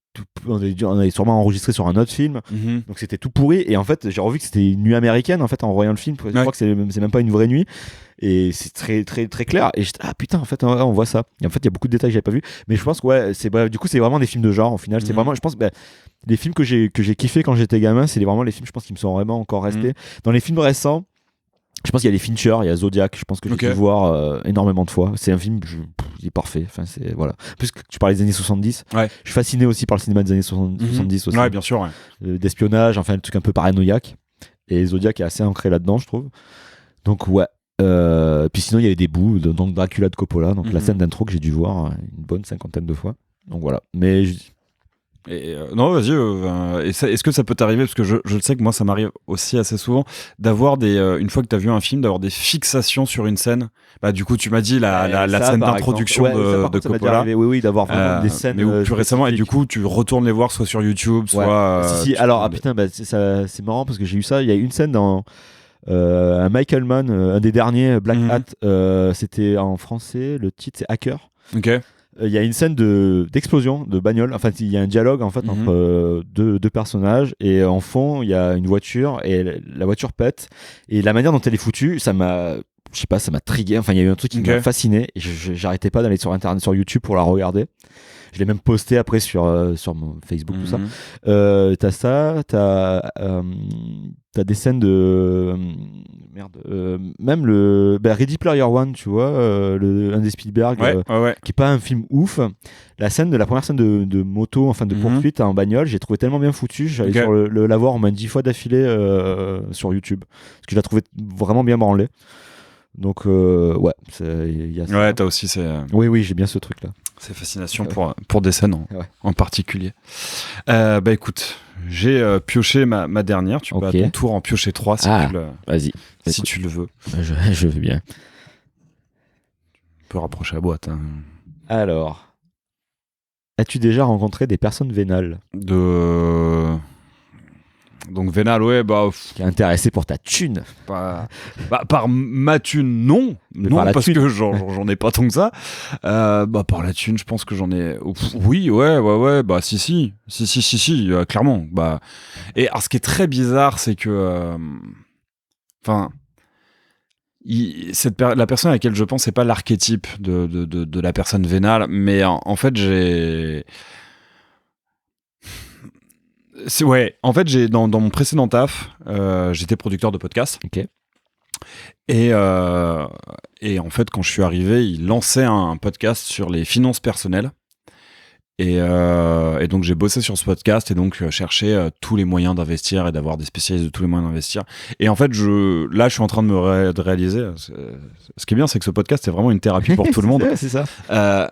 Speaker 2: on avait sûrement enregistré sur un autre film, donc c'était tout pourri et en fait j'ai revu que c'était une nuit américaine en fait en voyant le film. Je crois que c'est même pas une vraie nuit et c'est très très très clair et j'étais ah putain en fait on voit ça et en fait il y a beaucoup de détails que j'avais pas vu mais je pense que ouais du coup c'est vraiment des films de genre au final. C'est vraiment je pense les films que j'ai kiffé quand j'étais gamin, c'est vraiment les films je pense qui me sont vraiment encore restés. Dans les films récents, je pense qu'il y a les Fincher, il y a Zodiac, je pense que j'ai dû voir énormément de fois. C'est un film, il est parfait. Enfin, c'est, voilà. Puisque tu parlais des années 70, je suis fasciné aussi par le cinéma des années 70 aussi.
Speaker 1: Ouais, bien sûr.
Speaker 2: D'espionnage, enfin, le truc un peu paranoïaque. Et Zodiac est assez ancré là-dedans, je trouve. Donc, ouais. Puis sinon, il y avait des bouts, donc Dracula de Coppola, donc la scène d'intro que j'ai dû voir une bonne 50aine de fois. Donc voilà. Mais
Speaker 1: non, vas-y. Est-ce que ça peut t'arriver, parce que je le sais que moi ça m'arrive aussi assez souvent d'avoir une fois que t'as vu un film, d'avoir des fixations sur une scène. Bah du coup tu m'as dit la scène d'introduction de Coppola.
Speaker 2: Arrivé, oui, d'avoir vraiment des scènes.
Speaker 1: Mais plus récemment et du coup tu retournes les voir soit sur YouTube, soit.
Speaker 2: Si. Alors putain, c'est marrant parce que j'ai eu ça. Il y a une scène dans un Michael Mann, un des derniers Black Hat. C'était en français. Le titre c'est Hacker.
Speaker 1: Ok.
Speaker 2: Il y a une scène d'explosion de bagnole. Enfin, il y a un dialogue en fait entre deux personnages et en fond il y a une voiture et la voiture pète et la manière dont elle est foutue, ça m'a trigué. Enfin, il y a eu un truc qui m'a fasciné et j'arrêtais pas d'aller sur internet, sur YouTube pour la regarder. Je l'ai même posté après sur mon Facebook, tout ça. T'as ça, t'as des scènes de même le Ready Player One, tu vois, un des Spielberg, qui est pas un film ouf. La première scène de moto, enfin de poursuite en bagnole, j'ai trouvé tellement bien foutu. J'allais sur la voir au moins 10 fois d'affilée sur YouTube, parce que je la trouvais vraiment bien branlée. Donc ouais, y a ça.
Speaker 1: Ouais, t'as aussi
Speaker 2: oui, j'ai bien ce truc là.
Speaker 1: C'est fascination pour des scènes en particulier. Bah écoute, j'ai pioché ma dernière. Tu peux à ton tour en piocher 3 si
Speaker 2: vas-y.
Speaker 1: Si tu le veux.
Speaker 2: Je veux bien.
Speaker 1: Tu peux rapprocher la boîte. Hein.
Speaker 2: Alors, as-tu déjà rencontré des personnes vénales ?
Speaker 1: Donc vénal, ouais,
Speaker 2: qui est intéressé pour ta thune.
Speaker 1: Par ma thune, non, parce que j'en ai pas tant que ça. Par la thune, je pense que j'en ai. Oui, ouais, si, clairement. Et alors, ce qui est très bizarre, c'est que, la personne à laquelle je pense, c'est pas l'archétype de la personne vénale, mais en fait, dans mon précédent taf, j'étais producteur de podcast.
Speaker 2: Ok.
Speaker 1: Et en fait, quand je suis arrivé, il lançait un podcast sur les finances personnelles. Et donc, j'ai bossé sur ce podcast et donc cherché tous les moyens d'investir et d'avoir des spécialistes de tous les moyens d'investir. Et en fait, je suis en train de réaliser. Ce qui est bien, c'est que ce podcast est vraiment une thérapie pour tout le monde.
Speaker 2: C'est ça.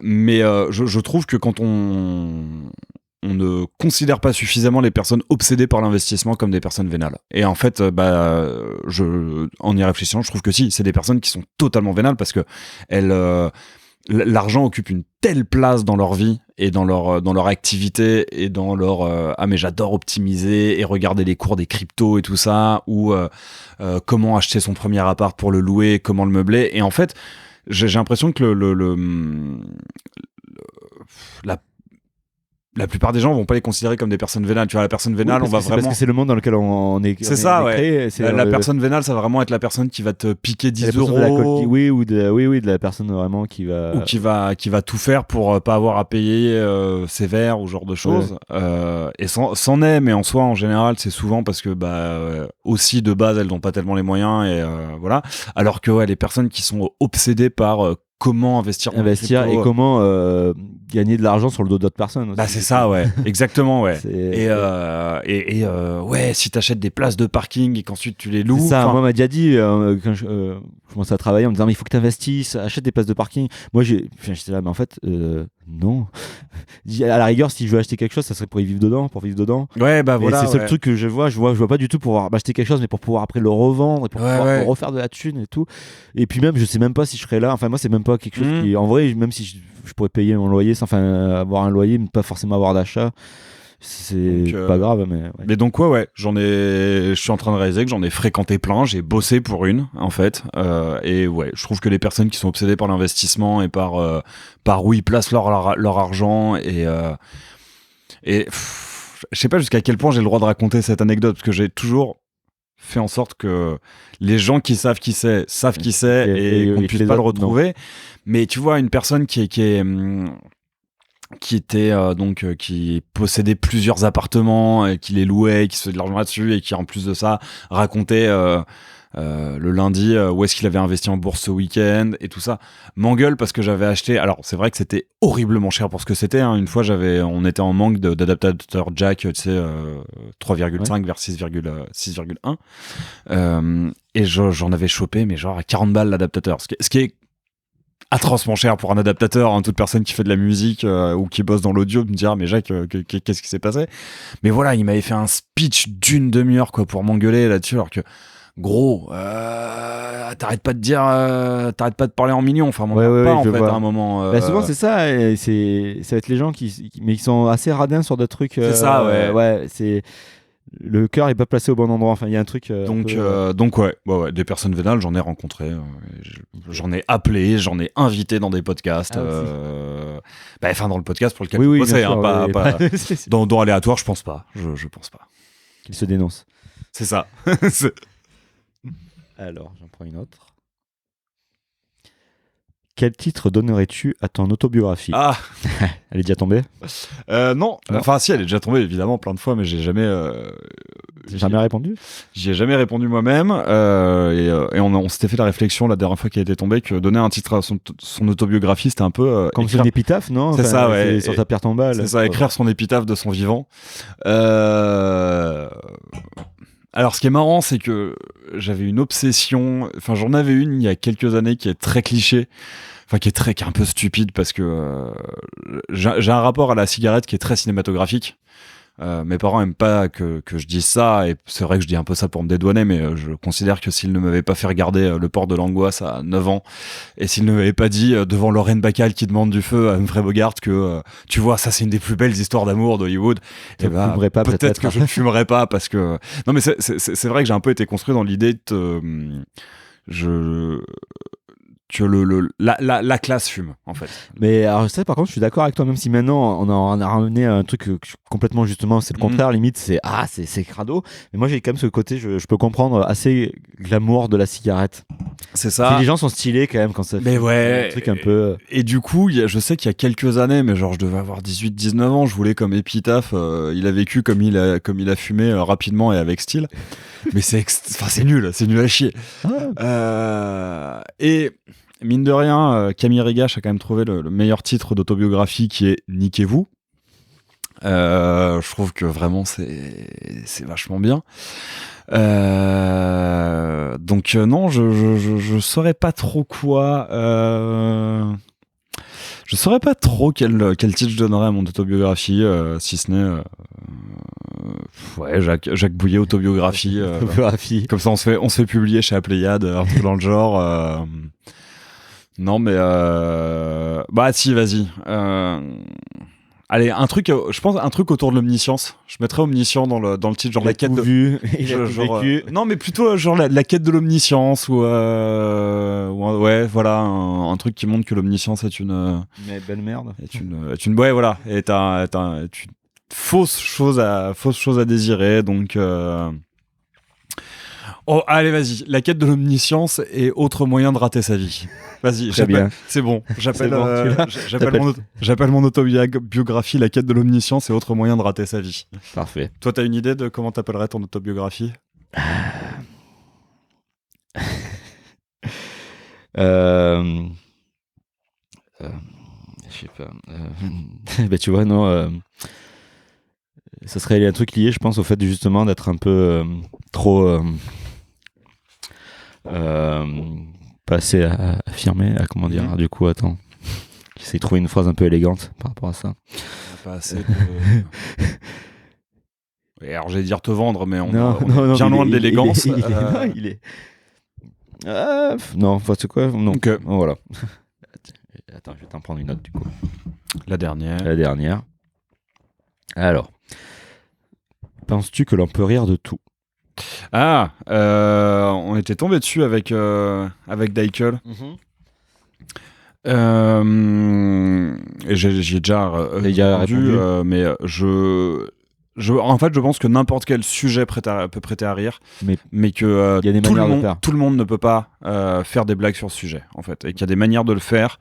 Speaker 1: Mais je trouve que quand on ne considère pas suffisamment les personnes obsédées par l'investissement comme des personnes vénales. Et en fait, en y réfléchissant, je trouve que si, c'est des personnes qui sont totalement vénales parce que l'argent occupe une telle place dans leur vie et dans leur activité et dans leur mais j'adore optimiser et regarder les cours des cryptos et tout ça, ou comment acheter son premier appart pour le louer, comment le meubler. Et en fait, j'ai l'impression que la plupart des gens vont pas les considérer comme des personnes vénales. Tu vois, la personne vénale, on va vraiment.
Speaker 2: Parce que c'est le monde dans lequel on est.
Speaker 1: C'est ça, ouais. La personne vénale, ça va vraiment être la personne qui va te piquer 10 euros.
Speaker 2: De la personne vraiment qui va.
Speaker 1: Ou qui va tout faire pour pas avoir à payer sévère ou genre de choses. Ouais. Et c'en est, mais en soi, en général, c'est souvent parce que aussi de base, elles n'ont pas tellement les moyens et voilà. Alors que les personnes qui sont obsédées par comment investir
Speaker 2: et comment gagner de l'argent sur le dos d'autres personnes aussi.
Speaker 1: C'est ça, ouais. Exactement, ouais. Ouais, si t'achètes des places de parking et qu'ensuite tu les loues.
Speaker 2: C'est ça, moi, on m'a déjà dit quand je commençais à travailler en me disant mais il faut que t'investisses, achète des places de parking. Moi j'étais là, mais en fait non. À la rigueur, si je veux acheter quelque chose, ça serait pour vivre dedans.
Speaker 1: Ouais, voilà.
Speaker 2: C'est le seul truc que je vois pas du tout pour pouvoir m'acheter quelque chose, mais pour pouvoir après le revendre et pour pouvoir refaire de la thune et tout. Et puis même, je sais même pas si je serais là. Enfin, moi, c'est même pas quelque chose qui, en vrai, même si je pourrais payer mon loyer, avoir un loyer, mais pas forcément avoir d'achat. C'est pas grave, mais. Ouais.
Speaker 1: Mais donc je suis en train de réaliser que j'en ai fréquenté plein. J'ai bossé pour une, en fait, et ouais, je trouve que les personnes qui sont obsédées par l'investissement et par où ils placent leur argent et je sais pas jusqu'à quel point j'ai le droit de raconter cette anecdote parce que j'ai toujours fait en sorte que les gens qui savent qui c'est et qu'on puisse pas le retrouver. Non. Mais tu vois, une personne qui possédait plusieurs appartements, qui les louait, qui se faisait de l'argent là-dessus et qui en plus de ça racontait le lundi où est-ce qu'il avait investi en bourse ce week-end et tout ça, m'engueule parce que j'avais acheté. Alors c'est vrai que c'était horriblement cher pour ce que c'était, hein. Une fois on était en manque d'adaptateur jack, tu sais, 3,5 vers 6,1 et j'en avais chopé mais genre à 40 balles l'adaptateur, ce qui est atrocement cher pour un adaptateur, hein. Toute personne qui fait de la musique ou qui bosse dans l'audio me dira mais Jacques, qu'est-ce qui s'est passé? Mais voilà, il m'avait fait un speech d'une demi-heure pour m'engueuler là-dessus, alors que gros, t'arrêtes pas de parler en millions, enfin en fait à un moment.
Speaker 2: Souvent c'est ça, ça va être les gens qui sont assez radins sur d'autres trucs.
Speaker 1: C'est ça, ouais.
Speaker 2: C'est le cœur est pas placé au bon endroit. Enfin, il y a un truc.
Speaker 1: Donc ouais, des personnes vénales, j'en ai rencontré, j'en ai appelé, j'en ai invité dans des podcasts. Dans le podcast pour lequel je bossais, pas dans aléatoire, je pense pas. Je pense pas.
Speaker 2: Qu'ils se dénoncent.
Speaker 1: C'est ça.
Speaker 2: Alors, j'en prends une autre. Quel titre donnerais-tu à ton autobiographie? Elle est déjà tombée?
Speaker 1: Non. Enfin, si, elle est déjà tombée, évidemment, plein de fois, mais j'ai jamais...
Speaker 2: jamais répondu?
Speaker 1: J'y ai jamais répondu moi-même. Et on s'était fait la réflexion la dernière fois qu'elle était tombée que donner un titre à son autobiographie, c'était un peu...
Speaker 2: comme une épitaphe, non?
Speaker 1: C'est ça, ouais.
Speaker 2: Sur ta pierre tombale.
Speaker 1: C'est ça, écrire son épitaphe de son vivant. Alors, ce qui est marrant, c'est que j'avais une obsession... Enfin, j'en avais une il y a quelques années qui est très cliché. Enfin, qui est un peu stupide parce que j'ai un rapport à la cigarette qui est très cinématographique. Mes parents aiment pas que je dise ça, et c'est vrai que je dis un peu ça pour me dédouaner, mais je considère que s'ils ne m'avaient pas fait regarder Le Port de l'Angoisse à 9 ans, et s'ils ne m'avaient pas dit devant Lorraine Bacall qui demande du feu à Humphrey Bogart que tu vois, ça c'est une des plus belles histoires d'amour d'Hollywood,
Speaker 2: et bah, peut-être
Speaker 1: que je ne fumerais pas, parce que non, mais c'est vrai que j'ai un peu été construit dans l'idée de que la classe fume, en fait.
Speaker 2: Mais alors ça, par contre, je suis d'accord avec toi, même si maintenant on a ramené un truc complètement, justement, c'est le contraire, limite, c'est crado. Mais moi, j'ai quand même ce côté, je peux comprendre, assez glamour de la cigarette.
Speaker 1: C'est ça.
Speaker 2: Les gens sont stylés quand même quand ça
Speaker 1: mais
Speaker 2: fait
Speaker 1: ouais,
Speaker 2: un truc un peu.
Speaker 1: Et du coup, je sais qu'il y a quelques années, mais genre je devais avoir 18-19 ans, je voulais comme épitaphe, il a vécu comme il a fumé rapidement et avec style. Mais c'est nul à chier. Et mine de rien, Camille Rigache a quand même trouvé le meilleur titre d'autobiographie, qui est Niquez-vous. Je trouve que vraiment c'est vachement bien. Donc non, je saurais pas trop quoi. Je saurais pas trop quel titre je donnerais à mon autobiographie, si ce n'est ouais, Jacques Bouillet autobiographie. Comme ça, on se fait publier chez Pléiade, un truc dans le genre. Non, mais bah si, vas-y. Allez, je pense un truc autour de l'omniscience. Je mettrais omniscient dans le titre, genre
Speaker 2: la
Speaker 1: quête de.
Speaker 2: Vécu.
Speaker 1: Non, mais plutôt genre la quête de l'omniscience, ou ouais, voilà, un truc qui montre que l'omniscience est une.
Speaker 2: Mais belle merde.
Speaker 1: Est une ouais, voilà, est une fausse chose à désirer, donc. Oh, allez, vas-y. La quête de l'omniscience et autre moyen de rater sa vie. Vas-y, c'est bon. J'appelle mon autobiographie La quête de l'omniscience et autre moyen de rater sa vie.
Speaker 2: Parfait.
Speaker 1: Toi, t'as une idée de comment t'appellerais ton autobiographie?
Speaker 2: Je sais pas. Bah, tu vois, non. Ça serait un truc lié, je pense, au fait justement d'être un peu trop. Pas assez affirmé, comment dire. Du coup, attends. J'essaie de trouver une phrase un peu élégante par rapport à ça.
Speaker 1: Pas assez de... Alors, j'allais dire te vendre, mais on
Speaker 2: non,
Speaker 1: est bien loin de l'élégance.
Speaker 2: Il est... non, c'est quoi? Non.
Speaker 1: Okay.
Speaker 2: Oh, voilà. Attends, je vais t'en prendre une autre, du coup.
Speaker 1: La dernière.
Speaker 2: Alors. Penses-tu que l'on peut rire de tout?
Speaker 1: Ah, on était tombé dessus avec Daikel. Et j'y ai déjà répondu, mais en fait, je pense que n'importe quel sujet peut prêter à rire, mais que
Speaker 2: y a des
Speaker 1: tout le monde ne peut pas faire des blagues sur ce sujet, en fait, et qu'il y a des manières de le faire.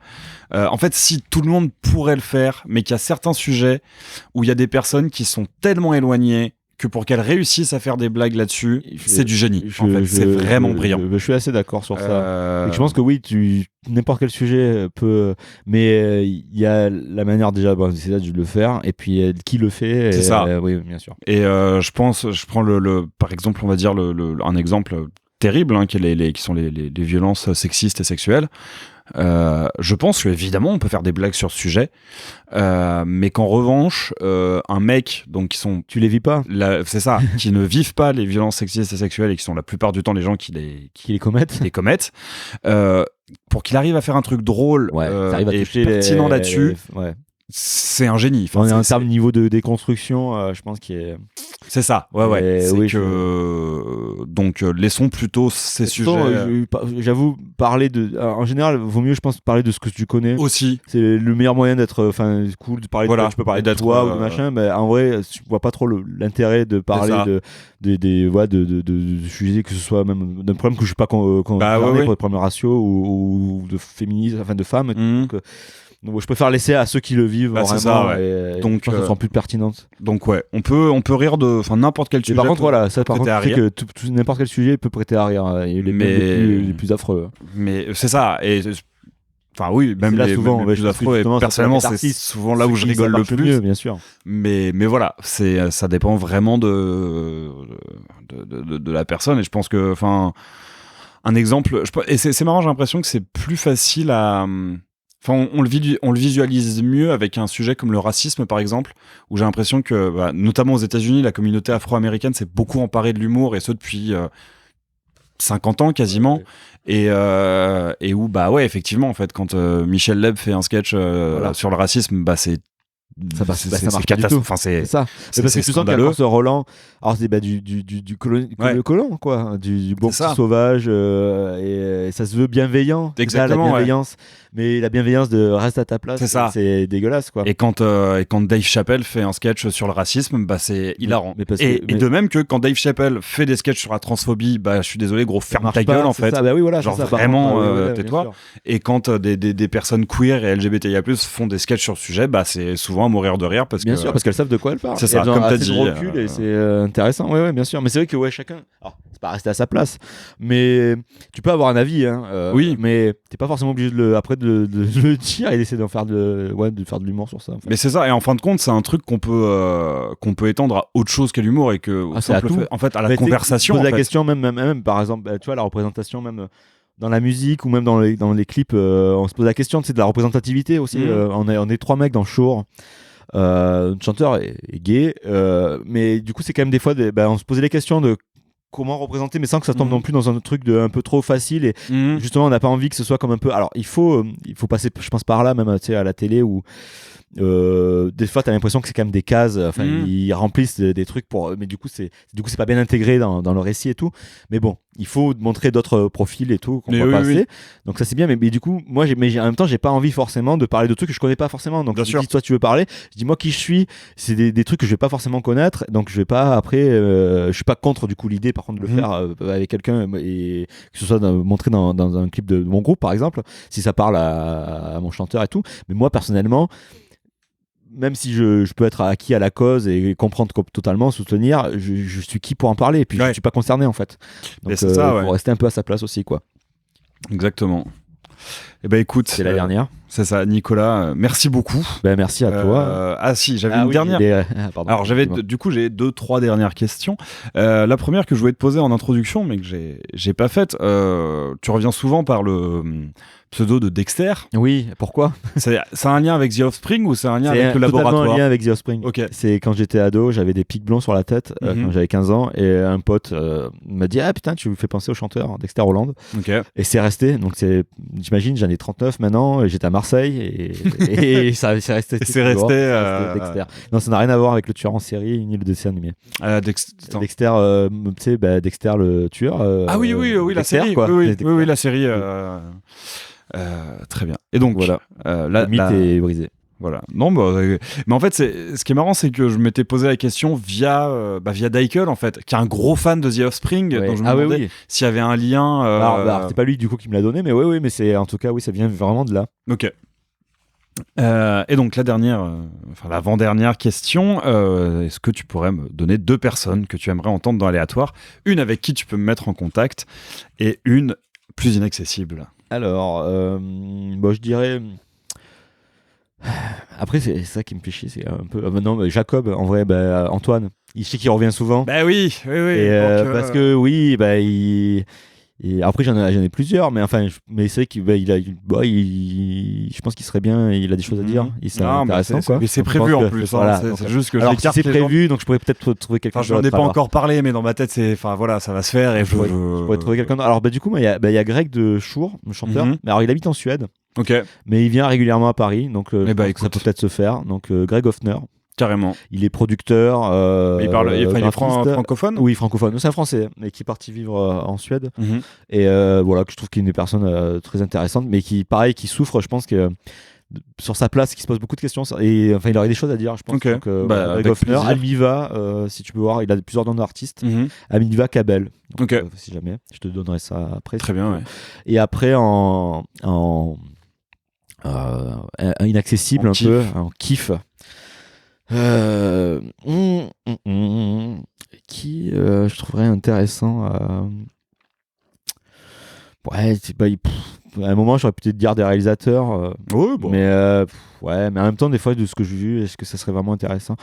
Speaker 1: En fait, si tout le monde pourrait le faire, mais qu'il y a certains sujets où il y a des personnes qui sont tellement éloignées que pour qu'elles réussissent à faire des blagues là-dessus, c'est du génie. En fait, c'est vraiment brillant.
Speaker 2: Je suis assez d'accord sur ça. Et je pense que oui, n'importe quel sujet peut, mais il y a la manière déjà, c'est là de le faire, et puis qui le fait.
Speaker 1: C'est ça.
Speaker 2: Oui, bien sûr.
Speaker 1: Et je prends par exemple, on va dire un exemple terrible, hein, qui sont les violences sexistes et sexuelles. Je pense qu'évidemment on peut faire des blagues sur ce sujet, mais qu'en revanche un mec, donc qui sont,
Speaker 2: tu les vis pas,
Speaker 1: c'est ça, qui ne vivent pas les violences sexistes et sexuelles, et qui sont la plupart du temps les gens qui les commettent, pour qu'il arrive à faire un truc drôle, et pertinent là-dessus, c'est un génie.
Speaker 2: On est en termes de niveau de déconstruction, je pense qu'il est...
Speaker 1: C'est ça, ouais. C'est que donc laissons plutôt ces sujets.
Speaker 2: J'avoue, parler de. En général, vaut mieux, je pense, parler de ce que tu connais.
Speaker 1: Aussi.
Speaker 2: C'est le meilleur moyen d'être. Cool de parler.
Speaker 1: Voilà.
Speaker 2: Tu peux parler de toi ou de machin, mais en vrai, je vois pas trop l'intérêt de parler de sujets, que ce soit même d'un problème que je suis pas concerné pour les problèmes raciaux ou de féminisme, enfin de femmes. Donc je préfère laisser à ceux qui le vivent vraiment,
Speaker 1: ça,
Speaker 2: et donc ça sera plus pertinente.
Speaker 1: Donc ouais, on peut rire de n'importe quel sujet.
Speaker 2: Par contre c'est que n'importe quel sujet peut prêter à rire, les plus affreux.
Speaker 1: Mais c'est ça, et enfin oui, même les plus affreux, et personnellement c'est souvent là où je rigole le plus,
Speaker 2: bien sûr.
Speaker 1: Mais voilà, ça dépend vraiment de la personne, et je pense que un exemple, et c'est marrant, j'ai l'impression que c'est plus facile Enfin, on le visualise mieux avec un sujet comme le racisme, par exemple, où j'ai l'impression que, notamment aux États-Unis, la communauté afro-américaine s'est beaucoup emparée de l'humour, et ce depuis 50 ans quasiment. Ouais. Et où, effectivement, en fait, quand Michel Leb fait un sketch sur le racisme,
Speaker 2: ça marche pas du tout.
Speaker 1: Enfin, c'est
Speaker 2: ça. Parce que tu sens qu'il y a ce Roland. Alors c'est du colon, quoi, du bon petit sauvage, et ça se veut bienveillant.
Speaker 1: Exactement.
Speaker 2: La bienveillance, mais la bienveillance de reste à ta place. C'est dégueulasse, quoi.
Speaker 1: Et quand Dave Chappelle fait un sketch sur le racisme, c'est hilarant. Et de même que quand Dave Chappelle fait des sketchs sur la transphobie, je suis désolé, gros, ferme ta gueule, en fait.
Speaker 2: Ça. Oui, voilà,
Speaker 1: genre vraiment, tais-toi. Et quand des personnes queer et LGBTIA+ font des sketchs sur le sujet, c'est souvent à mourir de rire parce
Speaker 2: qu'elles savent de quoi elles parlent.
Speaker 1: C'est ça, comme t'as dit.
Speaker 2: Recul et c'est intéressant. Ouais, bien sûr. Mais c'est vrai que chacun. Alors, c'est pas rester à sa place, mais tu peux avoir un avis.
Speaker 1: Oui.
Speaker 2: Mais t'es pas forcément obligé de le dire et d'essayer de faire de l'humour sur ça. En fait.
Speaker 1: Mais c'est ça. Et en fin de compte, c'est un truc qu'on peut étendre à autre chose qu'à l'humour et que
Speaker 2: c'est à tout.
Speaker 1: En fait, à la conversation.
Speaker 2: Pose la question même par exemple, tu vois, la représentation même. Dans la musique ou même dans les clips, on se pose la question de la représentativité aussi. On est 3 mecs dans Shore. Le chanteur est gay, mais du coup c'est quand même des fois on se posait les questions de comment représenter, mais sans que ça tombe non plus dans un truc un peu trop facile, et justement on n'a pas envie que ce soit comme un peu. Alors il faut passer, je pense, par là même, tu sais, à la télé où des fois t'as l'impression que c'est quand même des cases, ils remplissent des trucs mais du coup c'est pas bien intégré dans le récit et tout, mais bon, il faut montrer d'autres profils et tout qu'on voit passer, donc ça c'est bien, mais du coup moi en même temps j'ai pas envie forcément de parler de trucs que je connais pas forcément, donc si toi tu veux parler, je dis moi qui je suis, c'est des trucs que je vais pas forcément connaître, donc je vais pas après je suis pas contre du coup l'idée par contre de le faire avec quelqu'un, et que ce soit montré dans un clip de mon groupe par exemple, si ça parle à mon chanteur et tout, mais moi personnellement, même si je peux être acquis à la cause et comprendre totalement, soutenir, je suis qui pour en parler, et puis je suis pas concerné en fait. Donc il faut rester un peu à sa place aussi, quoi.
Speaker 1: Exactement. Eh ben écoute,
Speaker 2: c'est la dernière.
Speaker 1: C'est ça, Nicolas, merci beaucoup.
Speaker 2: Merci à toi.
Speaker 1: J'avais une dernière. Alors j'ai 2-3 dernières questions. La première que je voulais te poser en introduction, mais que j'ai pas faite. Tu reviens souvent par le pseudo de Dexter.
Speaker 2: Oui, pourquoi?
Speaker 1: C'est un lien avec The Offspring ou c'est un lien avec le laboratoire?
Speaker 2: C'est un lien avec The Offspring.
Speaker 1: Okay.
Speaker 2: C'est quand j'étais ado, j'avais des pics blonds sur la tête, quand j'avais 15 ans, et un pote m'a dit ah putain, tu me fais penser au chanteur Dexter Holland.
Speaker 1: Okay.
Speaker 2: Et c'est resté. Donc j'imagine, j'en ai 39 maintenant, et j'étais à Marseille, et ça c'est resté.
Speaker 1: C'est resté
Speaker 2: Dexter. Non, ça n'a rien à voir avec le tueur en série ni le dessin animé. Dexter, tu sais, Dexter le tueur.
Speaker 1: Oui, Dexter, la série. Quoi. Oui, la série. Très bien. Et donc,
Speaker 2: voilà. Le mythe est brisé.
Speaker 1: Voilà. Non, mais en fait, ce qui est marrant, c'est que je m'étais posé la question via Daikel, en fait, qui est un gros fan de The Offspring.
Speaker 2: Ouais.
Speaker 1: Donc je me demandais s'il y avait un lien.
Speaker 2: Alors, c'est pas lui du coup qui me l'a donné, mais oui, mais c'est en tout cas, oui, ça vient vraiment de là.
Speaker 1: Ok. Et donc l'avant-dernière question, est-ce que tu pourrais me donner 2 personnes que tu aimerais entendre dans Aléatoire, une avec qui tu peux me mettre en contact et une plus inaccessible?
Speaker 2: Alors, je dirais. Après, c'est ça qui me fait chier, c'est un peu. Non, Jacob, en vrai, Antoine, il sait qu'il revient souvent.
Speaker 1: Oui.
Speaker 2: Et, parce que oui, et après j'en ai plusieurs, mais c'est vrai qu'il je pense qu'il serait bien, il a des choses à dire, c'est intéressant, quoi.
Speaker 1: Mais c'est prévu en plus, c'est juste que
Speaker 2: c'est prévu, donc je pourrais peut-être trouver quelqu'un.
Speaker 1: Je n'en ai pas encore parlé, mais dans ma tête ça va se faire, et je
Speaker 2: pourrais trouver quelqu'un. Alors du coup, il y a Greg de Shore, le chanteur. Alors il habite en Suède.
Speaker 1: Ok.
Speaker 2: Mais il vient régulièrement à Paris, donc ça peut peut-être se faire. Donc Greg Hoffner.
Speaker 1: Carrément.
Speaker 2: Il est producteur.
Speaker 1: Il est francophone.
Speaker 2: Oui, francophone. C'est un Français, mais qui est parti vivre en Suède. Et voilà, que je trouve qu'il est une personne très intéressante, mais qui souffre. Je pense que sur sa place, qui se pose beaucoup de questions. Et il aurait des choses à dire, je pense.
Speaker 1: Okay.
Speaker 2: Donc, Greg Hoffner, Almiva, si tu peux voir, il a plusieurs noms d'artistes. Almiva Kabel. Donc, si jamais, je te donnerai ça après.
Speaker 1: Très bien. Ouais.
Speaker 2: Et après inaccessible, en kiff. Qui je trouverais intéressant. À un moment j'aurais peut-être dire des réalisateurs, mais mais en même temps des fois de ce que j'ai vu, est-ce que ça serait vraiment intéressant?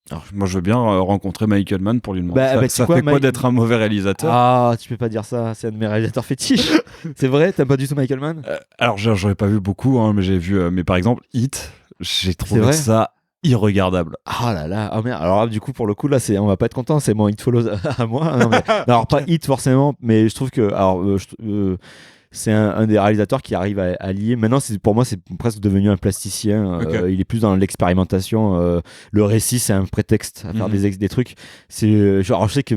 Speaker 1: Alors, moi, je veux bien rencontrer Michael Mann pour lui demander ça fait quoi d'être un mauvais réalisateur.
Speaker 2: Ah, tu peux pas dire ça, c'est un de mes réalisateurs fétiches. C'est vrai, t'aimes pas du tout Michael Mann?
Speaker 1: Alors, j'en ai pas vu beaucoup, hein, mais j'ai vu, mais par exemple, Hit, j'ai trouvé ça irregardable.
Speaker 2: Ah là là, oh merde. Alors du coup, pour le coup, là, on va pas être content, c'est mon Hit Follows à moi. Non, mais, alors, pas Hit forcément, mais je trouve que. Alors, c'est un des réalisateurs qui arrive à lier. Maintenant, pour moi, c'est presque devenu un plasticien. Il est plus dans l'expérimentation. Le récit, c'est un prétexte à faire des trucs. Alors, je sais que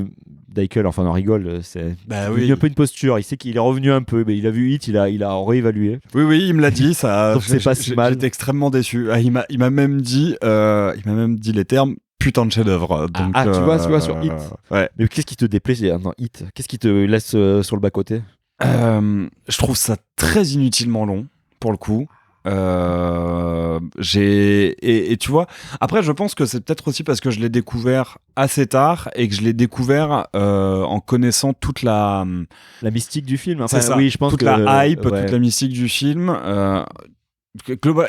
Speaker 2: Daikel, enfin, on en rigole. C'est un peu une posture. Il sait qu'il est revenu un peu, mais il a vu Hit, il a réévalué.
Speaker 1: Oui, il me l'a dit. Ça.
Speaker 2: Donc, c'est pas si mal.
Speaker 1: J'étais extrêmement déçu. Il m'a même dit les termes. Putain de chef-d'œuvre.
Speaker 2: Tu vois sur Hit.
Speaker 1: Ouais.
Speaker 2: Mais qu'est-ce qui te déplaît dans Hit? Qu'est-ce qui te laisse sur le bas-côté?
Speaker 1: Je trouve ça très inutilement long pour le coup. Et tu vois, après je pense que c'est peut-être aussi parce que je l'ai découvert assez tard et que je l'ai découvert en connaissant toute la
Speaker 2: mystique du film.
Speaker 1: Enfin, c'est ça,
Speaker 2: oui, je pense
Speaker 1: toute la hype, toute la mystique du film.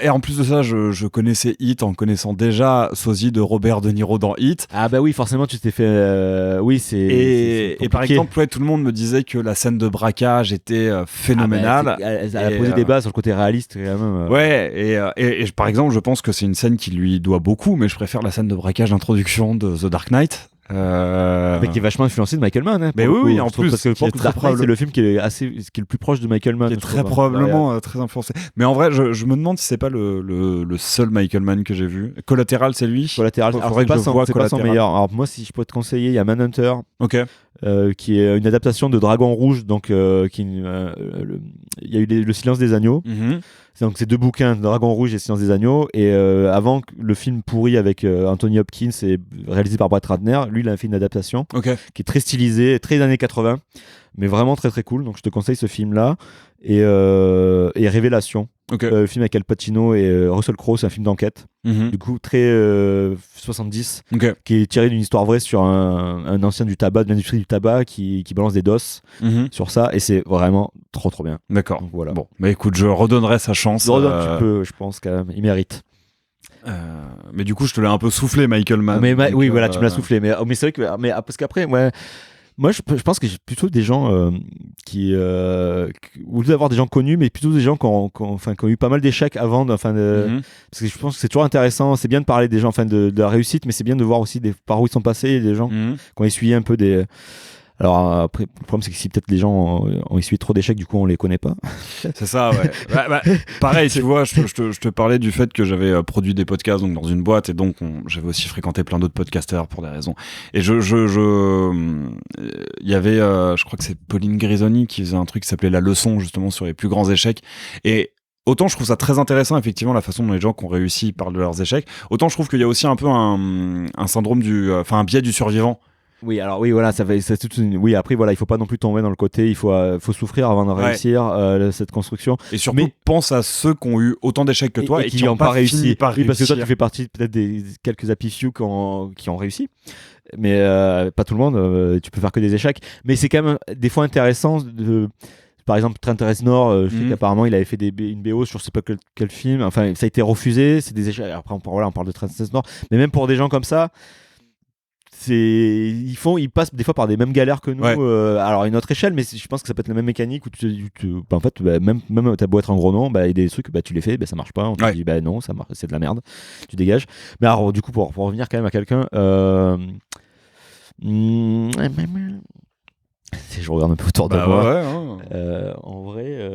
Speaker 1: Et en plus de ça, je connaissais Hit en connaissant déjà Sosie de Robert De Niro dans Hit.
Speaker 2: Ah bah oui, forcément tu t'es fait... oui,
Speaker 1: et par exemple, tout le monde me disait que la scène de braquage était phénoménale.
Speaker 2: Elle a posé des bases sur le côté réaliste quand même.
Speaker 1: Ouais, et par exemple, je pense que c'est une scène qui lui doit beaucoup, mais je préfère la scène de braquage d'introduction de The Dark Knight.
Speaker 2: Mais qui est vachement influencé de Michael Mann.
Speaker 1: Mais oui, en plus,
Speaker 2: parce que Dark Knight, c'est le film qui est le plus proche de Michael Mann.
Speaker 1: Qui est très probablement très influencé. Mais en vrai, je me demande si c'est pas le seul Michael Mann que j'ai vu. Collateral, c'est lui.
Speaker 2: Collateral, c'est pas son meilleur. Alors moi, si je peux te conseiller, il y a Manhunter.
Speaker 1: Ok.
Speaker 2: Qui est une adaptation de Dragon Rouge, donc il y a eu Le Silence des Agneaux. Donc c'est 2 bouquins, Dragon Rouge et Silence des Agneaux, et avant le film pourri avec Anthony Hopkins et réalisé par Brett Ratner, lui il a fait une adaptation qui est très stylisée, très années 80, mais vraiment très très cool. Donc je te conseille ce film là et Révélation, le film avec Al Pacino et Russell Crowe, c'est un film d'enquête, du coup très 70, qui est tiré d'une histoire vraie sur un ancien du tabac, de l'industrie du tabac qui balance des doses sur ça, et c'est vraiment trop bien.
Speaker 1: D'accord.
Speaker 2: Donc, voilà.
Speaker 1: Bon, mais écoute, je redonnerai sa chance.
Speaker 2: Tu peux, je pense quand même, il mérite.
Speaker 1: Mais du coup, je te l'ai un peu soufflé, Michael Mann.
Speaker 2: Oui, voilà, tu me l'as soufflé. Mais c'est vrai que, parce qu'après, moi, je pense que j'ai plutôt des gens qui, au lieu d'avoir des gens connus, mais plutôt des gens qui ont eu pas mal d'échecs avant. Parce que je pense que c'est toujours intéressant. C'est bien de parler des gens, de la réussite, mais c'est bien de voir aussi par où ils sont passés, des gens qui ont essuyé un peu des. Alors après, le problème c'est que si peut-être les gens ont essuyé trop d'échecs, du coup on les connaît pas.
Speaker 1: C'est ça, ouais. Pareil, tu vois, je te parlais du fait que j'avais produit des podcasts donc dans une boîte, et donc j'avais aussi fréquenté plein d'autres podcasteurs pour des raisons. Et il y avait, je crois que c'est Pauline Grisoni qui faisait un truc qui s'appelait La Leçon, justement sur les plus grands échecs. Et autant je trouve ça très intéressant, effectivement, la façon dont les gens qui ont réussi parlent de leurs échecs. Autant je trouve qu'il y a aussi un peu un syndrome un biais du survivant.
Speaker 2: Oui, alors oui, voilà, oui, après voilà, il faut pas non plus tomber dans le côté, il faut souffrir avant de réussir cette construction.
Speaker 1: Et surtout, pense à ceux qui ont eu autant d'échecs que toi et qui n'ont pas réussi.
Speaker 2: Oui, parce que toi, tu fais partie peut-être des quelques happy few qui ont réussi. Mais pas tout le monde, tu peux faire que des échecs. Mais c'est quand même des fois intéressant de. Par exemple, Trent Reznor, je sais qu'apparemment il avait fait une BO sur je sais pas quel film. Enfin, ça a été refusé. C'est des échecs. Après, on parle de Trent Reznor, mais même pour des gens comme ça. Ils passent des fois par des mêmes galères que nous, alors à une autre échelle, mais je pense que ça peut être la même mécanique où en fait, même t'as beau être un gros nom, il y a des trucs, tu les fais, ça marche pas, on te dit non, ça marche, c'est de la merde, tu dégages. Mais alors du coup, pour revenir quand même à quelqu'un, je regarde un peu autour de moi. En vrai,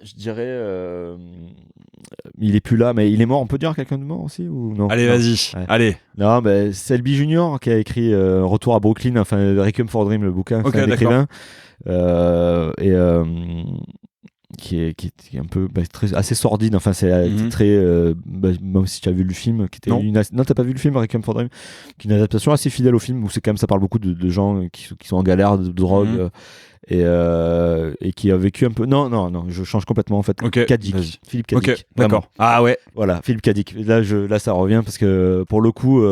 Speaker 2: je dirais il est plus là, mais il est mort. On peut dire quelqu'un de mort aussi ou non?
Speaker 1: Allez, vas-y. Ouais. Allez.
Speaker 2: Non, Selby Junior qui a écrit Retour à Brooklyn, Requiem for a Dream, le bouquin, c'est un écrivain, qui est un peu assez sordide. C'est très. Même si tu as vu le film, qui était non, t'as pas vu le film Requiem for a Dream, qui est une adaptation assez fidèle au film où c'est quand même, ça parle beaucoup de gens qui sont en galère de drogue. Et qui a vécu un peu. Non, je change complètement en fait. Cadic, Philippe Cadic.
Speaker 1: D'accord. Ah ouais.
Speaker 2: Voilà, Philippe Cadic. Là, ça revient parce que pour le coup,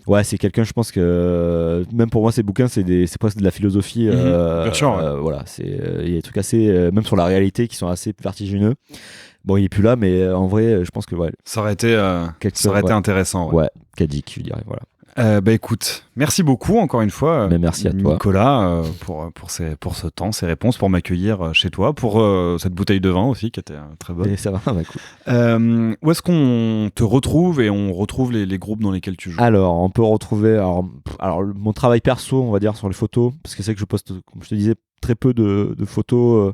Speaker 2: Ouais, c'est quelqu'un, je pense que même pour moi, ces bouquins, c'est presque de la philosophie.
Speaker 1: Bien sûr, ouais.
Speaker 2: Voilà, il y a des trucs assez, même sur la réalité, qui sont assez vertigineux. Bon, il est plus là, mais en vrai, je pense que ouais.
Speaker 1: Ça aurait été intéressant.
Speaker 2: Ouais, Kadik, je dirais, voilà.
Speaker 1: Écoute, merci beaucoup encore une fois,
Speaker 2: merci à toi,
Speaker 1: Nicolas, pour ce temps, ces réponses, pour m'accueillir chez toi, pour cette bouteille de vin aussi qui était très bonne.
Speaker 2: Et ça va, cool.
Speaker 1: Où est-ce qu'on te retrouve et on retrouve les groupes dans lesquels tu joues?
Speaker 2: Alors, on peut retrouver mon travail perso, on va dire, sur les photos, parce que c'est que je poste, comme je te disais, très peu de photos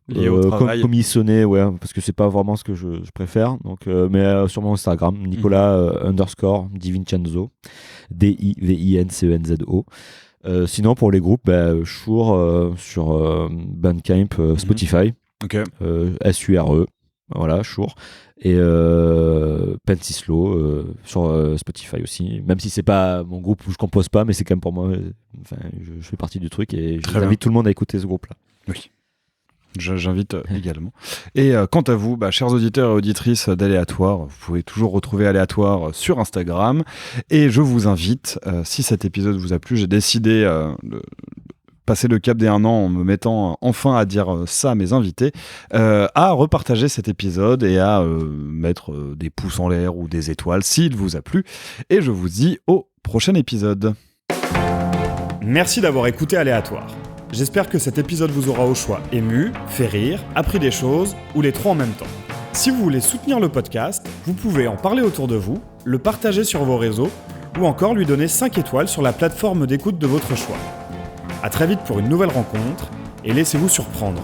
Speaker 1: liées au travail,
Speaker 2: commissionnées, ouais, parce que c'est pas vraiment ce que je préfère. Donc, mais sur mon Instagram, Nicolas _DiVincenzo, DIVINCENZO. Sinon, pour les groupes, Shure sur Bandcamp, Spotify, SURE, voilà, Shure. Et Pencislo sur Spotify aussi, même si c'est pas mon groupe où je compose pas, mais c'est quand même pour moi, je fais partie du truc et j'invite tout le monde à écouter ce groupe là.
Speaker 1: Oui, j'invite également. Et quant à vous, chers auditeurs et auditrices d'Aléatoire, vous pouvez toujours retrouver Aléatoire sur Instagram, et je vous invite, si cet épisode vous a plu, j'ai décidé de passer le cap des 1 an en me mettant enfin à dire ça à mes invités, à repartager cet épisode et à mettre des pouces en l'air ou des étoiles s'il vous a plu. Et je vous dis au prochain épisode. Merci d'avoir écouté Aléatoire. J'espère que cet épisode vous aura au choix ému, fait rire, appris des choses ou les 3 en même temps. Si vous voulez soutenir le podcast, vous pouvez en parler autour de vous, le partager sur vos réseaux ou encore lui donner 5 étoiles sur la plateforme d'écoute de votre choix. À très vite pour une nouvelle rencontre et laissez-vous surprendre.